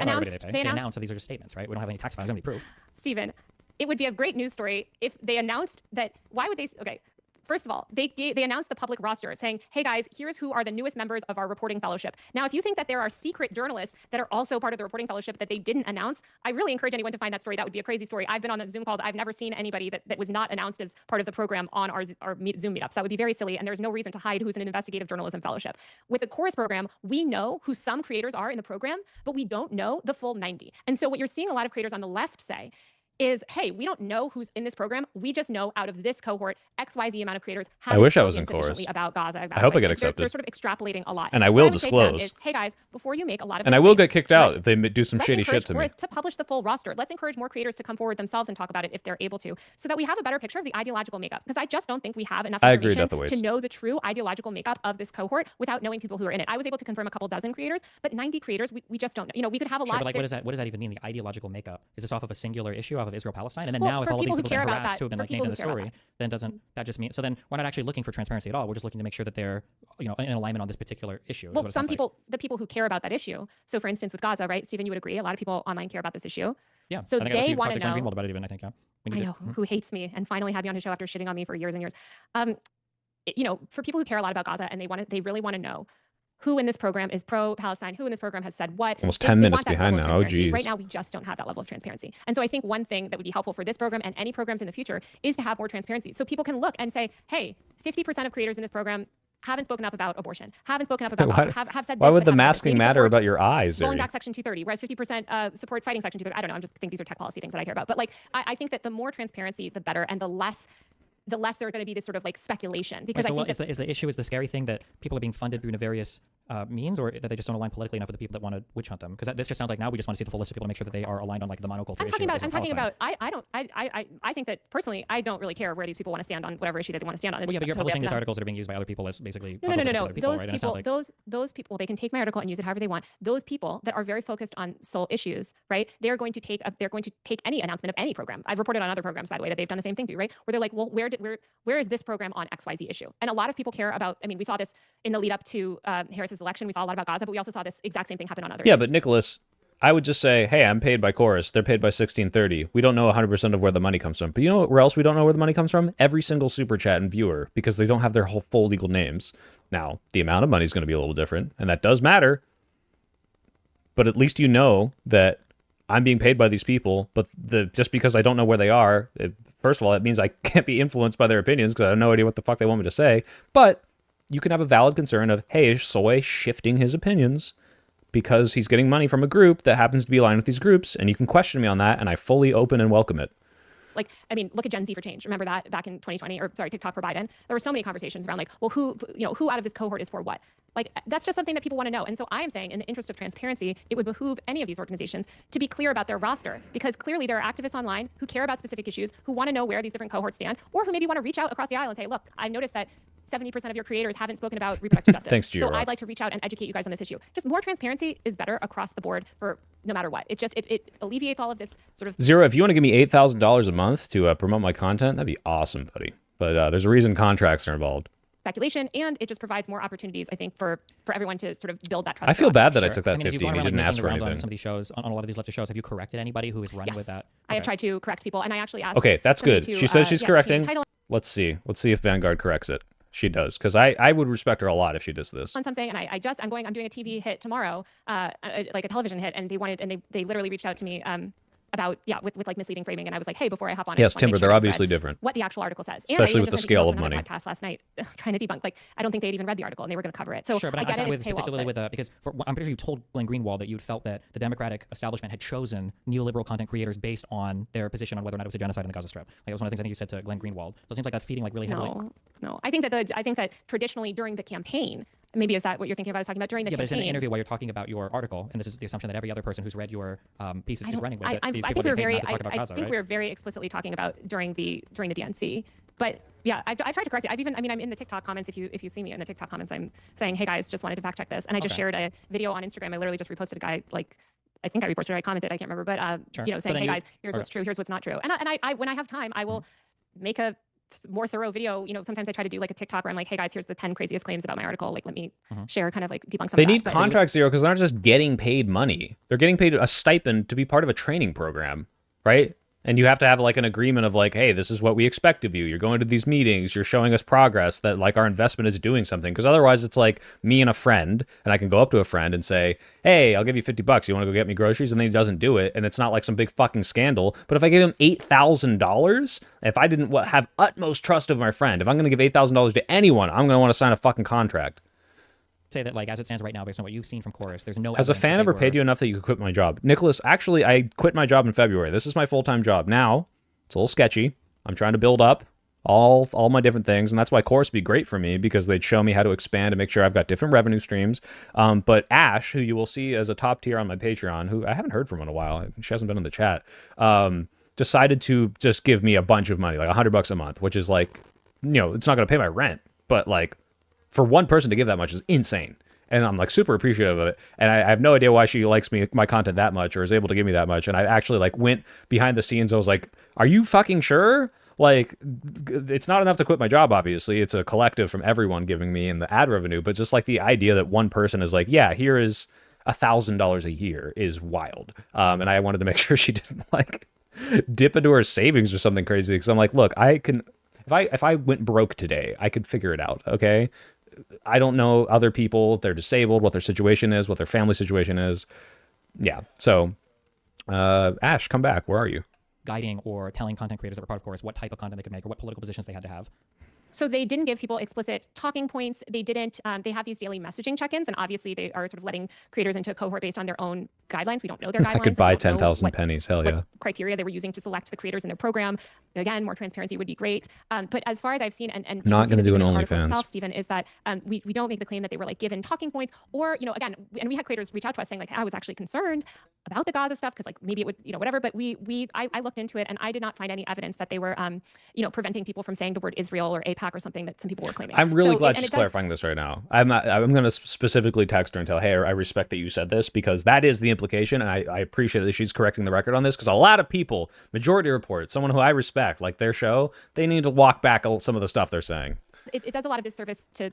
[SPEAKER 3] announced that these are just statements, right? We don't have any tax filings, any proof.
[SPEAKER 2] Stephen, it would be a great news story if they announced that. Why would they? Okay. First of all, they announced the public roster saying, hey guys, here's who are the newest members of our reporting fellowship. Now, if you think that there are secret journalists that are also part of the reporting fellowship that they didn't announce, I really encourage anyone to find that story. That would be a crazy story. I've been on the Zoom calls. I've never seen anybody that was not announced as part of the program on our Zoom meetups. That would be very silly, and there's no reason to hide who's in an investigative journalism fellowship. With the Chorus program, we know who some creators are in the program, but we don't know the full 90. And so what you're seeing a lot of creators on the left say is, hey, we don't know who's in this program. We just know out of this cohort, XYZ amount of creators have
[SPEAKER 1] I wish I was in Chorus.
[SPEAKER 2] About Gaza.
[SPEAKER 1] I hope I get accepted.
[SPEAKER 2] They're sort of extrapolating a lot.
[SPEAKER 1] And I will disclose.
[SPEAKER 2] Hey guys, before you make a lot of
[SPEAKER 1] and I will get kicked out if they do some shady shit to me.
[SPEAKER 2] To publish the full roster. Let's encourage more creators to come forward themselves and talk about it if they're able to, so that we have a better picture of the ideological makeup. Because I just don't think we have enough information to know the true ideological makeup of this cohort without knowing people who are in it. I was able to confirm a couple dozen creators, but 90 creators, we just don't know. We could have a lot.
[SPEAKER 3] But what does that even mean? The ideological makeup? Is this off of a singular issue, off of Israel-Palestine? And then now, if all of these people get harassed who have been named in the story, then doesn't that just mean? So then we're not actually looking for transparency at all. We're just looking to make sure that they're in alignment on this particular issue.
[SPEAKER 2] Well, some people, the people who care about that issue. So, for instance, with Gaza, right, Stephen, you would agree. A lot of people online care about this issue.
[SPEAKER 3] Yeah.
[SPEAKER 2] So they want to know.
[SPEAKER 3] About it even, I think. Yeah.
[SPEAKER 2] I know who hates me and finally had me on his show after shitting on me for years and years. For people who care a lot about Gaza and they really want to know who in this program is pro-Palestine, who in this program has said what.
[SPEAKER 1] Almost 10 minutes behind now. Oh, geez.
[SPEAKER 2] Right now, we just don't have that level of transparency. And so I think one thing that would be helpful for this program and any programs in the future is to have more transparency. So people can look and say, hey, 50% of creators in this program haven't spoken up about abortion, haven't spoken up about have said this.
[SPEAKER 1] Why would the masking matter about your eyes?
[SPEAKER 2] Rolling back Section 230, whereas 50% support fighting Section 230. I don't know. I just think these are tech policy things that I care about. But like, I think that the more transparency, the better, and the less there are going to be this sort of like speculation. Because
[SPEAKER 3] so is the issue, is the scary thing that people are being funded through nefarious means, or that they just don't align politically enough with the people that want to witch hunt them? Because this just sounds like now we just want to see the full list of people to make sure that they are aligned on like the monoculture issue.
[SPEAKER 2] I think that personally, I don't really care where these people want to stand on whatever issue that they want to stand on.
[SPEAKER 3] Well, yeah, but you're publishing these articles that are being used by other people as basically
[SPEAKER 2] no. Those people, they can take my article and use it however they want. Those people that are very focused on sole issues, right? They're going to take any announcement of any program. I've reported on other programs, by the way, that they've done the same thing to, right? Where they're like, well, where is this program on XYZ issue? And a lot of people care about, I mean, we saw this in the lead up to Harris's election. We saw a lot about Gaza, but we also saw this exact same thing happen on other.
[SPEAKER 1] Yeah, but Nicholas, I would just say, hey, I'm paid by Chorus. They're paid by 1630. We don't know 100% of where the money comes from. But you know where else we don't know where the money comes from? Every single super chat and viewer, because they don't have their whole full legal names. Now, the amount of money is going to be a little different, and that does matter. But at least you know that I'm being paid by these people, but just because I don't know where they are, first of all, that means I can't be influenced by their opinions because I have no idea what the fuck they want me to say. But you can have a valid concern of, hey, is Soy shifting his opinions because he's getting money from a group that happens to be aligned with these groups, and you can question me on that, and I fully open and welcome it.
[SPEAKER 2] Like, I mean, look at Gen Z for Change. Remember that back in 2020, or sorry, TikTok for Biden? There were so many conversations around like, well, who out of this cohort is for what? Like, that's just something that people want to know. And so I am saying, in the interest of transparency, it would behoove any of these organizations to be clear about their roster, because clearly there are activists online who care about specific issues, who want to know where these different cohorts stand, or who maybe want to reach out across the aisle and say, look, I noticed that 70% of your creators haven't spoken about reproductive justice.
[SPEAKER 1] Thanks, Gio.
[SPEAKER 2] So I'd like to reach out and educate you guys on this issue. Just more transparency is better across the board for no matter what. It alleviates all of this sort of...
[SPEAKER 1] Zero, if you want to give me $8,000 a month to promote my content, that'd be awesome, buddy. But there's a reason contracts are involved.
[SPEAKER 2] Speculation, and it just provides more opportunities, I think, for everyone to sort of build that trust.
[SPEAKER 1] I feel bad that I took that
[SPEAKER 3] I mean,
[SPEAKER 1] 50 and you didn't ask for anything.
[SPEAKER 3] On some of these shows, on a lot of these leftist shows, have you corrected anybody who is run with that?
[SPEAKER 2] I have tried to correct people, and I actually asked...
[SPEAKER 1] Okay, that's good. She says she's correcting. Let's see if Vanguard corrects it. She does, because I would respect her a lot if she does this.
[SPEAKER 2] On something, and I'm doing a TV hit tomorrow, like a television hit, and they literally reached out to me about with like misleading framing, and I was like, hey, before I hop on,
[SPEAKER 1] yes, Timber, they're obviously different.
[SPEAKER 2] What the actual article says,
[SPEAKER 1] especially with the scale of money.
[SPEAKER 2] Podcast last night, trying to debunk. Like, I don't think they'd even read the article, and they were going to cover it. So
[SPEAKER 3] sure, but particularly with because I'm pretty sure you told Glenn Greenwald that you felt that the Democratic establishment had chosen neoliberal content creators based on their position on whether or not it was a genocide in the Gaza Strip. Like, that was one of the things I think you said to Glenn Greenwald. So it seems like that's feeding like really heavily.
[SPEAKER 2] No. I think that traditionally during the campaign, maybe is that what you're thinking about? I was talking about during the campaign.
[SPEAKER 3] But it's in an interview while you're talking about your article, and this is the assumption that every other person who's read your pieces is running with it.
[SPEAKER 2] I think we're very explicitly talking about during the DNC. But yeah, I tried to correct it. I'm in the TikTok comments. If you see me in the TikTok comments, I'm saying, hey guys, just wanted to fact check this, and I just shared a video on Instagram. I literally just reposted a guy like. I think I reposted it, I commented, I can't remember, but saying, hey guys, here's what's true, here's what's not true. And I when I have time, I will make a more thorough video. Sometimes I try to do like a TikTok where I'm like, hey guys, here's the 10 craziest claims about my article. Like, let me share, kind of like debunk some of that.
[SPEAKER 1] They need contract Zero because they're not just getting paid money. They're getting paid a stipend to be part of a training program, right? And you have to have like an agreement of like, hey, this is what we expect of you. You're going to these meetings. You're showing us progress that like our investment is doing something. Because otherwise it's like me and a friend, and I can go up to a friend and say, hey, I'll give you $50. You want to go get me groceries? And then he doesn't do it. And it's not like some big fucking scandal. But if I give him $8,000, if I didn't have utmost trust of my friend, if I'm going to give $8,000 to anyone, I'm going to want to sign a fucking contract.
[SPEAKER 3] Say that, like, as it stands right now, based on what you've seen from Chorus, there's no...
[SPEAKER 1] Has a fan ever paid you enough that you could quit my job? Nicholas, actually, I quit my job in February. This is my full-time job. Now, it's a little sketchy. I'm trying to build up all my different things, and that's why Chorus would be great for me, because they'd show me how to expand and make sure I've got different revenue streams. But Ash, who you will see as a top tier on my Patreon, who I haven't heard from in a while, she hasn't been in the chat, decided to just give me a bunch of money, like $100 a month, which is like, it's not going to pay my rent, but like, for one person to give that much is insane. And I'm like super appreciative of it. And I have no idea why she likes my content that much or is able to give me that much. And I actually like went behind the scenes. I was like, are you fucking sure? Like, it's not enough to quit my job, obviously. It's a collective from everyone giving me in the ad revenue. But just like the idea that one person is like, yeah, here is $1,000 a year is wild. And I wanted to make sure she didn't like dip into her savings or something crazy. Because I'm like, look, I can... If I went broke today, I could figure it out, okay? I don't know other people, if they're disabled, what their situation is, what their family situation is. Yeah. So, Ash, come back. Where are you?
[SPEAKER 3] Guiding or telling content creators that were part of course what type of content they could make or what political positions they had to have.
[SPEAKER 2] So they didn't give people explicit talking points. They didn't, they have these daily messaging check-ins, and obviously they are sort of letting creators into a cohort based on their own guidelines. We don't know their guidelines.
[SPEAKER 1] I could buy 10,000 pennies. Hell yeah.
[SPEAKER 2] What criteria they were using to select the creators in their program. Again, more transparency would be great. But as far as I've seen, and
[SPEAKER 1] not going to do an OnlyFans.
[SPEAKER 2] Stephen, is that we don't make the claim that they were like given talking points, or, you know, again, and we had creators reach out to us saying like, I was actually concerned about the Gaza stuff because like maybe it would, you know, whatever. But I looked into it and I did not find any evidence that they were, you know, preventing people from saying the word Israel or AIPAC or something that some people were claiming.
[SPEAKER 1] I'm really glad she's clarifying this right now. I'm going to specifically text her and tell, hey, I respect that you said this, because that is the implication. And I appreciate that she's correcting the record on this, because a lot of people, Majority Report, someone who I respect, like their show, they need to walk back some of the stuff they're saying.
[SPEAKER 2] It does a lot of disservice to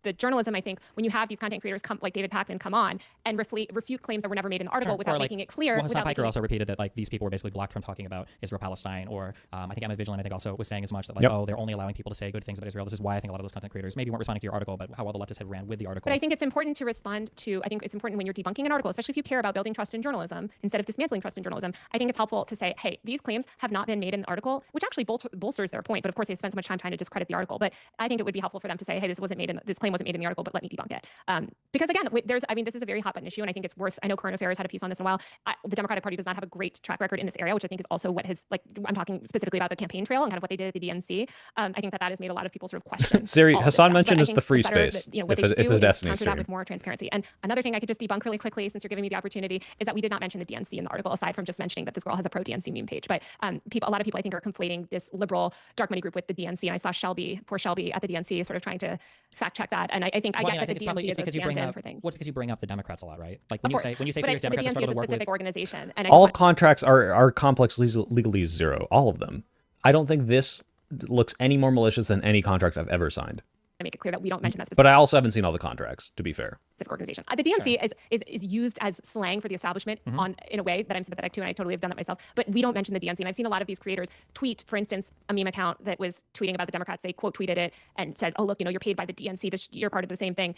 [SPEAKER 2] the journalism, I think, when you have these content creators come, like David Pakman, come on and refute claims that were never made in the article without making it clear.
[SPEAKER 3] Well, Hassan Piker also repeated that like these people were basically blocked from talking about Israel-Palestine, or I think Emma Vigilant, I think, also was saying as much that like, oh, they're only allowing people to say good things about Israel. This is why I think a lot of those content creators maybe weren't responding to your article, but how well the leftists had ran with the article.
[SPEAKER 2] But I think it's important to respond to, I think it's important when you're debunking an article, especially if you care about building trust in journalism instead of dismantling trust in journalism. I think it's helpful to say, hey, these claims have not been made in the article, which actually bolsters their point. But of course, they spent so much time trying to discredit the article. But I think it would be helpful for them to say, hey, this claim wasn't made in the article, but let me debunk it. Because again, this is a very hot button issue, and I think it's worth. I know Current Affairs had a piece on this in a while. The Democratic Party does not have a great track record in this area, which I think is also what has, like, I'm talking specifically about the campaign trail and kind of what they did at the DNC. I think that has made a lot of people sort of question.
[SPEAKER 1] Siri, Hassan mentioned is the free space.
[SPEAKER 2] You know, what it's a Destiny stream. That with more transparency. And another thing I could just debunk really quickly, since you're giving me the opportunity, is that we did not mention the DNC in the article, aside from just mentioning that this girl has a pro DNC meme page. But a lot of people I think are conflating this liberal dark money group with the DNC. And I saw poor Shelby at the DNC, sort of trying to fact check that. And I think I get that the DNC is a stand-in for things.
[SPEAKER 3] Well, it's because you bring up the Democrats a lot, right? Like when you say fierce Democrats
[SPEAKER 2] struggle to work with. Organization, and
[SPEAKER 1] all contracts are complex legalese zero, all of them. I don't think this looks any more malicious than any contract I've ever signed.
[SPEAKER 2] I make it clear that we don't mention that specific.
[SPEAKER 1] But I also haven't seen all the contracts, to be fair.
[SPEAKER 2] Specific organization. The DNC is used as slang for the establishment in a way that I'm sympathetic to, and I totally have done that myself. But we don't mention the DNC, and I've seen a lot of these creators tweet, for instance, a meme account that was tweeting about the Democrats. They quote tweeted it and said, "Oh, look, you know, you're paid by the DNC. You're part of the same thing."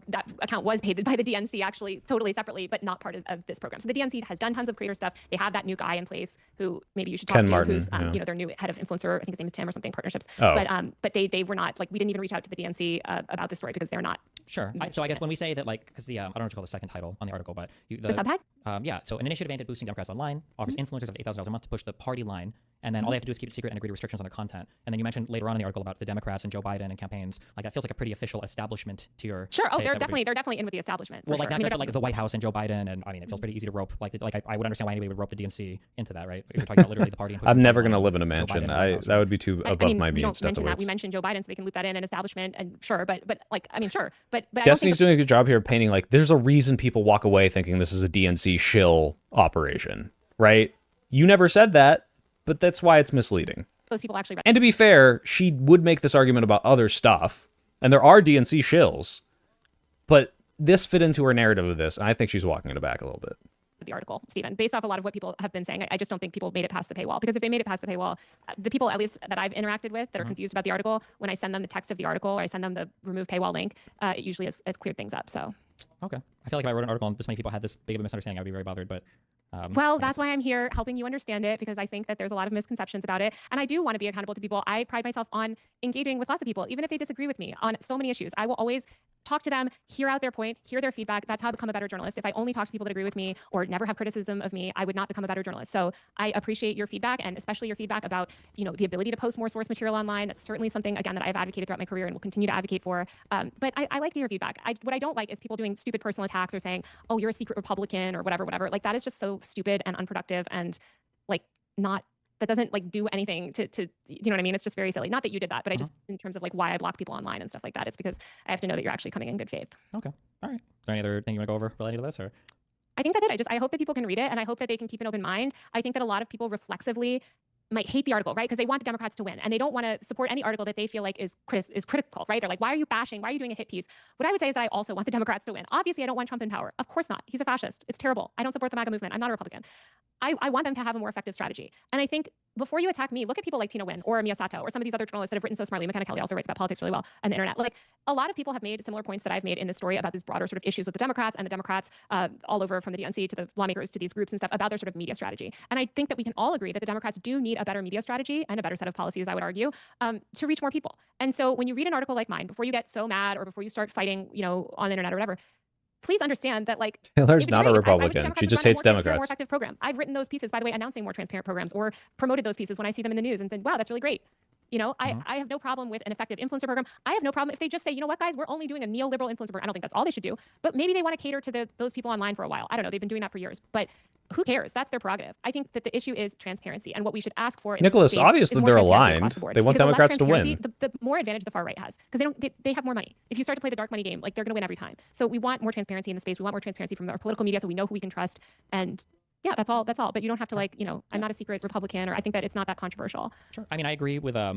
[SPEAKER 2] That account was paid by the DNC, actually, totally seperately, but not part of this program. So the DNC has done tons of creator stuff. They have that new guy in place who maybe you should talk
[SPEAKER 1] Ken
[SPEAKER 2] to,
[SPEAKER 1] Martin,
[SPEAKER 2] who's you know, their new head of influencer. I think his name is Tim or something. Partnerships.
[SPEAKER 1] Oh.
[SPEAKER 2] But they were not, like, we didn't even reach out to the DNC about this story because they're not.
[SPEAKER 3] Sure. So I guess when we say that, like, because I don't know what you call the second title on the article, but
[SPEAKER 2] the subhead.
[SPEAKER 3] Yeah. So an initiative aimed at boosting Democrats online offers influencers up to $8,000 a month to push the party line, and then all they have to do is keep it secret and agree to restrictions on their content. And then you mentioned later on in the article about the Democrats and Joe Biden and campaigns. Like, that feels like a pretty official establishment to your.
[SPEAKER 2] Sure. Oh, they're definitely in with the establishment.
[SPEAKER 3] Well, like not just like the White House and Joe Biden, and I mean, it feels pretty easy to rope. Like I would understand why anybody would rope the DNC into that, right? If you're talking about literally the party.
[SPEAKER 1] I'm never going to live in a mansion. That would be too above my means.
[SPEAKER 2] We mentioned Joe Biden, so they can loop that in an establishment, and sure, but like, I mean, sure, but
[SPEAKER 1] Destiny's doing a good job here of painting, like, there's a reason people walk away thinking this is a DNC shill operation, right? You never said that, but that's why it's misleading.
[SPEAKER 2] Those people actually.
[SPEAKER 1] And to be fair, she would make this argument about other stuff, and there are DNC shills, but this fit into her narrative of this, and I think she's walking it back a little bit.
[SPEAKER 2] The article, Stephen, based off a lot of what people have been saying, I just don't think people made it past the paywall. Because if they made it past the paywall, the people, at least that I've interacted with, that are confused about the article, when I send them the text of the article or I send them the remove paywall link, it usually has cleared things up. So.
[SPEAKER 3] Okay. I feel like if I wrote an article and this many people had this big of a misunderstanding, I'd be very bothered. But
[SPEAKER 2] well, that's why I'm here helping you understand it, because I think that there's a lot of misconceptions about it. And I do want to be accountable to people. I pride myself on engaging with lots of people, even if they disagree with me on so many issues. I will always talk to them, hear out their point, hear their feedback. That's how I become a better journalist. If I only talk to people that agree with me or never have criticism of me, I would not become a better journalist. So I appreciate your feedback, and especially your feedback about, you know, the ability to post more source material online. That's certainly something, again, that I've advocated throughout my career and will continue to advocate for. But I like to hear feedback. What I don't like is people doing stupid personal attacks or saying, oh, you're a secret Republican or whatever. Like, that is just so stupid and unproductive and, like, not, that doesn't, like, do anything to you know what I mean? It's just very silly. Not that you did that, but I just, in terms of, like, why I block people online and stuff like that, it's because I have to know that you're actually coming in good faith.
[SPEAKER 3] Okay. All right. Is there any other thing you want to go over related to this, or?
[SPEAKER 2] I think that's it. I hope that people can read it, and I hope that they can keep an open mind. I think that a lot of people reflexively might hate the article, right? Because they want the Democrats to win, and they don't want to support any article that they feel like is critical, right? They're like, why are you bashing? Why are you doing a hit piece? What I would say is that I also want the Democrats to win. Obviously, I don't want Trump in power. Of course not. He's a fascist. It's terrible. I don't support the MAGA movement. I'm not a Republican. I want them to have a more effective strategy. And I think before you attack me, look at people like Tina Wynn or Mia Sato or some of these other journalists that have written so smartly. McKenna Kelly also writes about politics really well on the internet. Like, a lot of people have made similar points that I've made in this story about these broader sort of issues with the Democrats and the Democrats all over, from the DNC to the lawmakers to these groups and stuff, about their sort of media strategy. And I think that we can all agree that the Democrats do need a better media strategy and a better set of policies, I would argue, to reach more people. And so when you read an article like mine, before you get so mad or before you start fighting, on the internet or whatever, please understand that, like,
[SPEAKER 1] Taylor's not a Republican. She just hates Democrats.
[SPEAKER 2] More effective program. I've written those pieces, by the way, announcing more transparent programs, or promoted those pieces when I see them in the news and think, wow, that's really great. I have no problem with an effective influencer program. I have no problem if they just say, you know what, guys, we're only doing a neoliberal influencer program. I don't think that's all they should do, but maybe they want to cater to those people online for a while. I don't know. They've been doing that for years, but who cares? That's their prerogative. I think that the issue is transparency, and what we should ask for.
[SPEAKER 1] Nicholas, obviously they're aligned. They want Democrats to win.
[SPEAKER 2] The more advantage the far right has, because they have more money. If you start to play the dark money game, like, they're going to win every time. So we want more transparency in the space. We want more transparency from our political media, so we know who we can trust. And yeah, that's all. But you don't have to, like, I'm not a secret Republican, or I think that it's not that controversial.
[SPEAKER 3] Sure. I mean, I agree with I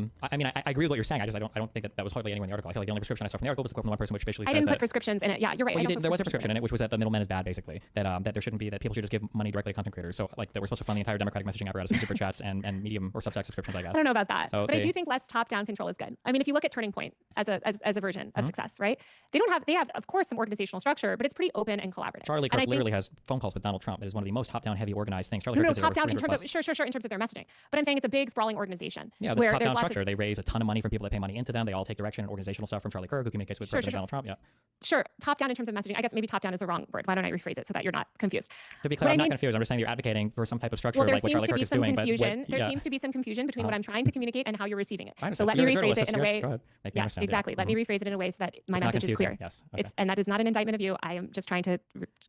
[SPEAKER 3] agree with what you're saying. I don't think that was hardly anywhere in the article. I feel like the only prescription I saw from the article was a quote from one person, which basically says
[SPEAKER 2] I didn't put prescriptions in it. Yeah, you're right.
[SPEAKER 3] Well, there was a prescription in it, which was that the middleman is bad, basically. That there shouldn't be, that people should just give money directly to content creators. So, like, that we're supposed to fund the entire Democratic messaging apparatus of super chats and Medium or Substack subscriptions, I guess.
[SPEAKER 2] I don't know about that, but I do think less top-down control is good. I mean, if you look at Turning Point as a version of success, right? They have of course some organizational structure, but it's pretty open and collaborative.
[SPEAKER 3] Charlie Kirk literally has phone calls with Donald Trump. It is one of the most top-down, heavy organized things. Charlie Kirk is
[SPEAKER 2] top-down in terms of in terms of their messaging, but I'm saying it's a big sprawling organization.
[SPEAKER 3] Yeah, this top-down structure. They raise a ton of money from people that pay money into them. They all take direction and organizational stuff from Charlie Kirk, who communicates with President Donald Trump. Yeah.
[SPEAKER 2] Sure, top-down in terms of messaging. I guess maybe top-down is the wrong word. Why don't I rephrase it so that you're not confused?
[SPEAKER 3] To be clear, I'm not confused. I'm just saying you're advocating for some type of structure, like what Charlie Kirk is doing.
[SPEAKER 2] There seems to be some confusion between what I'm trying to communicate and how you're receiving it. So let me rephrase it in a way. Yes, exactly. Let me rephrase it in a way so that my message is clear.
[SPEAKER 3] Yes.
[SPEAKER 2] And that is not an indictment of you. I am just trying to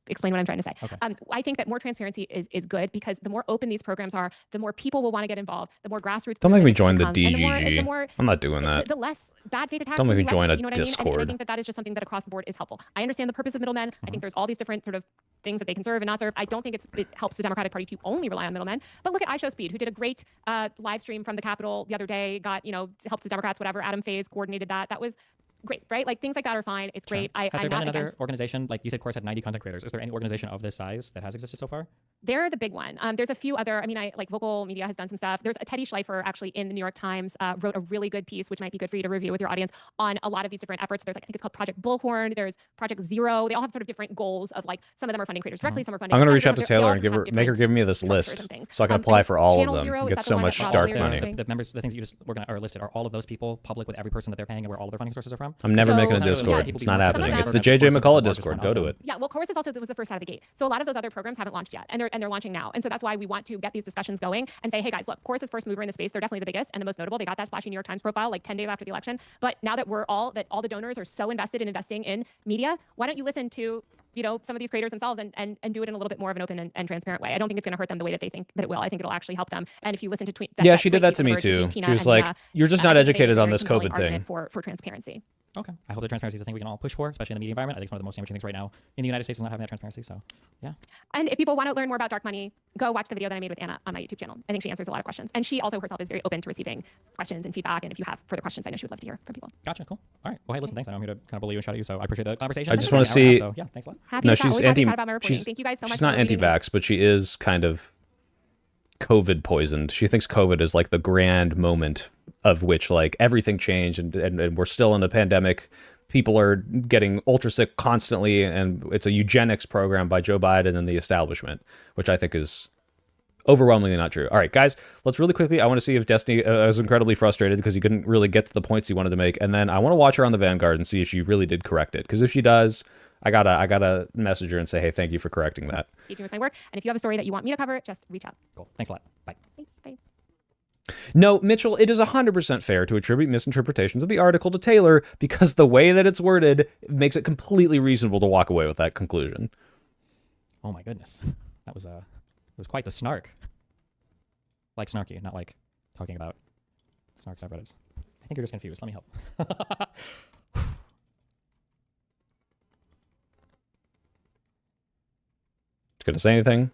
[SPEAKER 2] explain what I'm trying to say. I think that more transparency is good, because the more open these programs are, the more people will want to get involved, the more grassroots.
[SPEAKER 1] Don't make me join the DGG. I'm not doing that.
[SPEAKER 2] The less bad faith attacks.
[SPEAKER 1] Don't make me join a
[SPEAKER 2] Discord.
[SPEAKER 1] I mean?
[SPEAKER 2] I think that is just something that across the board is helpful. I understand the purpose of middlemen. I think there's all these different sort of things that they can serve and not serve. I don't think it helps the Democratic Party to only rely on middlemen. But look at iShowSpeed, who did a great live stream from the Capitol the other day, got, helped the Democrats, whatever. Adam Faze coordinated that. That was great, right? Like, things like that are fine. It's great.
[SPEAKER 3] Has there been another organization, like you said, Course had 90 content creators. Is there any organization of this size that has existed so far?
[SPEAKER 2] They're the big one. There's a few other, like Vocal Media has done some stuff. There's a Teddy Schleifer actually in the New York Times wrote a really good piece, which might be good for you to review with your audience, on a lot of these different efforts. There's, I think it's called Project Bullhorn. There's Project Zero. They all have sort of different goals of, like, some of them are funding creators directly, some are funding.
[SPEAKER 1] I'm going to reach out to Taylor and make her give me this list so I can apply for all of them and get so much dark money.
[SPEAKER 3] The members, the things you just are listed, are all of those people public with every person that they're paying and where all of their funding sources are from?
[SPEAKER 1] I'm never making a Discord. It's not happening. It's the JJ McCullough Discord. Go to it.
[SPEAKER 2] Yeah, well, Course is also was the first out of the gate. So a lot of those other programs haven't launched yet, and they're launching now. And so that's why we want to get these discussions going and say, hey guys, look, Course is first mover in the space. They're definitely the biggest and the most notable. They got that splashy New York Times profile like 10 days after the election. But now that all the donors are so invested in investing in media, why don't you listen to some of these creators themselves and do it in a little bit more of an open and transparent way? I don't think it's going to hurt them the way that they think that it will. I think it'll actually help them. And if you listen to tweet,
[SPEAKER 1] she did that to me too. She was like, "You're just not educated on this COVID thing."
[SPEAKER 2] For transparency.
[SPEAKER 3] Okay. I hope that transparency is a thing we can all push for, especially in the media environment. I think it's one of the most damaging things right now in the United States is not having that transparency. So, yeah.
[SPEAKER 2] And if people want to learn more about dark money, go watch the video that I made with Anna on my YouTube channel. I think she answers a lot of questions. And she also herself is very open to receiving questions and feedback. And if you have further questions, I know she would love to hear from people.
[SPEAKER 3] Gotcha. Cool. All right. Well, hey, listen, thanks. I know I'm here to kind of bully you and shout at you, so I appreciate the conversation.
[SPEAKER 1] I just want to see.
[SPEAKER 3] So, yeah, thanks a lot.
[SPEAKER 1] No, she's anti.
[SPEAKER 2] Thank you guys so much.
[SPEAKER 1] She's not anti-vax, but she is kind of COVID poisoned. She thinks COVID is like the grand moment of which, like, everything changed and we're still in a pandemic. People are getting ultra sick constantly, and it's a eugenics program by Joe Biden and the establishment, which I think is overwhelmingly not true. All right, guys, let's really quickly. I want to see if Destiny is incredibly frustrated because he couldn't really get to the points he wanted to make, and then I want to watch her on the Vanguard and see if she really did correct it. Because if she does, I gotta message her and say, hey, thank you for correcting that.
[SPEAKER 2] With my work, and if you have a story that you want me to cover, just reach out.
[SPEAKER 3] Cool. Thanks a lot. Bye.
[SPEAKER 2] Thanks. Bye.
[SPEAKER 1] No, Mitchell, it is 100% fair to attribute misinterpretations of the article to Taylor because the way that it's worded makes it completely reasonable to walk away with that conclusion.
[SPEAKER 3] Oh my goodness. That was quite the snark. Like snarky, not like talking about snark subreddits. I think you're just confused. Let me help.
[SPEAKER 1] Gonna say anything?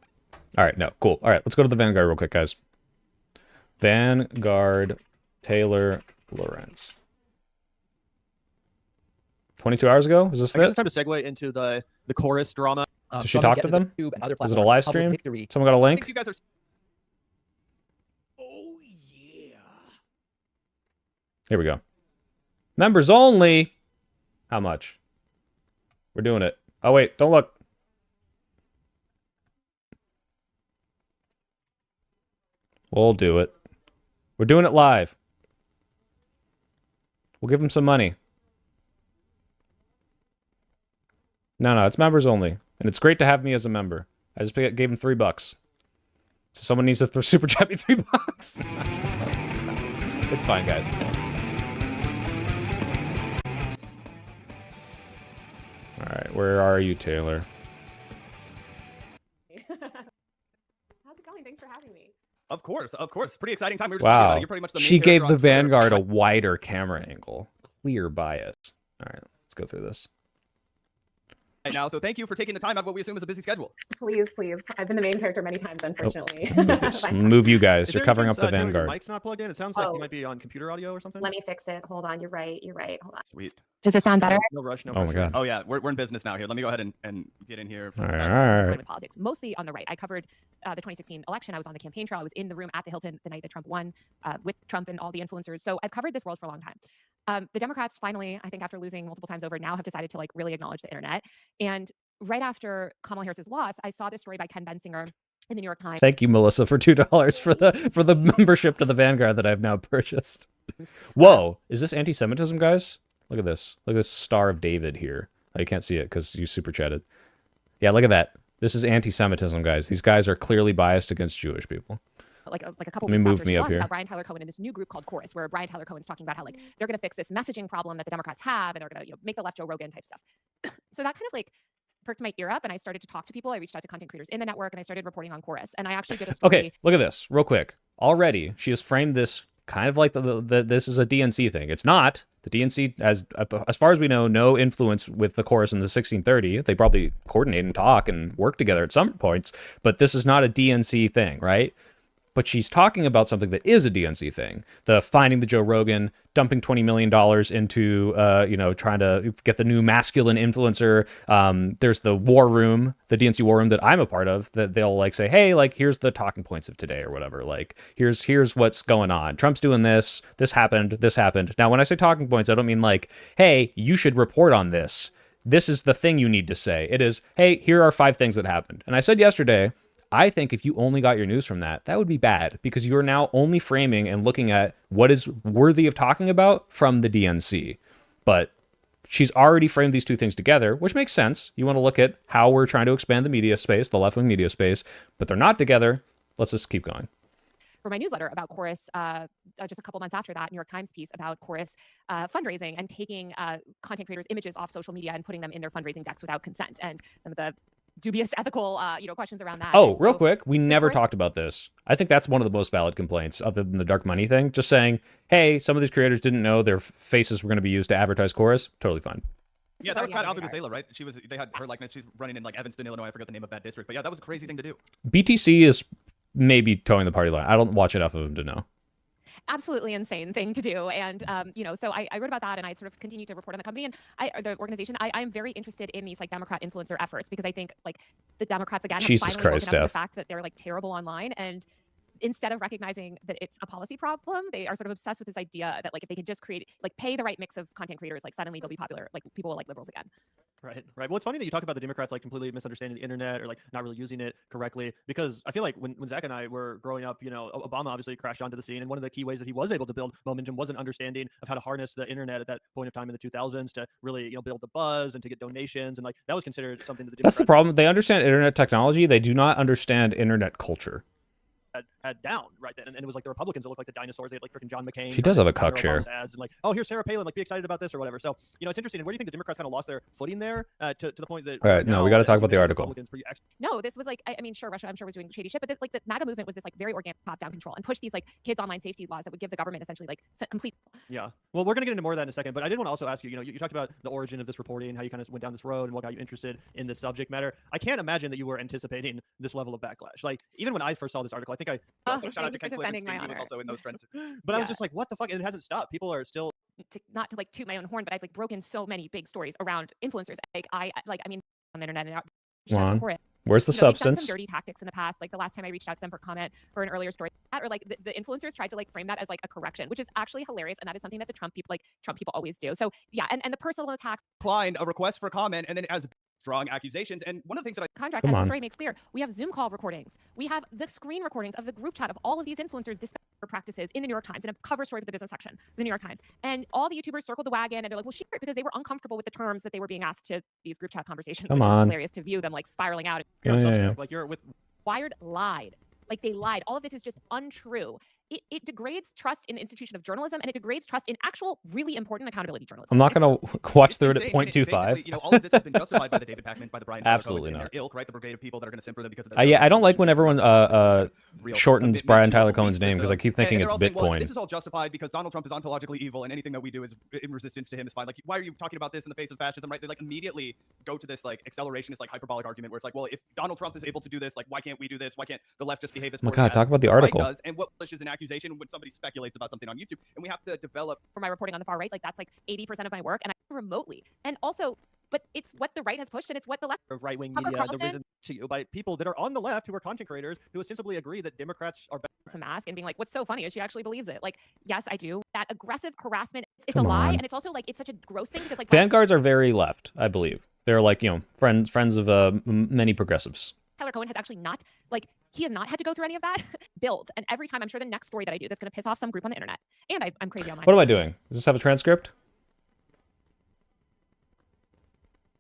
[SPEAKER 1] All right, no, cool. All right, let's go to the Vanguard real quick, guys. Vanguard, Taylor, Lorenz. 22 hours ago? Is this it?
[SPEAKER 4] It's time to segue into the chorus drama.
[SPEAKER 1] Did she talk to them? Is it a live stream? Someone got a link?
[SPEAKER 4] You guys are
[SPEAKER 1] Here we go. Members only. How much? We're doing it. Oh, wait. Don't look. We'll do it. We're doing it live. We'll give them some money. No, it's members only. And it's great to have me as a member. I just gave him $3. So someone needs to super chat me $3. It's fine, guys. All right, where are you, Taylor?
[SPEAKER 2] How's it going? Thanks for having me.
[SPEAKER 4] Of course. Pretty exciting time. We were just
[SPEAKER 1] wow.
[SPEAKER 4] You're pretty much the main
[SPEAKER 1] she gave the
[SPEAKER 4] Twitter.
[SPEAKER 1] Vanguard a wider camera angle. Clear bias. All right, let's go through this.
[SPEAKER 4] Right now, so thank you for taking the time out of what we assume is a busy schedule.
[SPEAKER 2] Please. I've been the main character many times, unfortunately.
[SPEAKER 1] Move you guys. You're covering up the Vanguard.
[SPEAKER 4] Your mic's not plugged in. It sounds like you might be on computer audio or something.
[SPEAKER 2] Let me fix it. Hold on. You're right. Hold on.
[SPEAKER 4] Sweet.
[SPEAKER 2] Does it sound better?
[SPEAKER 4] No rush. No
[SPEAKER 1] oh my God.
[SPEAKER 4] Oh yeah, we're in business now here. Let me go ahead and get in here.
[SPEAKER 1] All right.
[SPEAKER 2] With politics, mostly on the right. I covered the 2016 election. I was on the campaign trail. I was in the room at the Hilton the night that Trump won, with Trump and all the influencers. So I've covered this world for a long time. The Democrats finally, I think after losing multiple times over, now have decided to like really acknowledge the internet. And right after Kamala Harris's loss, I saw this story by Ken Bensinger in the New York Times.
[SPEAKER 1] Thank you, Melissa, for $2 for the membership to the Vanguard that I've now purchased. Whoa, is this anti-Semitism, guys? Look at this. Look at this Star of David here. Oh, you can't see it because you super chatted. Yeah, look at that. This is anti-Semitism, guys. These guys are clearly biased against Jewish people.
[SPEAKER 2] Like a couple
[SPEAKER 1] weeks
[SPEAKER 2] after
[SPEAKER 1] she
[SPEAKER 2] lost,
[SPEAKER 1] here.
[SPEAKER 2] about Brian Tyler Cohen and this new group called Chorus, where Brian Tyler Cohen's talking about how like they're going to fix this messaging problem that the Democrats have, and they're going to make the left Joe Rogan type stuff. So that kind of like perked my ear up, and I started to talk to people. I reached out to content creators in the network, and I started reporting on Chorus. And I actually did a story.
[SPEAKER 1] Okay, look at this real quick. Already, she has framed this kind of like this is a DNC thing. It's not. The DNC, as far as we know, no influence with the Chorus in the 1630. They probably coordinate and talk and work together at some points, but this is not a DNC thing, right? But she's talking about something that is a DNC thing. The finding the Joe Rogan, dumping $20 million into, trying to get the new masculine influencer. There's the war room, the DNC war room that I'm a part of, that they'll like say, hey, like, here's the talking points of today or whatever. Like, here's what's going on. Trump's doing this. This happened. Now, when I say talking points, I don't mean like, hey, you should report on this. This is the thing you need to say. It is, hey, here are 5 things that happened. And I said yesterday, I think if you only got your news from that would be bad, because you are now only framing and looking at what is worthy of talking about from the DNC. But she's already framed these two things together, which makes sense. You want to look at how we're trying to expand the media space, the left-wing media space, but they're not together. Let's just keep going.
[SPEAKER 2] For my newsletter about Chorus, just a couple months after that, New York Times piece about Chorus fundraising and taking content creators' images off social media and putting them in their fundraising decks without consent, and some of the dubious ethical questions around that.
[SPEAKER 1] Oh, real quick, we never talked about this. I think that's one of the most valid complaints, other than the dark money thing. Just saying, hey, some of these creators didn't know their faces were going to be used to advertise Chorus. Totally fine.
[SPEAKER 4] Yeah, that was Pat Albuquerque, right? They had her likeness. She's running in like Evanston, Illinois. I forget the name of that district, but yeah, that was a crazy thing to do.
[SPEAKER 1] BTC is maybe towing the party line. I don't watch enough of them to know.
[SPEAKER 2] Absolutely insane thing to do. And, so I wrote about that, and I sort of continued to report on the company and the organization. I'm very interested in these like Democrat influencer efforts, because I think like the Democrats, again, have finally woken up to the fact that they're like terrible online. And instead of recognizing that it's a policy problem, they are sort of obsessed with this idea that like if they could just pay the right mix of content creators, like suddenly they'll be popular, like people will like liberals again.
[SPEAKER 5] Right. Well, it's funny that you talk about the Democrats like completely misunderstanding the internet or like not really using it correctly, because I feel like when Zach and I were growing up, Obama obviously crashed onto the scene, and one of the key ways that he was able to build momentum was an understanding of how to harness the internet at that point of time in the 2000s to really build the buzz and to get donations, and like that was considered something that the Democrats—
[SPEAKER 1] That's the problem. They understand internet technology. They do not understand internet culture.
[SPEAKER 5] Had down right then, and it was like the Republicans that looked like the dinosaurs. They had like freaking John McCain.
[SPEAKER 1] She does have a cock share.
[SPEAKER 5] Ads and like, oh, here's Sarah Palin, like be excited about this or whatever. So it's interesting. And where do you think the Democrats kind of lost their footing there to the point that?
[SPEAKER 1] All right, no, we got to talk about the article.
[SPEAKER 2] No, this was like, I mean, sure, Russia, I'm sure was doing shady shit, but like the MAGA movement was this like very organic top-down control and pushed these like kids online safety laws that would give the government essentially like complete.
[SPEAKER 5] Yeah. Well, we're gonna get into more of that in a second, but I did want to also ask you. You talked about the origin of this reporting, how you kind of went down this road, and what got you interested in this subject matter. I can't imagine that you were anticipating this level of backlash. Like even when I first saw this article, I think
[SPEAKER 4] shout out to Ken defending my honor. Was also in those trends.
[SPEAKER 5] But I was just like, what the fuck? And it hasn't stopped. People are still
[SPEAKER 2] not to like toot my own horn, but I've like broken so many big stories around influencers. Like I mean on the internet and
[SPEAKER 1] Where's the substance?
[SPEAKER 2] They've done some dirty tactics in the past. Like the last time I reached out to them for comment for an earlier story, or like the influencers tried to like frame that as like a correction, which is actually hilarious, and that is something that the Trump people always do. So yeah, and the personal attacks.
[SPEAKER 4] Declined a request for comment, and then as strong accusations. And one of the things that
[SPEAKER 2] contract, as the story makes clear, we have Zoom call recordings. We have the screen recordings of the group chat of all of these influencers practices in the New York Times, in a cover story for the business section of the New York Times. And all the YouTubers circled the wagon, and they're like, well, she, because they were uncomfortable with the terms that they were being asked to these group chat conversations, which is hilarious to view them like spiraling out.
[SPEAKER 5] Like you're with
[SPEAKER 2] Wired lied. Like they lied. All of this is just untrue. It degrades trust in the institution of journalism, and it degrades trust in actual, really important accountability journalism.
[SPEAKER 1] I'm not going to watch through it at 0.25.
[SPEAKER 4] You know, all of this has been justified by the David Pakmans, by the Brian
[SPEAKER 1] Absolutely
[SPEAKER 4] Tyler
[SPEAKER 1] not.
[SPEAKER 4] Their ilk, right? The brigade of people that are going to simper them because of
[SPEAKER 1] yeah, I don't like when everyone shortens Brian Tyler Cohen's name because I keep thinking it's
[SPEAKER 4] Bitcoin.
[SPEAKER 1] Bitcoin.
[SPEAKER 4] This is all justified because Donald Trump is ontologically evil, and anything that we do is in resistance to him is fine. Like, why are you talking about this in the face of fascism, right? They like immediately go to this like accelerationist, like hyperbolic argument where it's like, well, if Donald Trump is able to do this, like, why can't we do this? Why can't the left just behave as?
[SPEAKER 1] Oh my God, talk about the article.
[SPEAKER 4] Does, and what publishes an accusation when somebody speculates about something on YouTube, and we have to develop.
[SPEAKER 2] For my reporting on the far right, like that's like 80% of my work, and I remotely, and also, but it's what the right has pushed, and it's what the left
[SPEAKER 5] of right-wing media, the reason to you by people that are on the left who are content creators who ostensibly agree that Democrats are better.
[SPEAKER 2] To mask and being like, what's so funny is she actually believes it. Like, yes, I do. That aggressive harassment, it's a lie, and it's also like it's such a gross thing because like
[SPEAKER 1] vanguards are very left, I believe. They're like, you know, friends of many progressives.
[SPEAKER 2] Tyler Cohen has actually not, like, he has not had to go through any of that build. And every time, I'm sure the next story that I do that's going to piss off some group on the internet. And I'm crazy on my.
[SPEAKER 1] What am I doing? Does this have a transcript?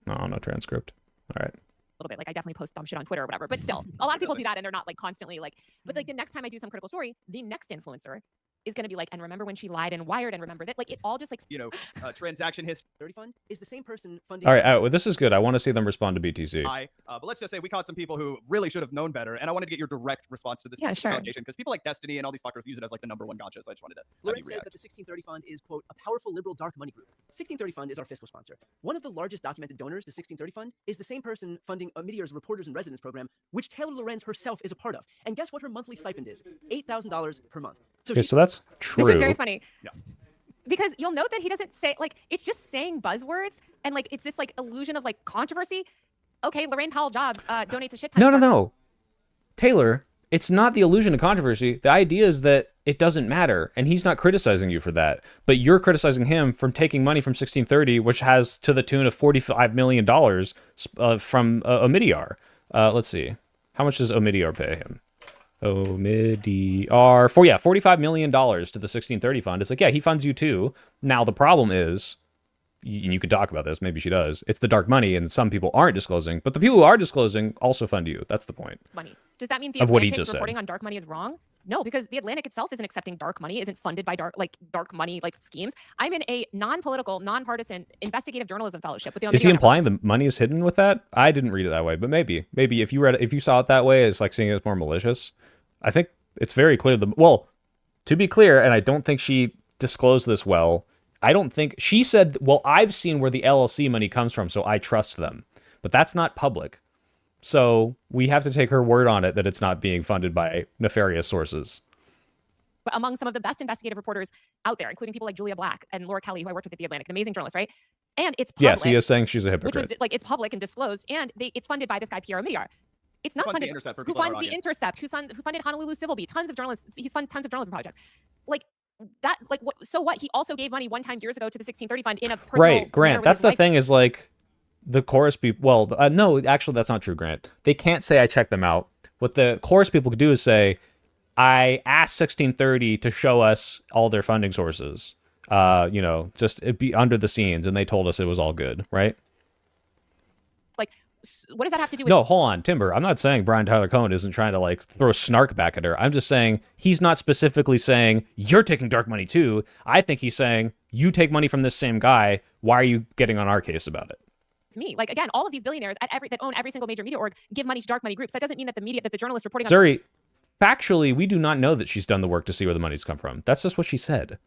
[SPEAKER 1] No, no transcript. All right.
[SPEAKER 2] A little bit, like I definitely post dumb shit on Twitter or whatever, but still, a lot of people do that and they're not like constantly like, but like the next time I do some critical story, the next influencer is going to be like, and remember when she lied and Wired, and remember that, like, it all just like,
[SPEAKER 4] you know, transaction history.
[SPEAKER 6] 30 fund is the same person funding.
[SPEAKER 1] All right, well, this is good. I want to see them respond to BTC.
[SPEAKER 4] But let's just say we caught some people who really should have known better, and I wanted to get your direct response to this allegation because people like Destiny and all these fuckers use it as like the #1 gotcha. So I just wanted to.
[SPEAKER 6] Lorenz says that the 1630 fund is, quote, a powerful liberal dark money group. 1630 fund is our fiscal sponsor. One of the largest documented donors to 1630 fund is the same person funding Meteor's Reporters in Residence program, which Taylor Lorenz herself is a part of. And guess what her monthly stipend is? $8,000 per month.
[SPEAKER 1] So, so that's true.
[SPEAKER 2] This is very funny. Yeah. Because you'll note that he doesn't say, like, it's just saying buzzwords, and like it's this like illusion of like controversy. Okay, Lorraine Powell Jobs donates a shit ton.
[SPEAKER 1] No. Taylor, it's not the illusion of controversy. The idea is that it doesn't matter, and he's not criticizing you for that. But you're criticizing him from taking money from 1630, which has to the tune of $45 million from Omidyar. Let's see. How much does Omidyar pay him? Omidyar, $45 million to the 1630 fund. It's like, yeah, he funds you too. Now, the problem is, you could talk about this, maybe she does, it's the dark money, and some people aren't disclosing, but the people who are disclosing also fund you. That's the point.
[SPEAKER 2] Money. Does that mean the Atlantic's reporting on dark money is wrong? No, because the Atlantic itself isn't accepting dark money, isn't funded by dark money like schemes. I'm in a non-political, non-partisan investigative journalism fellowship with the.
[SPEAKER 1] Is he implying the money is hidden with that? I didn't read it that way, but maybe if you saw it that way, it's like seeing it as more malicious. I think it's very clear. Well, to be clear, and I don't think she disclosed this well. I don't think she said, well, I've seen where the LLC money comes from, so I trust them. But that's not public. So we have to take her word on it that it's not being funded by nefarious sources.
[SPEAKER 2] Among some of the best investigative reporters out there, including people like Julia Black and Laura Kelly, who I worked with at The Atlantic, an amazing journalist, right? And it's public.
[SPEAKER 1] Yes, he is saying she's a hypocrite.
[SPEAKER 2] Which was like, it's public and disclosed, and it's funded by this guy, Pierre Omidyar. It's not funded. Who funds The Intercept? Who funded Honolulu Civil Beat? Tons of journalists. He's funded tons of journalism projects. Like that. Like what? So what? He also gave money one time years ago to the 1630 fund in a personal.
[SPEAKER 1] Right, Grant. That's the thing. Is like the chorus people. Well, no, actually, that's not true, Grant. They can't say I checked them out. What the chorus people could do is say, I asked 1630 to show us all their funding sources. Just it'd be under the scenes, and they told us it was all good, right?
[SPEAKER 2] Like, what does that have to do with?
[SPEAKER 1] No, hold on, Timber. I'm not saying Brian Tyler Cohen isn't trying to like throw snark back at her. I'm just saying he's not specifically saying you're taking dark money too. I think he's saying you take money from this same guy. Why are you getting on our case about it?
[SPEAKER 2] Me, like, again, all of these billionaires that own every single major media org give money to dark money groups. That doesn't mean that the journalists reporting.
[SPEAKER 1] Sorry, factually, we do not know that she's done the work to see where the money's come from. That's just what she said.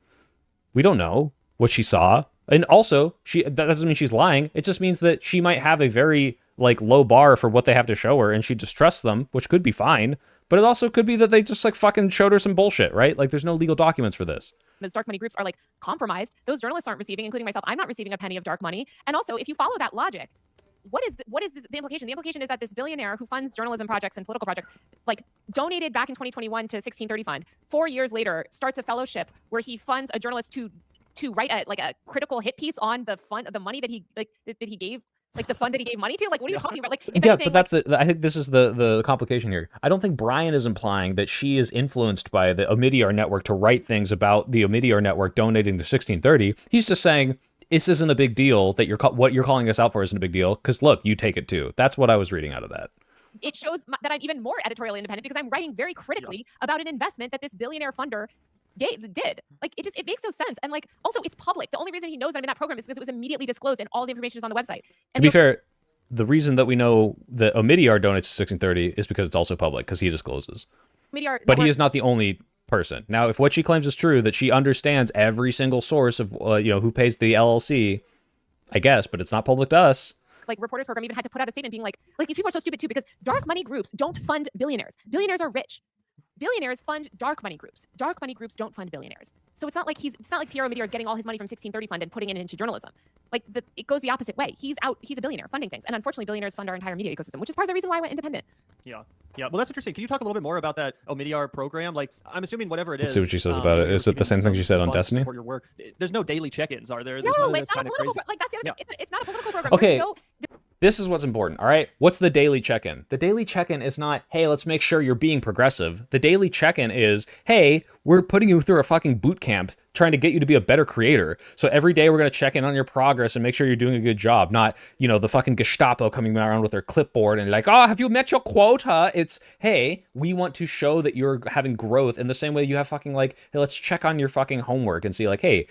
[SPEAKER 1] We don't know what she saw, and also that doesn't mean she's lying. It just means that she might have a very like low bar for what they have to show her, and she distrusts them, which could be fine. But it also could be that they just like fucking showed her some bullshit, right? Like there's no legal documents for this.
[SPEAKER 2] Those dark money groups are like compromised. Those journalists aren't receiving, including myself. I'm not receiving a penny of dark money. And also, if you follow that logic, what is the implication? The implication is that this billionaire who funds journalism projects and political projects, like, donated back in 2021 to 1630 Fund. 4 years later, starts a fellowship where he funds a journalist to write a critical hit piece on the money that he gave. Like the fund that he gave money to? Like, what are you talking about? Like,
[SPEAKER 1] yeah, anything, but that's I think this is the complication here. I don't think Brian is implying that she is influenced by the Omidyar network to write things about the Omidyar network donating to 1630. He's just saying, this isn't a big deal, that what you're calling us out for isn't a big deal, because look, you take it too. That's what I was reading out of that.
[SPEAKER 2] It shows that I'm even more editorially independent because I'm writing very critically about an investment that this billionaire funder did. Like, it makes no sense. And like, also, it's public. The only reason he knows that I'm in that program is because it was immediately disclosed and all the information is on the website. And
[SPEAKER 1] to be fair, the reason that we know that Omidyar donates to 1630 is because it's also public, because he discloses. But he is not the only person. Now, if what she claims is true, that she understands every single source of who pays the LLC, I guess, but it's not public to us.
[SPEAKER 2] Like, Reporters Program even had to put out a statement being like these people are so stupid too, because dark money groups don't fund billionaires. Billionaires are rich. Billionaires fund dark money groups. Dark money groups don't fund billionaires. So it's not like Pierre Omidyar is getting all his money from 1630 Fund and putting it into journalism. Like, it goes the opposite way. He's a billionaire funding things. And unfortunately, billionaires fund our entire media ecosystem, which is part of the reason why I went independent.
[SPEAKER 5] Yeah. Well, that's interesting. Can you talk a little bit more about that Omidyar program? Like, I'm assuming whatever it is.
[SPEAKER 1] Let's see what she says about it. Is it the same thing she said on Destiny?
[SPEAKER 5] Your work. There's no daily check-ins, are there?
[SPEAKER 2] No, it's not a political. Like, that's the other thing. It's not a political program.
[SPEAKER 1] Okay. This is what's important, all right? What's the daily check-in? The daily check-in is not, hey, let's make sure you're being progressive. The daily check-in is, hey, we're putting you through a fucking boot camp trying to get you to be a better creator. So every day we're going to check in on your progress and make sure you're doing a good job. Not, the fucking Gestapo coming around with their clipboard and like, oh, have you met your quota? It's, hey, we want to show that you're having growth in the same way you have fucking like, hey, let's check on your fucking homework and see like, hey,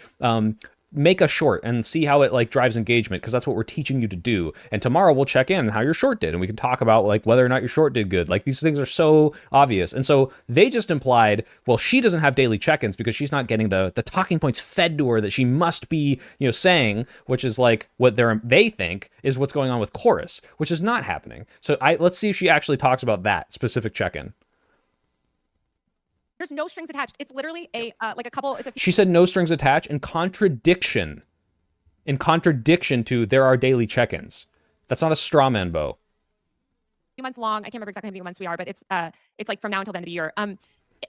[SPEAKER 1] make a short and see how it like drives engagement, because that's what we're teaching you to do. And tomorrow we'll check in on how your short did, and we can talk about like whether or not your short did good. Like, these things are so obvious. And so they just implied, well, she doesn't have daily check-ins because she's not getting the talking points fed to her that she must be, saying, which is like what they think is what's going on with Chorus, which is not happening. So let's see if she actually talks about that specific check-in.
[SPEAKER 2] There's no strings attached. It's literally
[SPEAKER 1] She said no strings attached in contradiction to there are daily check-ins. That's not a straw man, Bo.
[SPEAKER 2] Few months long. I can't remember exactly how many months we are, but it's like from now until the end of the year.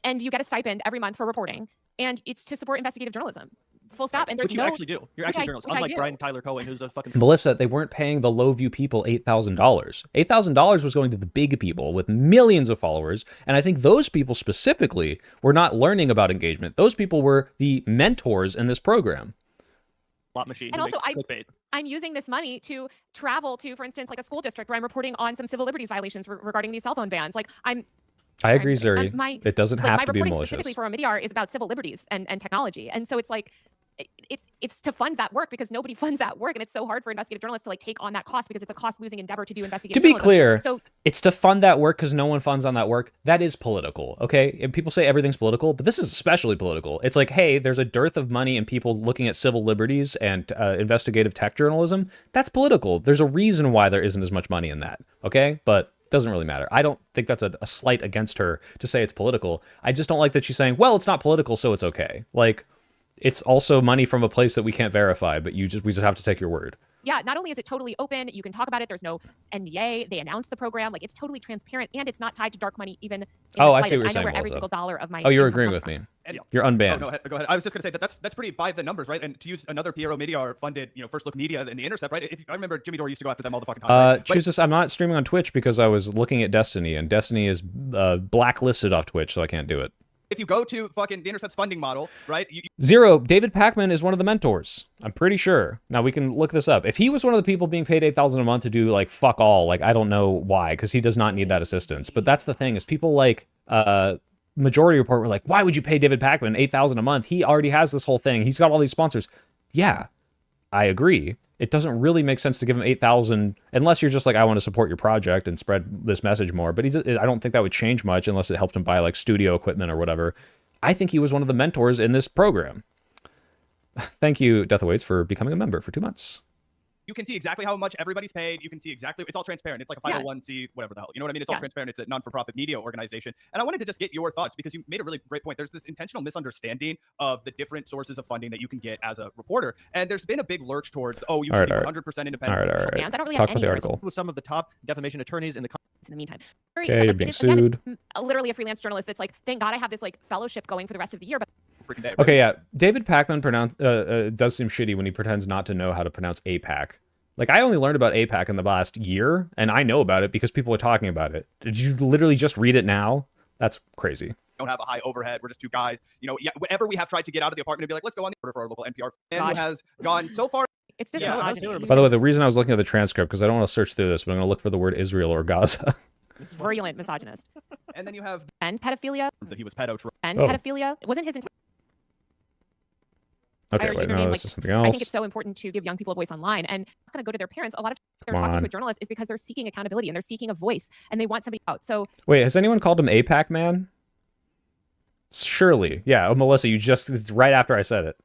[SPEAKER 2] And you get a stipend every month for reporting, and it's to support investigative journalism. Full stop. And there's
[SPEAKER 5] you actually do. You're actually a journalist. Unlike Brian Tyler Cohen, who's a fucking...
[SPEAKER 1] Melissa, they weren't paying the low view people $8,000. $8,000 was going to the big people with millions of followers. And I think those people specifically were not learning about engagement. Those people were the mentors in this program.
[SPEAKER 5] Slot machine.
[SPEAKER 2] And also, I'm using this money to travel to, for instance, like a school district where I'm reporting on some civil liberties violations regarding these cell phone bans. Like,
[SPEAKER 1] I agree, Zuri. It doesn't have to be malicious. My reporting
[SPEAKER 2] specifically for Omidyar is about civil liberties and technology. And so it's like, it's to fund that work because nobody funds that work, and it's so hard for investigative journalists to like take on that cost because it's a cost-losing endeavor to do investigative journalism.
[SPEAKER 1] To be clear, so it's to fund that work because no one funds on that work. That is political, okay? And people say everything's political, but this is especially political. It's like, hey, there's a dearth of money and people looking at civil liberties and investigative tech journalism. That's political. There's a reason why there isn't as much money in that, okay? But doesn't really matter. I don't think that's a slight against her to say it's political. I just don't like that she's saying, well, it's not political, so it's okay. Like, it's also money from a place that we can't verify, but we just have to take your word.
[SPEAKER 2] Yeah, not only is it totally open, you can talk about it. There's no NDA. They announced the program. Like, it's totally transparent, and it's not tied to dark money even in the
[SPEAKER 1] I
[SPEAKER 2] slightest.
[SPEAKER 1] see what you're saying,
[SPEAKER 2] I know where every
[SPEAKER 1] Melissa.
[SPEAKER 2] single dollar of my
[SPEAKER 1] you're agreeing with me. You're unbanned.
[SPEAKER 4] No, go ahead. I was just going to say that's pretty by the numbers, right? And to use another Pierre Omidyar funded, First Look Media in the Intercept, right? I remember Jimmy Dore used to go after them all the fucking time. Right?
[SPEAKER 1] Choose this. I'm not streaming on Twitch because I was looking at Destiny, and Destiny is blacklisted off Twitch, so I can't do it.
[SPEAKER 4] If you go to fucking the Intercept's funding model, right?
[SPEAKER 1] Zero, David Pakman is one of the mentors. I'm pretty sure. Now, we can look this up. If he was one of the people being paid $8,000 a month to do, like, fuck all, like, I don't know why, because he does not need that assistance. But that's the thing, is people like Majority Report were like, why would you pay David Pakman $8,000 a month? He already has this whole thing. He's got all these sponsors. Yeah, I agree. It doesn't really make sense to give him $8,000 unless you're just like, I want to support your project and spread this message more. But I don't think that would change much unless it helped him buy like studio equipment or whatever. I think he was one of the mentors in this program. Thank you, Death Awaits, for becoming a member for 2 months.
[SPEAKER 4] You can see exactly how much everybody's paid. You can see exactly, it's all transparent. It's like a 501c, whatever the hell. You know what I mean? It's all transparent. It's a non-for-profit media organization. And I wanted to just get your thoughts because you made a really great point. There's this intentional misunderstanding of the different sources of funding that you can get as a reporter. And there's been a big lurch towards, oh, you should be 100% independent.
[SPEAKER 1] All right.
[SPEAKER 2] I don't really
[SPEAKER 1] Talk
[SPEAKER 2] have
[SPEAKER 1] about the article.
[SPEAKER 5] With some of the top defamation attorneys in
[SPEAKER 2] the meantime.
[SPEAKER 1] Okay, you're being sued.
[SPEAKER 2] Literally a freelance journalist that's like, thank God I have this like fellowship going for the rest of the year. But
[SPEAKER 4] day, right?
[SPEAKER 1] Okay, yeah. David Pakman does seem shitty when he pretends not to know how to pronounce APAC. Like, I only learned about APAC in the last year, and I know about it because people are talking about it. Did you literally just read it now? That's crazy.
[SPEAKER 4] Don't have a high overhead. We're just two guys. You know, whenever we have tried to get out of the apartment and be like, let's go on the order for our local NPR. And it has gone so far.
[SPEAKER 2] It's just misogyny.
[SPEAKER 1] By the way, the reason I was looking at the transcript, because I don't want to search through this, but I'm going to look for the word Israel or Gaza.
[SPEAKER 2] Virulent misogynist.
[SPEAKER 4] And then you have...
[SPEAKER 2] And pedophilia.
[SPEAKER 4] That he was pedo.
[SPEAKER 2] And pedophilia. It wasn't his entire...
[SPEAKER 1] Okay, wait, no, this is something else.
[SPEAKER 2] I think it's so important to give young people a voice online, and not going to go to their parents. A lot of they're talking to a journalist is because they're seeking accountability and they're seeking a voice and they want somebody out. So
[SPEAKER 1] wait, has anyone called him APAC man? Surely, yeah. Oh, Melissa, you just right after I said it.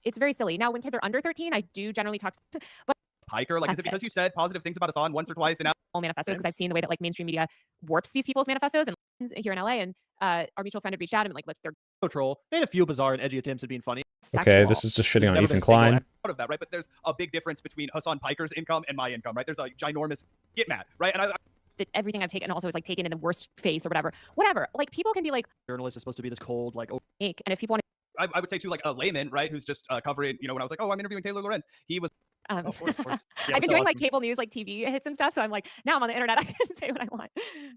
[SPEAKER 2] It's very silly. Now, when kids are under 13, I do generally talk to, but
[SPEAKER 4] Hiker, like, is it because you said positive things about Hassan once or twice and now
[SPEAKER 2] all manifestos? Because I've seen the way that like mainstream media warps these people's manifestos, and here in LA, and our mutual friend had reached out and like, they're
[SPEAKER 5] troll made a few bizarre and edgy attempts at being funny.
[SPEAKER 1] Okay, this is just shitting on Ethan Klein.
[SPEAKER 4] Out of that, right? But there's a big difference between Hassan Piker's income and my income, right? There's a ginormous get mad, right? And
[SPEAKER 2] that everything I've taken also is like taken in the worst faith or whatever. Like, people can be like,
[SPEAKER 5] journalists are supposed to be this cold, like,
[SPEAKER 2] and if people want
[SPEAKER 4] I would say too, like a layman, right, who's just covering, you know, when I was like, oh, I'm interviewing Taylor Lorenz, he was
[SPEAKER 5] of course. Yeah,
[SPEAKER 2] I've been doing like cable news, like TV hits and stuff, so I'm like, now I'm on the internet, I can say what I want.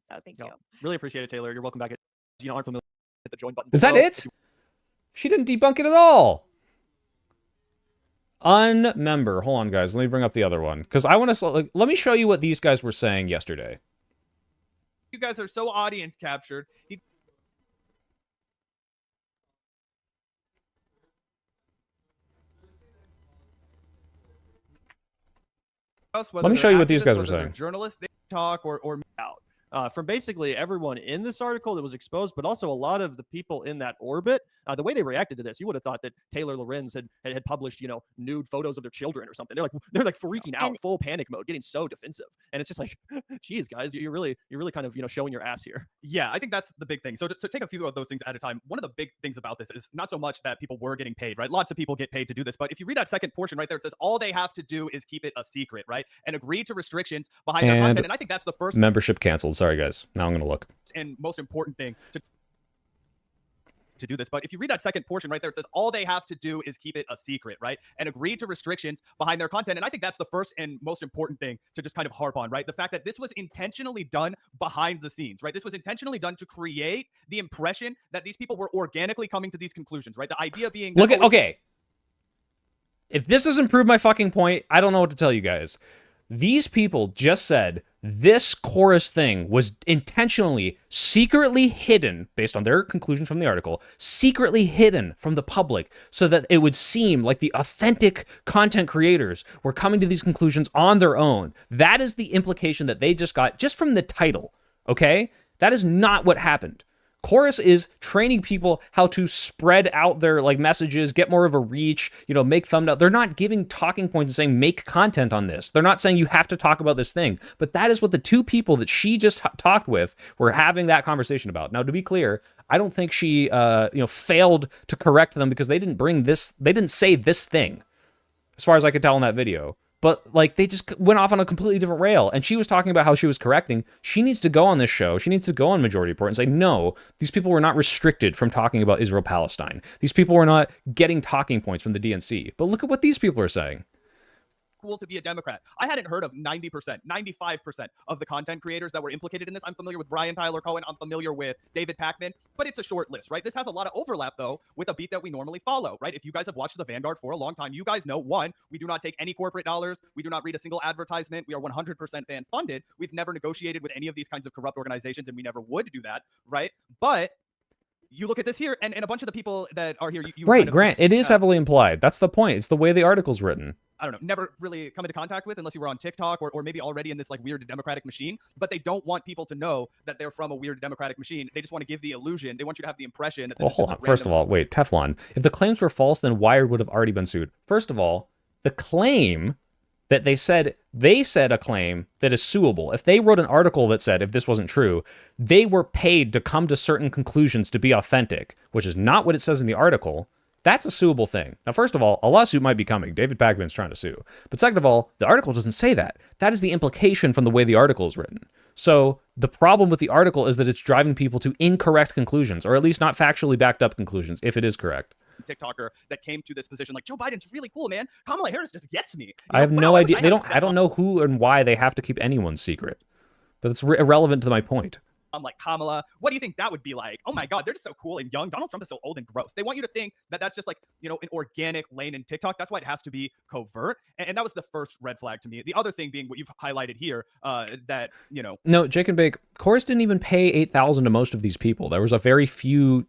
[SPEAKER 2] So thank you.
[SPEAKER 5] Really appreciate it, Taylor. You're welcome back. Aren't familiar, hit the join button.
[SPEAKER 1] Is that it? She didn't debunk it at all. Unmember. Hold on, guys. Let me bring up the other one because I want to. Like, let me show you what these guys were saying yesterday.
[SPEAKER 4] You guys are so audience captured.
[SPEAKER 1] Let me show you what these guys were saying.
[SPEAKER 4] Journalists, they talk or out.
[SPEAKER 5] From basically everyone in this article that was exposed, but also a lot of the people in that orbit, the way they reacted to this, you would have thought that Taylor Lorenz had published, you know, nude photos of their children or something. They're like freaking out, full panic mode, getting so defensive. And it's just like, geez, guys, you're really kind of, you know, showing your ass here.
[SPEAKER 4] Yeah, I think that's the big thing. So to take a few of those things at a time, one of the big things about this is not so much that people were getting paid, right? Lots of people get paid to do this, but if you read that second portion right there, it says all they have to do is keep it a secret, right? And agree to restrictions behind their content. And I think that's the first
[SPEAKER 1] membership canceled. Sorry, guys. Now I'm going to look.
[SPEAKER 4] And most important thing to do this, but if you read that second portion right there, it says all they have to do is keep it a secret, right? And agree to restrictions behind their content. And I think that's the first and most important thing to just kind of harp on, right? The fact that this was intentionally done behind the scenes, right? This was intentionally done to create the impression that these people were organically coming to these conclusions, right? The idea being
[SPEAKER 1] okay. If this doesn't prove my fucking point, I don't know what to tell you guys. These people just said this chorus thing was intentionally, secretly hidden, based on their conclusions from the article, secretly hidden from the public so that it would seem like the authentic content creators were coming to these conclusions on their own. That is the implication that they just got just from the title, okay? That is not what happened. Chorus is training people how to spread out their like messages, get more of a reach, you know, make thumbnail. They're not giving talking points and saying make content on this. They're not saying you have to talk about this thing. But that is what the two people that she just talked with were having that conversation about. Now, to be clear, I don't think she failed to correct them because they didn't bring this. They didn't say this thing, as far as I could tell in that video. But, like, they just went off on a completely different rail. And she was talking about how she was correcting. She needs to go on this show. She needs to go on Majority Report and say, no, these people were not restricted from talking about Israel-Palestine. These people were not getting talking points from the DNC. But look at what these people are saying.
[SPEAKER 4] Cool to be a Democrat. I hadn't heard of 90%, 95% of the content creators that were implicated in this. I'm familiar with Brian Tyler Cohen. I'm familiar with David Pakman, but it's a short list, right? This has a lot of overlap, though, with a beat that we normally follow, right? If you guys have watched The Vanguard for a long time, you guys know, one, we do not take any corporate dollars. We do not read a single advertisement. We are 100% fan funded. We've never negotiated with any of these kinds of corrupt organizations, and we never would do that, right? But you look at this here, and a bunch of the people that are here, you
[SPEAKER 1] right, kind of Grant, it is heavily implied. That's the point. It's the way the article's written.
[SPEAKER 4] I don't know, never really come into contact with unless you were on TikTok or maybe already in this like weird democratic machine, but they don't want people to know that they're from a weird democratic machine. They just want to give the illusion. They want you to have the impression that this
[SPEAKER 1] hold on. First of all, wait, Teflon. If the claims were false, then Wired would have already been sued. First of all, the claim that they said a claim that is suable. If they wrote an article that said, if this wasn't true, they were paid to come to certain conclusions to be authentic, which is not what it says in the article, that's a suable thing. Now, first of all, a lawsuit might be coming. David Pakman's trying to sue. But second of all, the article doesn't say that. That is the implication from the way the article is written. So the problem with the article is that it's driving people to incorrect conclusions, or at least not factually backed up conclusions, if it is correct.
[SPEAKER 4] TikToker that came to this position like, Joe Biden's really cool, man. Kamala Harris just gets me.
[SPEAKER 1] I have no idea. I don't know who and why they have to keep anyone's secret. But it's irrelevant to my point.
[SPEAKER 4] I'm like, Kamala, what do you think that would be like? Oh my God, they're just so cool and young. Donald Trump is so old and gross. They want you to think that that's just like, you know, an organic lane in TikTok. That's why it has to be covert. And that was the first red flag to me. The other thing being what you've highlighted here, that, you know.
[SPEAKER 1] No, Jake and Bake, Chorus didn't even pay $8,000 to most of these people. There was a very few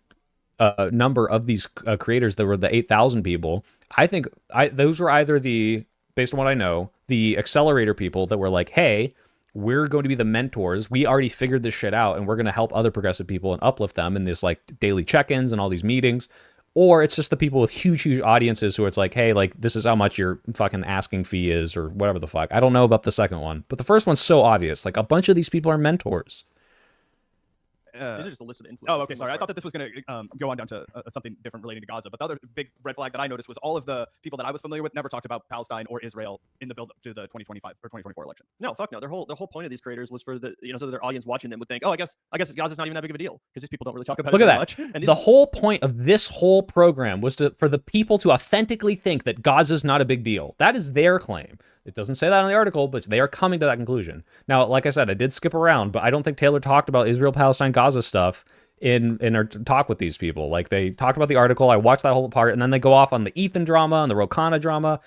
[SPEAKER 1] number of these creators that were the 8,000 people. I think those were either based on what I know, the accelerator people that were like, hey, we're going to be the mentors. We already figured this shit out, and we're going to help other progressive people and uplift them in this like daily check-ins and all these meetings. Or it's just the people with huge audiences who it's like, hey, like this is how much your fucking asking fee is or whatever the fuck. I don't know about the second one, but the first one's so obvious. Like a bunch of these people are mentors.
[SPEAKER 5] These are just a list of influencers.
[SPEAKER 4] Oh, okay, sorry. I thought that this was going to go on down to something different relating to Gaza. But the other big red flag that I noticed was all of the people that I was familiar with never talked about Palestine or Israel in the build up to the 2025 or 2024 election.
[SPEAKER 5] No, fuck no. Their whole point of these creators was for the, you know, so that their audience watching them would think, oh, I guess Gaza's not even that big of a deal because these people don't really talk about it that much. And
[SPEAKER 1] the whole point of this whole program was for the people to authentically think that Gaza's not a big deal. That is their claim. It doesn't say that in the article, but they are coming to that conclusion. Now, like I said, I did skip around, but I don't think Taylor talked about Israel, Palestine, Gaza stuff in our talk with these people. Like they talked about the article, I watched that whole part, and then they go off on the Ethan drama and the Ro Khanna drama.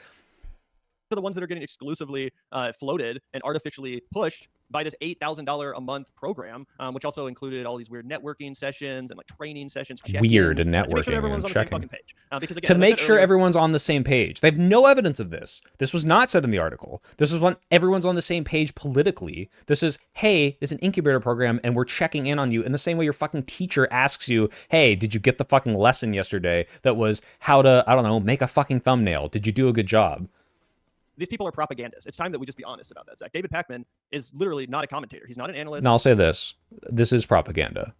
[SPEAKER 5] For the ones that are getting exclusively floated and artificially pushed by this $8,000 a month program, which also included all these weird networking sessions and like training sessions.
[SPEAKER 1] Weird networking
[SPEAKER 5] to make sure everyone's
[SPEAKER 1] and
[SPEAKER 5] on the same
[SPEAKER 1] checking.
[SPEAKER 5] fucking page. Because again,
[SPEAKER 1] to make sure everyone's on the same page. They have no evidence of this. This was not said in the article. This is when everyone's on the same page politically. This is, hey, it's an incubator program and we're checking in on you in the same way your fucking teacher asks you, hey, did you get the fucking lesson yesterday that was how to, I don't know, make a fucking thumbnail? Did you do a good job?
[SPEAKER 5] These people are propagandists. It's time that we just be honest about that, Zach. David Pakman is literally not a commentator. He's not an analyst.
[SPEAKER 1] And I'll say this. This is propaganda.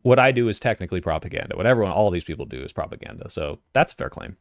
[SPEAKER 1] What I do is technically propaganda. What all these people do is propaganda. So that's a fair claim.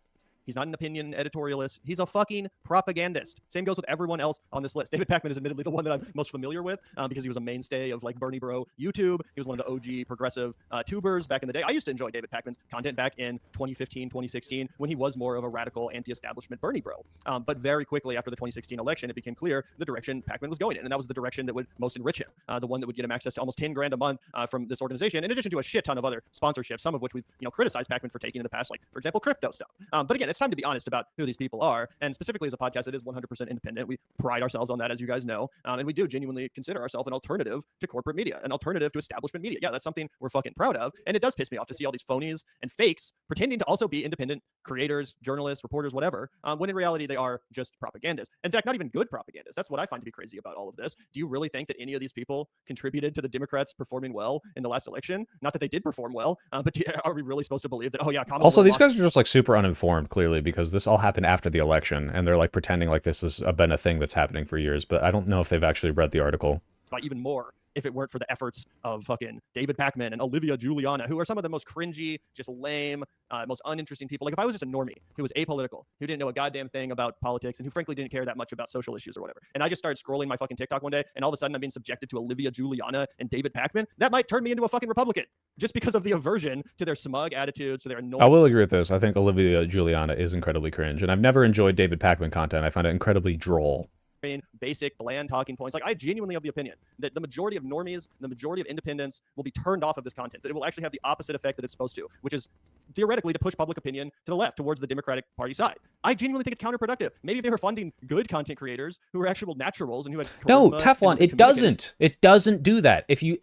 [SPEAKER 5] He's not an opinion editorialist. He's a fucking propagandist. Same goes with everyone else on this list. David Pakman is admittedly the one that I'm most familiar with because he was a mainstay of like Bernie Bro YouTube. He was one of the OG progressive tubers back in the day. I used to enjoy David Pakman's content back in 2015, 2016 when he was more of a radical anti-establishment Bernie Bro. But very quickly after the 2016 election, it became clear the direction Pakman was going in. And that was the direction that would most enrich him. The one that would get him access to almost 10 grand a month from this organization, in addition to a shit ton of other sponsorships, some of which we've criticized Pakman for taking in the past, like, for example, crypto stuff. But again, it's time to be honest about who these people are, and specifically as a podcast that is 100% independent. We pride ourselves on that, as you guys know, and we do genuinely consider ourselves an alternative to corporate media, an alternative to establishment media. Yeah, that's something we're fucking proud of, and it does piss me off to see all these phonies and fakes pretending to also be independent creators, journalists, reporters, whatever, when in reality they are just propagandists. And Zach, not even good propagandists. That's what I find to be crazy about all of this. Do you really think that any of these people contributed to the Democrats performing well in the last election? Not that they did perform well, but are we really supposed to believe that, oh yeah, Kamala
[SPEAKER 1] also these guys are just like super uninformed, clearly, because this all happened after the election, and they're like pretending like this has been a thing that's happening for years, but I don't know if they've actually read the article.
[SPEAKER 5] By even more if it weren't for the efforts of fucking David Pakman and Olivia Giuliana, who are some of the most cringy, just lame, most uninteresting people. Like if I was just a normie who was apolitical, who didn't know a goddamn thing about politics, and who frankly didn't care that much about social issues or whatever, and I just started scrolling my fucking TikTok one day, and all of a sudden I'm being subjected to Olivia Giuliana and David Pakman, that might turn me into a fucking Republican just because of the aversion to their smug attitudes, to their annoying.
[SPEAKER 1] I will agree with this. I think Olivia Giuliana is incredibly cringe, and I've never enjoyed David Pakman content. I find it incredibly droll.
[SPEAKER 5] Basic, bland talking points. Like I genuinely have the opinion that the majority of normies, the majority of independents will be turned off of this content, that it will actually have the opposite effect that it's supposed to, which is theoretically to push public opinion to the left towards the Democratic Party side. I genuinely think it's counterproductive. Maybe if they were funding good content creators who were actual naturals and who had
[SPEAKER 1] no, Teflon, it doesn't do that. If you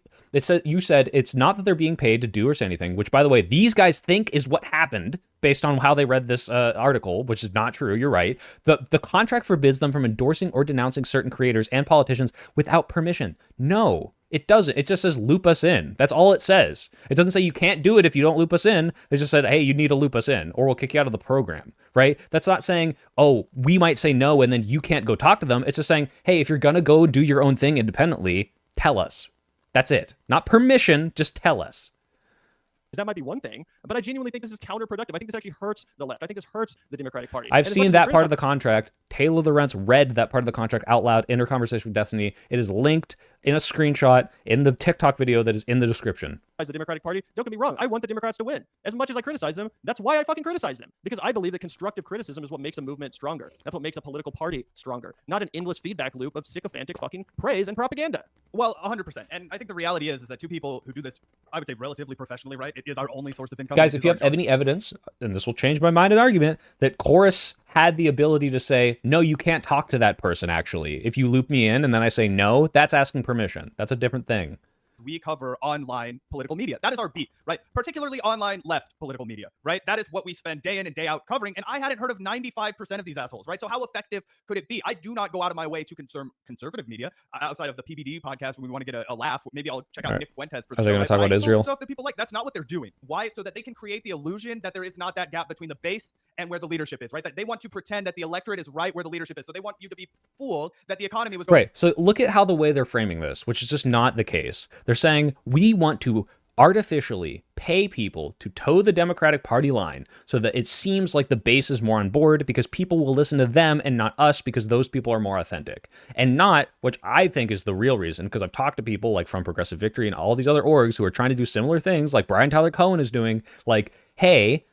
[SPEAKER 1] you said it's not that they're being paid to do or say anything, which by the way, these guys think is what happened based on how they read this article, which is not true. You're right. The contract forbids them from endorsing or denouncing certain creators and politicians without permission. No, It doesn't. It just says loop us in. That's all it says. It doesn't say you can't do it if you don't loop us in. They just said, hey, you need to loop us in or we'll kick you out of the program, right? That's not saying, oh, we might say no and then you can't go talk to them. It's just saying, hey, if you're going to go do your own thing independently, tell us. That's it. Not permission, just tell us.
[SPEAKER 5] That might be one thing, but I genuinely think this is counterproductive. I think this actually hurts the left. I think this hurts the Democratic Party.
[SPEAKER 1] I've seen that part of the contract. Taylor Lorenz read that part of the contract out loud in her conversation with Destiny. It is linked in a screenshot in the TikTok video that is in the description.
[SPEAKER 5] The Democratic Party, don't get me wrong, I want the Democrats to win. As much as I criticize them, that's why I fucking criticize them. Because I believe that constructive criticism is what makes a movement stronger. That's what makes a political party stronger. Not an endless feedback loop of sycophantic fucking praise and propaganda.
[SPEAKER 4] Well, 100%. And I think the reality is that two people who do this, I would say relatively professionally, right? It is our only source of income.
[SPEAKER 1] Guys, if you have any evidence, and this will change my mind and argument, that Chorus had the ability to say, no, you can't talk to that person, actually. If you loop me in and then I say no, that's asking permission. That's a different thing.
[SPEAKER 4] We cover online political media. That is our beat, right? Particularly online left political media, right? That is what we spend day in and day out covering. And I hadn't heard of 95% of these assholes, right? So how effective could it be? I do not go out of my way to consume conservative media outside of the PBD podcast when we want to get a laugh. Maybe I'll check out Nick Fuentes for the
[SPEAKER 1] show. Are they going to talk about Israel?
[SPEAKER 4] Stuff that people like. That's not what they're doing. Why? So that they can create the illusion that there is not that gap between the base and where the leadership is, right? That they want to pretend that the electorate is right where the leadership is. So they want you to be fooled that the economy was going.
[SPEAKER 1] Right. So look at how the way they're framing this, which is just not the case. They're saying we want to artificially pay people to toe the Democratic Party line so that it seems like the base is more on board because people will listen to them and not us because those people are more authentic. And not, which I think is the real reason, because I've talked to people like from Progressive Victory and all these other orgs who are trying to do similar things like Brian Tyler Cohen is doing, like, hey,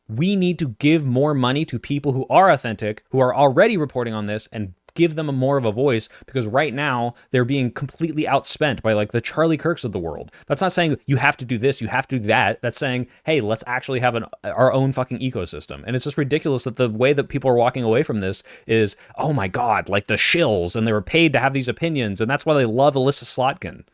[SPEAKER 1] we need to give more money to people who are authentic, who are already reporting on this, and give them more of a voice, because right now they're being completely outspent by like the Charlie Kirks of the world. That's not saying you have to do this, you have to do that. That's saying, hey, let's actually have our own fucking ecosystem. And it's just ridiculous that the way that people are walking away from this is, oh my God, like the shills, and they were paid to have these opinions, and that's why they love Alyssa Slotkin.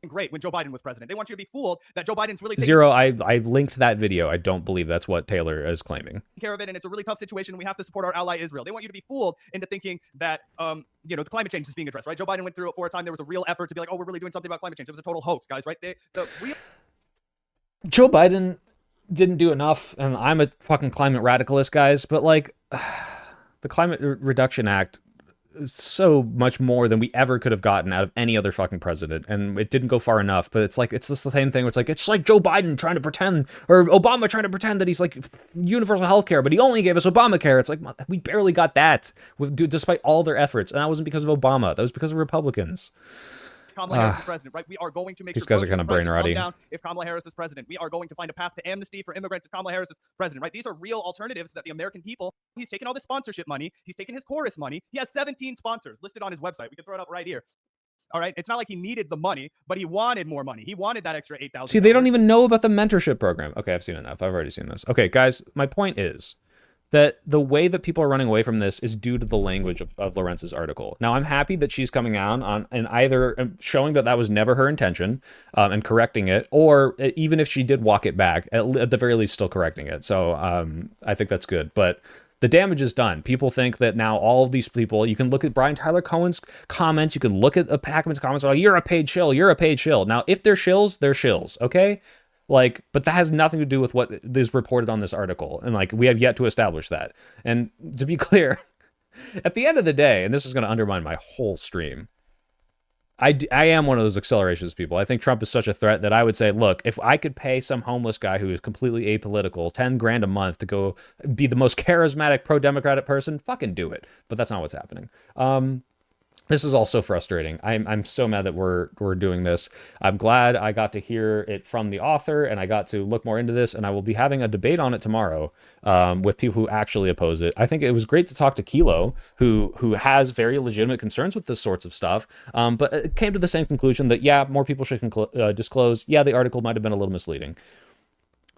[SPEAKER 4] Great when Joe Biden was president. They want you to be fooled that Joe Biden's really
[SPEAKER 1] Zero. I linked that video. I don't believe that's what Taylor is claiming.
[SPEAKER 4] Care of it, and it's a really tough situation. We have to support our ally Israel. They want you to be fooled into thinking that the climate change is being addressed, right? Joe Biden went through it for a time. There was a real effort to be like, oh, we're really doing something about climate change. It was a total hoax, guys, right?
[SPEAKER 1] Joe Biden didn't do enough, and I'm a fucking climate radicalist, guys. But like, the Climate Reduction Act so much more than we ever could have gotten out of any other fucking president, and it didn't go far enough. But it's like, it's the same thing where it's like Joe Biden trying to pretend, or Obama trying to pretend that he's like universal healthcare, but he only gave us Obamacare. It's like, we barely got that despite all their efforts, and that wasn't because of Obama. That was because of Republicans.
[SPEAKER 4] Kamala Harris is president, right? We are going to make
[SPEAKER 1] these guys are kind of brain rotty.
[SPEAKER 4] If Kamala Harris is president, we are going to find a path to amnesty for immigrants if Kamala Harris is president, right? These are real alternatives that the American people. He's taken all the sponsorship money. He's taken his chorus money. He has 17 sponsors listed on his website. We can throw it up right here. All right. It's not like he needed the money, but he wanted more money. He wanted that extra $8,000.
[SPEAKER 1] See, they don't even know about the mentorship program. Okay, I've seen enough. I've already seen this. Okay, guys, my point is that the way that people are running away from this is due to the language of Lorenz's article. Now, I'm happy that she's coming out on and either showing that was never her intention and correcting it, or even if she did walk it back, at the very least still correcting it. So I think that's good. But the damage is done. People think that now all of these people, you can look at Brian Tyler Cohen's comments, you can look at Packman's comments, like, you're a paid shill, you're a paid shill. Now, if they're shills, they're shills, okay? Like, but that has nothing to do with what is reported on this article. And like, we have yet to establish that. And to be clear, at the end of the day, and this is going to undermine my whole stream, I am one of those accelerationist people. I think Trump is such a threat that I would say, look, if I could pay some homeless guy who is completely apolitical 10 grand a month to go be the most charismatic pro-democratic person, fucking do it. But that's not what's happening. This is also frustrating. I'm so mad that we're doing this. I'm glad I got to hear it from the author, and I got to look more into this, and I will be having a debate on it tomorrow with people who actually oppose it. I think it was great to talk to Kilo, who has very legitimate concerns with this sorts of stuff, but it came to the same conclusion that, yeah, more people should disclose. Yeah, the article might have been a little misleading.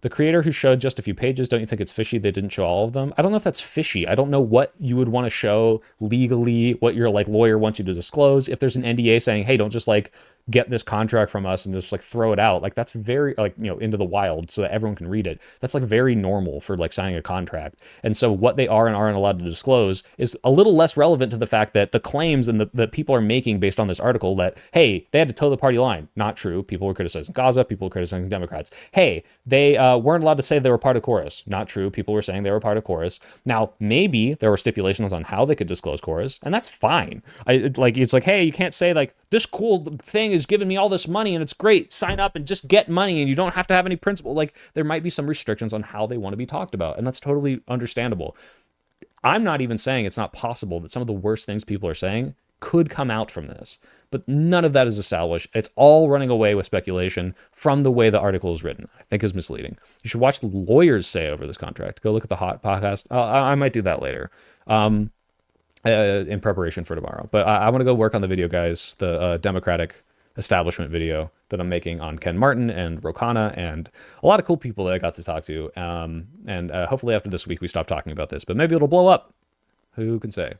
[SPEAKER 1] The creator who showed just a few pages, don't you think it's fishy they didn't show all of them? I don't know if that's fishy. I don't know what you would want to show legally, what your like lawyer wants you to disclose. If there's an NDA saying, hey, don't just like get this contract from us and just like throw it out. Like that's very like, you know, into the wild so that everyone can read it. That's like very normal for like signing a contract. And so what they are and aren't allowed to disclose is a little less relevant to the fact that the claims and that people are making based on this article that, hey, they had to toe the party line. Not true. People were criticizing Gaza. People were criticizing Democrats. Hey, they weren't allowed to say they were part of Chorus. Not true. People were saying they were part of Chorus. Now, maybe there were stipulations on how they could disclose Chorus, and that's fine. It's like, hey, you can't say like, this cool thing is giving me all this money and it's great. Sign up and just get money and you don't have to have any principle. Like, there might be some restrictions on how they want to be talked about, and that's totally understandable. I'm not even saying it's not possible that some of the worst things people are saying could come out from this, but none of that is established. It's all running away with speculation from the way the article is written. I think is misleading. You should watch the lawyers say over this contract. Go look at the Hot podcast. I might do that later. In preparation for tomorrow. But I want to go work on the video, guys, the Democratic establishment video that I'm making on Ken Martin and Ro Khanna and a lot of cool people that I got to talk to. And hopefully after this week, we stop talking about this, but maybe it'll blow up. Who can say?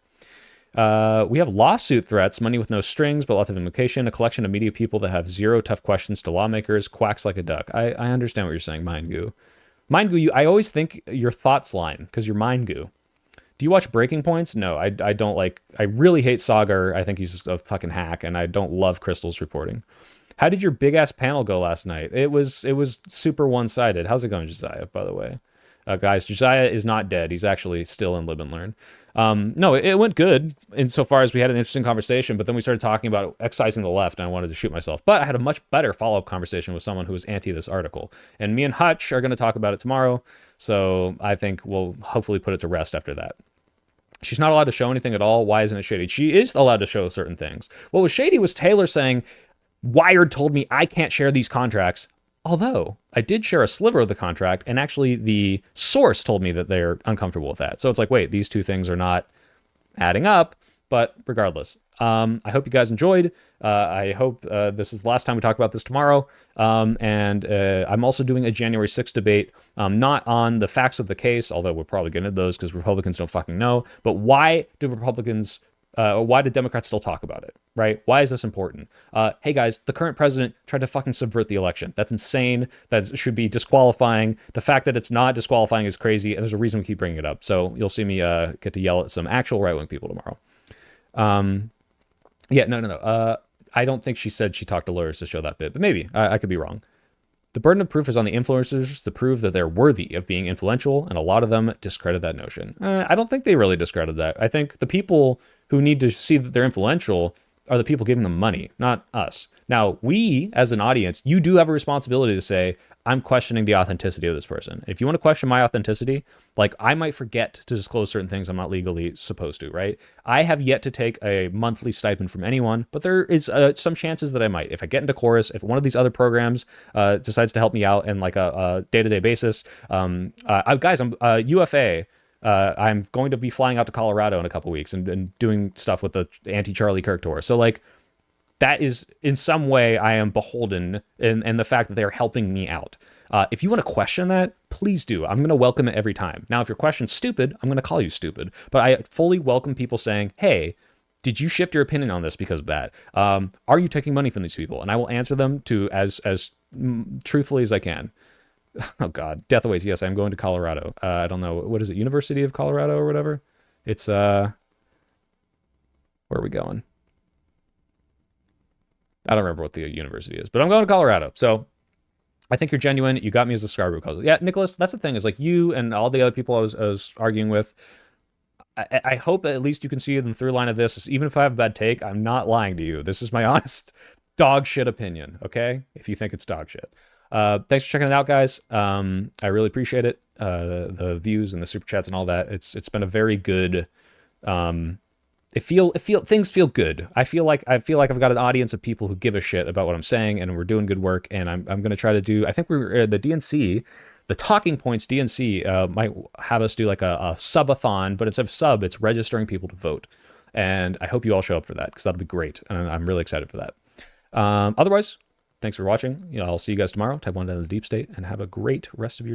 [SPEAKER 1] We have lawsuit threats, money with no strings, but lots of implication, a collection of media people that have zero tough questions to lawmakers, quacks like a duck. I understand what you're saying, Mind Goo. Mind Goo, I always think your thoughts line because you're Mind Goo. Do you watch Breaking Points? No, I don't like, I really hate Sagar. I think he's a fucking hack, and I don't love Crystal's reporting. How did your big ass panel go last night? It was super one-sided. How's it going, Josiah, by the way? Guys, Josiah is not dead. He's actually still in Live and Learn. No, it went good insofar as we had an interesting conversation, but then we started talking about excising the left, and I wanted to shoot myself. But I had a much better follow-up conversation with someone who was anti this article. And me and Hutch are going to talk about it tomorrow, so I think we'll hopefully put it to rest after that. She's not allowed to show anything at all. Why isn't it shady? She is allowed to show certain things. What was shady was Taylor saying, Wired told me I can't share these contracts. Although I did share a sliver of the contract, and actually the source told me that they're uncomfortable with that. So it's like, wait, these two things are not adding up. But regardless, I hope you guys enjoyed. I hope this is the last time we talk about this tomorrow. And I'm also doing a January 6th debate, not on the facts of the case, although we're probably getting into those because Republicans don't fucking know. But why do Democrats still talk about it, right? Why is this important? Hey guys, the current president tried to fucking subvert the election. That's insane. That should be disqualifying. The fact that it's not disqualifying is crazy, and there's a reason we keep bringing it up. So you'll see me get to yell at some actual right-wing people tomorrow. Yeah, no. I don't think she said she talked to lawyers to show that bit, but maybe. I could be wrong. The burden of proof is on the influencers to prove that they're worthy of being influential, and a lot of them discredit that notion. I don't think they really discredit that. I think the people who need to see that they're influential are the people giving them money, not us. Now, we, as an audience, you do have a responsibility to say, I'm questioning the authenticity of this person. If you want to question my authenticity, like I might forget to disclose certain things I'm not legally supposed to, right? I have yet to take a monthly stipend from anyone, but there is some chances that I might. If I get into Chorus, if one of these other programs decides to help me out in like a day-to-day basis, guys, I'm UFA. I'm going to be flying out to Colorado in a couple weeks and doing stuff with the anti-Charlie Kirk tour. So like, that is in some way I am beholden in the fact that they're helping me out. If you want to question that, please do. I'm going to welcome it every time. Now, if your question's stupid, I'm going to call you stupid. But I fully welcome people saying, hey, did you shift your opinion on this because of that? Are you taking money from these people? And I will answer them to as truthfully as I can. Oh, God. Death awaits. Yes, I'm going to Colorado. I don't know. What is it? University of Colorado or whatever? It's, where are we going? I don't remember what the university is, but I'm going to Colorado. So I think you're genuine. You got me as a subscriber because, yeah, Nicholas, that's the thing is like you and all the other people I was arguing with. I hope that at least you can see the through line of this. Even if I have a bad take, I'm not lying to you. This is my honest dog shit opinion. Okay. If you think it's dog shit. Thanks for checking it out, guys. I really appreciate it. The views and the super chats and all that. It's been a very good, things feel good. I feel like I've got an audience of people who give a shit about what I'm saying, and we're doing good work. And I'm going to try to do. I think we're the DNC, the Talking Points DNC might have us do like a subathon, but instead of sub, it's registering people to vote. And I hope you all show up for that because that'll be great, and I'm really excited for that. Otherwise, thanks for watching. I'll see you guys tomorrow. Type 1 down in the deep state, and have a great rest of your day.